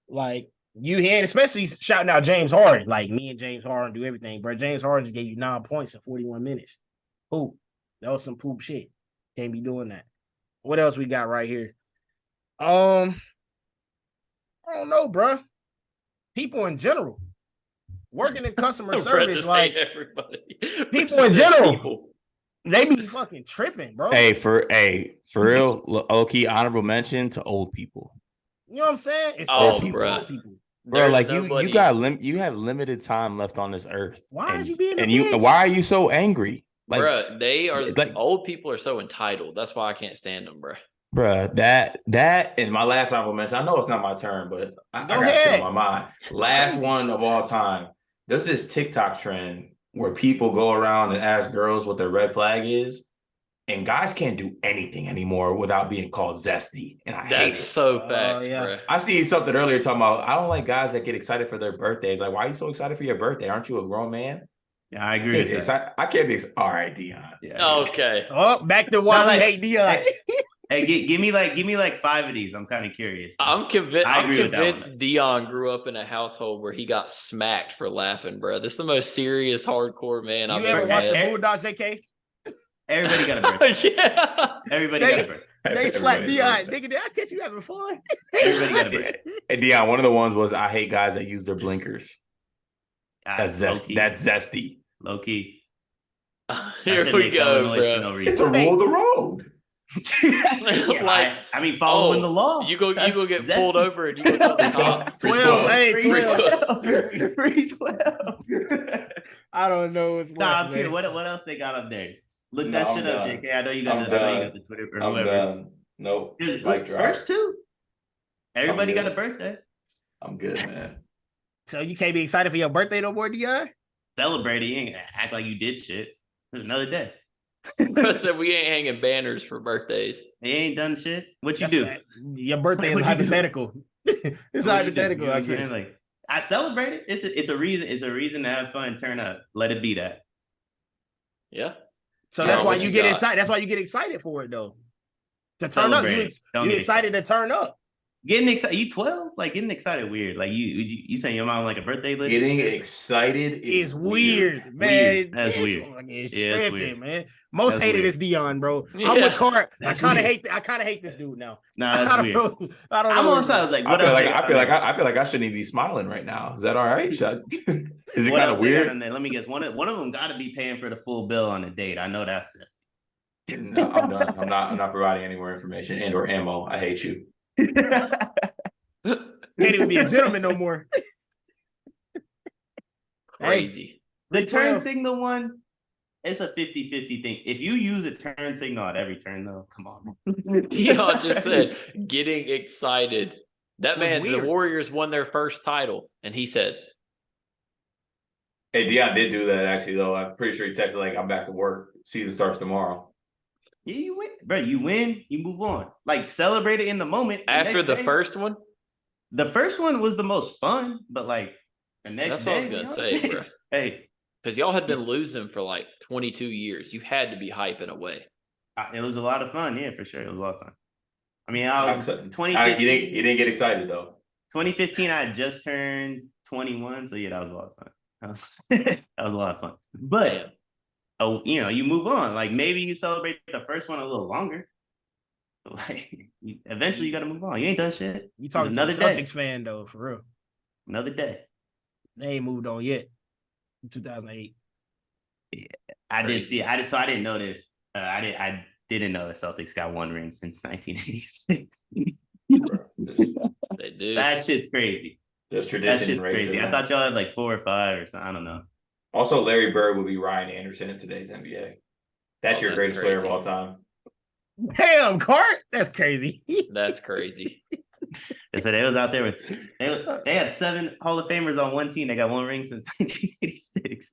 S3: Like, you hear, especially shouting out James Harden. Like, me and James Harden do everything, bro. James Harden just gave you 9 points in 41 minutes. Poop. That was some poop shit. Can't be doing that. What else we got right here? I don't know, bro. People in general. Working in customer service, like
S1: everybody.
S3: people in general, they be fucking tripping, bro.
S2: Hey, for real, low-key honorable mention to old people.
S3: You know what I'm saying?
S1: Especially
S3: old people.
S2: Bro, like you have limited time left on this earth.
S3: Why is you being a bitch?
S2: Why are you so angry? Like,
S1: bro, they are
S2: like
S1: old people are so entitled. That's why I can't stand them, bro.
S2: Bruh, that and my last honorable mention. I know it's not my turn, but I got shit on my mind. Last one of all time. There's this TikTok trend where people go around and ask girls what their red flag is, and guys can't do anything anymore without being called zesty. And I hate it.
S1: That's so facts, bro.
S2: I see something earlier talking about I don't like guys that get excited for their birthdays. Like, why are you so excited for your birthday? Aren't you a grown man?
S4: Yeah, I agree with that.
S2: I can't be all right, Deion.
S4: Yeah,
S1: okay.
S3: Oh, back to why I hate Deion.
S4: Hey, give me like 5 of these. I'm kind of curious.
S1: I'm convinced
S4: with
S1: Deion grew up in a household where he got smacked for laughing, bro. This is the most serious, hardcore man I've ever
S3: watched
S1: met.
S3: the Bulldogs, JK?
S4: Everybody got a birthday.
S1: Yeah.
S4: Everybody got a birthday.
S3: They slapped Deion. Nigga, did I catch you having fun?
S4: Everybody got a birthday.
S2: Hey, Deion, one of the ones was I hate guys that use their blinkers. That's zesty. That's zesty.
S4: Low key.
S1: Here we go, bro.
S4: No
S2: it's a rule of the road.
S4: Yeah, I mean, following the law.
S1: You go get pulled over and you go to the top.
S3: 12, hey,
S4: 12. Free 12.
S3: I don't know what's
S4: I'm curious. What else they got up there? Look that shit up, JK. I know you got the Twitter or whatever.
S2: Nope.
S4: First 2. Everybody got a birthday.
S2: I'm good, man.
S3: So you can't be excited for your birthday no more, Deion?
S4: Celebrate it. You ain't act like you did shit. It's another day.
S1: I said we ain't hanging banners for birthdays.
S4: They ain't done shit. What you do?
S3: Your birthday is hypothetical. It's hypothetical.
S4: You know what I'm saying? Like, I celebrate it. It's a reason. It's a reason to have fun. Turn up. Let it be that.
S1: Yeah.
S3: So that's why you get excited. That's why you get excited for it, though. To turn up, you excited to turn up.
S4: Getting excited, you 12? Like getting excited weird. Like you saying your mom like a birthday list?
S2: Getting excited is
S3: weird, man.
S4: Weird. That's weird.
S3: It's
S4: tripping,
S3: weird, man. Most
S4: that's
S3: hated
S4: weird.
S3: is Deion, bro.
S1: Yeah.
S3: I'm with Cart. I
S4: That's
S3: kind of
S4: weird.
S3: hate this dude now.
S4: Nah, that's weird.
S3: I don't know.
S4: I'm on side. I was like, what else?
S2: I feel like I shouldn't even be smiling right now. Is that all right? Is it
S4: What
S2: kind
S4: else
S2: of
S4: they got
S2: weird?
S4: in there? Let me guess. One of them got to be paying for the full bill on a date. I know that's it.
S2: No, I'm done. I'm not providing any more information and or ammo. I hate you.
S3: Can't even be a gentleman no more.
S1: Crazy.
S4: The turn signal one, it's a 50-50 thing. If you use a turn signal at every turn, though, come on.
S1: Deion just said getting excited. That man,
S3: weird.
S1: the Warriors won their first title, and he said,
S2: Hey, Deion did do that actually though. I'm pretty sure he texted like I'm back to work. Season starts tomorrow.
S4: Yeah, you win, bro. You win, you move on. Like celebrate it in the moment.
S1: after the first one.
S4: The first one was the most fun, but like the next
S1: That's what I was
S4: day,
S1: gonna say, bro.
S4: Hey,
S1: Because y'all had been losing for like 22 years. You had to be hyping away.
S4: it was a lot of fun. Yeah, for sure, it was a lot of fun. I mean, I was 2015.
S2: You didn't get excited though.
S4: 2015, I had just turned 21, so yeah, that was a lot of fun. That was a lot of fun. But you move on. Like maybe you celebrate the first one a little longer. Like eventually you got to move on. You ain't done shit.
S3: You talking to a Celtics fan though, for real.
S4: Another day.
S3: They ain't moved on yet. In 2008.
S4: Yeah, I did see. I didn't know this. I didn't know the Celtics got one ring since 1986.
S1: They do.
S4: That shit's crazy.
S2: Just
S4: That
S2: tradition
S4: shit's
S2: and racism.
S4: crazy. I thought y'all had like 4 or 5 or something. I don't know.
S2: Also, Larry Bird would be Ryan Anderson in today's NBA. That's your greatest player of all time.
S3: Damn, Cart. That's crazy.
S1: That's crazy.
S4: They said they was out there with they had 7 Hall of Famers on one team. They got 1 ring since 1986.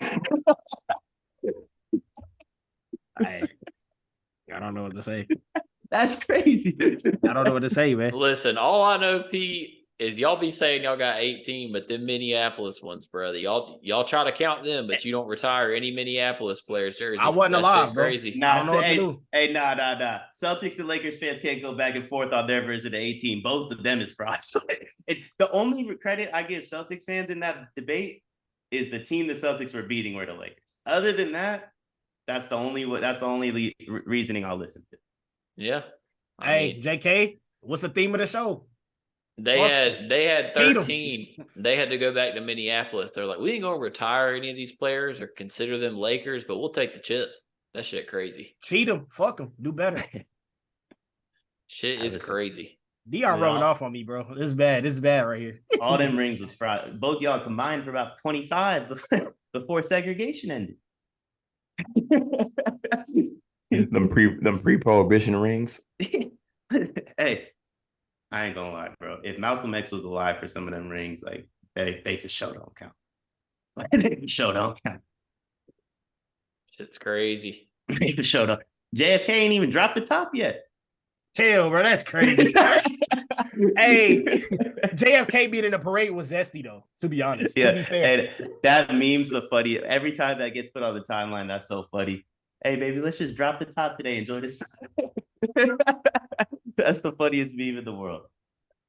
S3: I don't know what to say.
S4: That's crazy.
S3: I don't know what to say, man.
S1: Listen, all I know, Pete, is y'all be saying y'all got 18, but them Minneapolis ones, brother, y'all try to count them, but you don't retire any Minneapolis players' jersey.
S3: I wasn't alive, bro.
S1: Crazy.
S4: Nah,
S3: I don't know what to do.
S4: Nah. Celtics and Lakers fans can't go back and forth on their version of 18. Both of them is frauds. The only credit I give Celtics fans in that debate is the team the Celtics were beating were the Lakers. Other than that, that's the only reasoning I'll listen to.
S1: Yeah.
S3: Hey, JK, what's the theme of the show?
S1: They had 13.
S3: Cheat 'em.
S1: They had to go back to Minneapolis. They're like, we ain't gonna retire any of these players or consider them Lakers, but we'll take the chips. That shit crazy.
S3: Cheat them. Fuck them. Do better.
S1: Shit is crazy.
S3: Deion rubbing off on me, bro. This is bad. This is bad right here.
S4: All them rings was fraud. Both y'all combined for about 25 before segregation ended.
S2: them pre-prohibition rings.
S4: Hey, I ain't gonna lie, bro. If Malcolm X was alive for some of them rings, like they for sure don't count. They for sure don't count.
S1: Shit's crazy.
S4: They for sure don't. JFK ain't even dropped the top yet.
S3: Chill, bro. That's crazy. Hey, JFK being in the parade was zesty, though, to be honest.
S4: Yeah,
S3: to be fair.
S4: and that meme's the funny. Every time that gets put on the timeline, that's so funny. Hey, baby, let's just drop the top today. Enjoy this. That's the funniest meme in the world.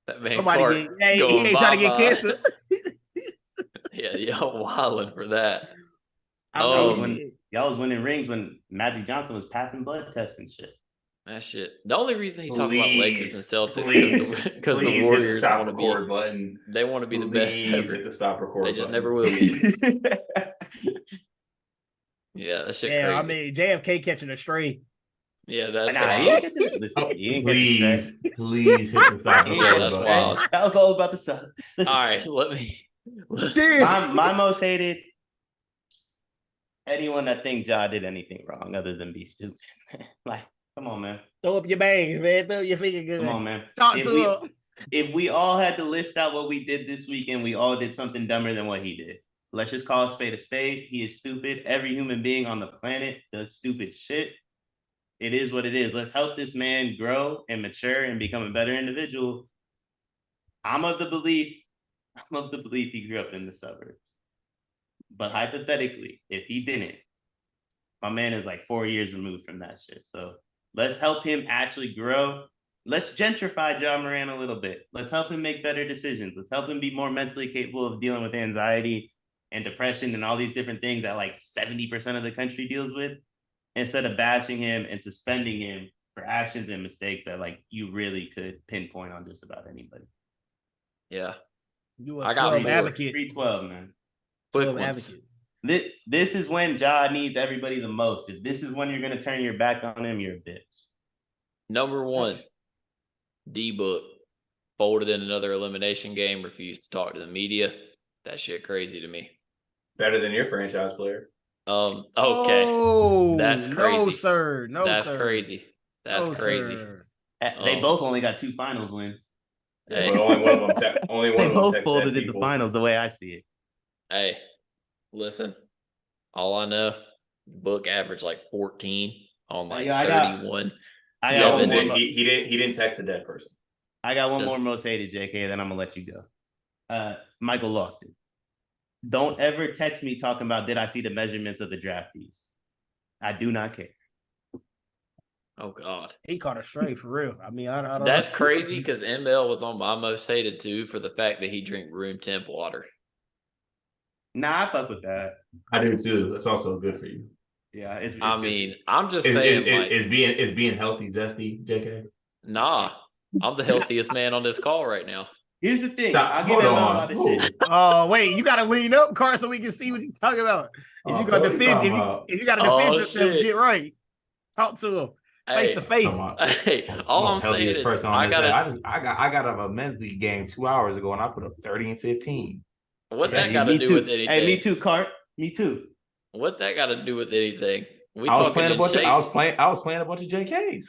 S1: That man
S3: Somebody he ain't trying to get cancer.
S1: Yeah, y'all wilding for that.
S4: Y'all was winning rings when Magic Johnson was passing blood tests and shit.
S1: That shit. The only reason he talking about Lakers and Celtics because the Warriors want to be
S2: button.
S1: They want to be the best ever.
S2: Hit the stop record
S1: They just
S2: button.
S1: never will be. Yeah, that shit crazy.
S3: I mean, JFK catching a stray.
S1: Yeah, that's
S2: Please hit the stop record
S1: that's
S2: button.
S1: wild.
S4: That was all about the sun.
S1: All right, let me.
S4: My most hated. Anyone that thinks Ja did anything wrong other than be stupid. Like, come on, man.
S3: Throw up your bangs, man. Throw your finger good.
S4: Come on, man.
S3: Talk to him.
S4: If we all had to list out what we did this weekend, we all did something dumber than what he did. Let's just call a spade a spade. He is stupid. Every human being on the planet does stupid shit. It is what it is. Let's help this man grow and mature and become a better individual. I'm of the belief he grew up in the suburbs. But hypothetically, if he didn't, my man is like 4 years removed from that shit. So let's help him actually grow. Let's gentrify Ja Morant a little bit. Let's help him make better decisions. Let's help him be more mentally capable of dealing with anxiety and depression and all these different things that like 70% of the country deals with, instead of bashing him and suspending him for actions and mistakes that like you really could pinpoint on just about anybody.
S1: Yeah.
S3: You
S1: I
S3: a
S1: got
S3: 12
S1: four.
S3: advocate.
S4: 312, man.
S3: 12 advocate.
S4: This is when Ja needs everybody the most. If this is when you're going to turn your back on him, you're a bitch.
S1: Number one, D-Book folded in another elimination game, refused to talk to the media. That shit crazy to me.
S2: Better than your franchise player.
S1: Okay.
S3: Oh,
S1: That's crazy.
S3: No, sir. No,
S1: That's
S3: sir.
S1: crazy. That's
S3: No,
S1: crazy.
S3: sir.
S4: They both only got 2 finals wins.
S1: Hey,
S2: But only one of them. Only one
S4: They
S2: of them
S4: both
S2: texted
S4: folded in the
S2: people.
S4: finals the way I see it.
S1: hey, listen. All I know, Book averaged like 14 on like
S4: Yeah, I got-
S1: 31.
S4: I
S2: He
S4: got
S2: also
S4: one more.
S2: did. He didn't text a dead person.
S4: I got one
S1: Just-
S4: more most hated, JK, then I'm gonna let you go. Michael Lofton. Don't ever text me talking about did I see the measurements of the draftees. I do not care.
S1: Oh God,
S3: He caught a stray for real. I mean, I don't
S1: that's
S3: know.
S1: crazy because ML was on my most hated too for the fact that he drank room temp water.
S4: Nah, I fuck with that.
S2: I do too. That's also good for you.
S4: Yeah, it's
S1: I
S4: good.
S1: mean, I'm just saying, like,
S2: Is being healthy zesty, JK?
S1: nah, I'm the healthiest man on this call right now.
S4: Here's the thing.
S2: Stop.
S4: I'll give
S2: Hold
S4: him a
S2: on.
S4: lot of shit.
S3: Oh, wait, you gotta lean up, Carl, so we can see what you're talking about. If you gotta defend, if you gotta defend
S1: Oh,
S3: yourself,
S1: shit.
S3: get right. Talk to him. face to face.
S1: Hey, all I'm saying is I
S2: got out of a men's league game 2 hours ago, and I put up 30 and 15.
S1: What that got to do with anything?
S4: Hey, me too, Cart. Me too.
S1: What that got to do with anything?
S2: I was playing a bunch of JKs.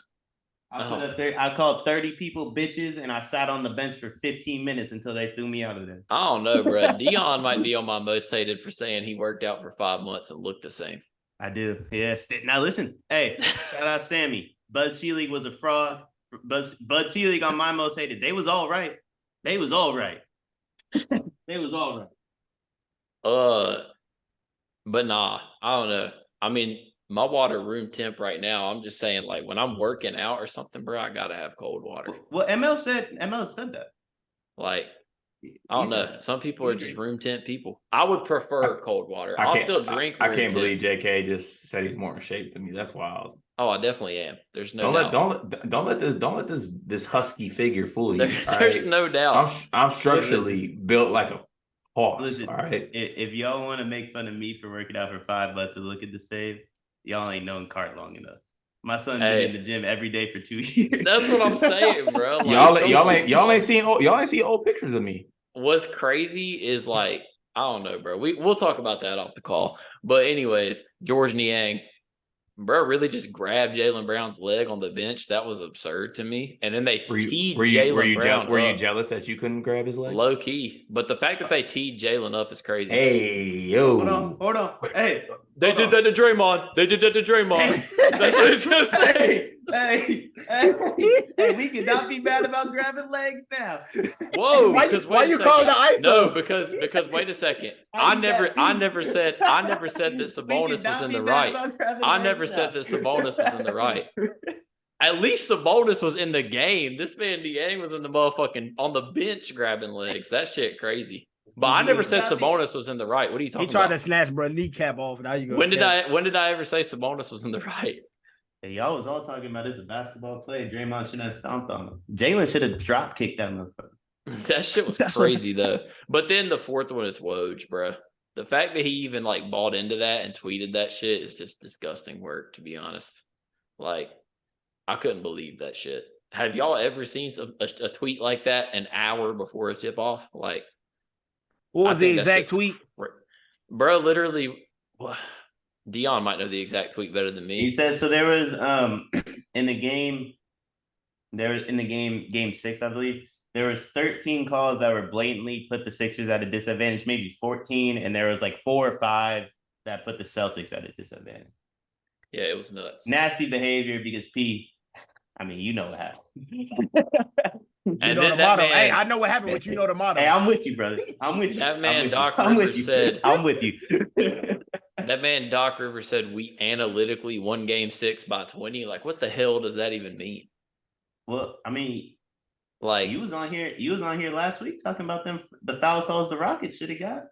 S4: I called 30 people bitches, and I sat on the bench for 15 minutes until they threw me out of there.
S1: I don't know, bro. Deion might be on my most hated for saying he worked out for 5 months and looked the same.
S4: I do. Yes. Now listen. Hey, shout out Stammy. Bud Selig was a fraud. Bud Selig on my most hated. They was all right. They was all right.
S1: But nah, I don't know. I mean, my water room temp right now. I'm just saying, like when I'm working out or something, bro, I gotta have cold water.
S4: Well, ML said that.
S1: Like, I don't know. Some people are just room temp people. I would prefer cold water. I'll still drink.
S2: I can't believe JK just said he's more in shape than me. That's wild.
S1: Oh, I definitely am. There's no doubt.
S2: Don't let this husky figure fool you.
S1: There's no doubt.
S2: I'm structurally built like a horse.
S4: Listen,
S2: all right.
S4: If y'all want to make fun of me for working out for $5 and look at the save, y'all ain't known Cart long enough. My son's been in the gym every day for 2 years.
S1: That's what I'm saying, bro.
S2: Like, y'all ain't seen old pictures of me.
S1: What's crazy is like, I don't know, bro. We'll talk about that off the call. But anyways, George Niang, bro, really just grabbed Jaylen Brown's leg on the bench. That was absurd to me. And then they teed Jaylen Brown.
S2: Were you jealous that you couldn't grab his leg?
S1: Low key. But the fact that they teed Jaylen up is crazy.
S2: Hey, yo.
S4: Hold on. Hey.
S1: They did that to Draymond. That's what he's going to say.
S4: Hey, we cannot be mad about grabbing legs now.
S1: Whoa,
S3: why you calling the ISO?
S1: No, because wait a second. I never said that Sabonis was in the right. I never said that Sabonis was in the right. At least Sabonis was in the game. This man Niang was in the motherfucking on the bench grabbing legs. That shit crazy. But I never said Sabonis was in the right. What are you talking about?
S3: He tried to snatch bro kneecap off. Now you go.
S1: When did I ever say Sabonis was in the right?
S4: Hey, y'all was all talking about this a basketball play. Draymond shouldn't have stomped on him. Jaylen should have drop kicked that motherfucker.
S1: That shit was crazy though. But then the fourth one is Woj, bro. The fact that he even like bought into that and tweeted that shit is just disgusting work, to be honest. Like, I couldn't believe that shit. Have y'all ever seen a tweet like that an hour before a tip off? Like,
S3: what was the exact tweet?
S1: Bro, literally, Deion might know the exact tweet better than me.
S4: He said, so there was in the game, game 6, I believe, there was 13 calls that were blatantly put the Sixers at a disadvantage, maybe 14, and there was like 4 or 5 that put the Celtics at a disadvantage.
S1: Yeah, it was nuts.
S4: Nasty behavior because I mean, you know what happened.
S3: You know the motto. Hey, I know what happened, but you know the motto.
S4: Hey, I'm with you, brother. I'm with you.
S1: That man, Doc Rivers said,
S4: I'm with you.
S1: That man, Doc Rivers said, we analytically won game 6 by 20. Like, what the hell does that even mean?
S4: Well, I mean,
S1: like,
S4: you was on here last week talking about the foul calls the Rockets should have got.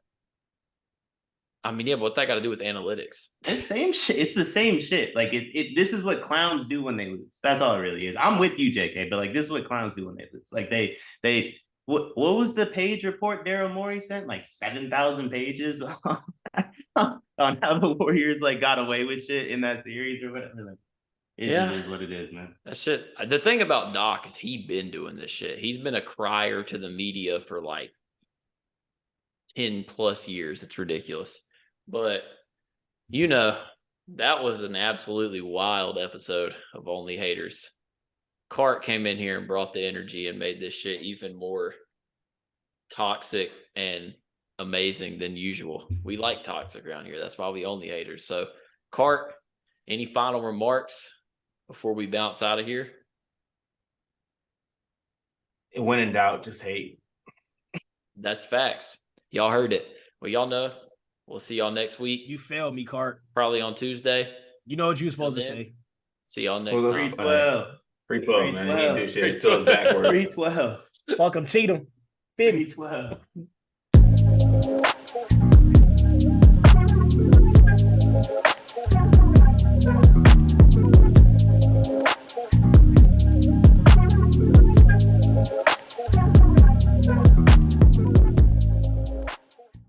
S1: I mean, yeah, but what that got to do with analytics?
S4: It's same shit. It's the same shit. Like this is what clowns do when they lose. That's all it really is. I'm with you, JK, but like this is what clowns do when they lose. Like what was the page report Daryl Morey sent? Like 7,000 pages on how the Warriors like got away with shit in that series or whatever. Like, it is what it is, man.
S1: That shit. The thing about Doc is he been doing this shit. He's been a crier to the media for like 10 plus years. It's ridiculous. But, you know, that was an absolutely wild episode of Only Haters. Cart came in here and brought the energy and made this shit even more toxic and amazing than usual. We like toxic around here. That's why we Only Haters. So, Cart, any final remarks before we bounce out of here?
S2: When in doubt, just hate.
S1: That's facts. Y'all heard it. Well, y'all know. We'll see y'all next week.
S3: You failed me, Cart.
S1: Probably on Tuesday.
S3: You know what you're supposed to say.
S1: See y'all next time.
S4: 312.
S2: 312, man. He ain't do shit. Till it's backwards.
S4: 312.
S3: Fuck him, cheat him.
S4: 312.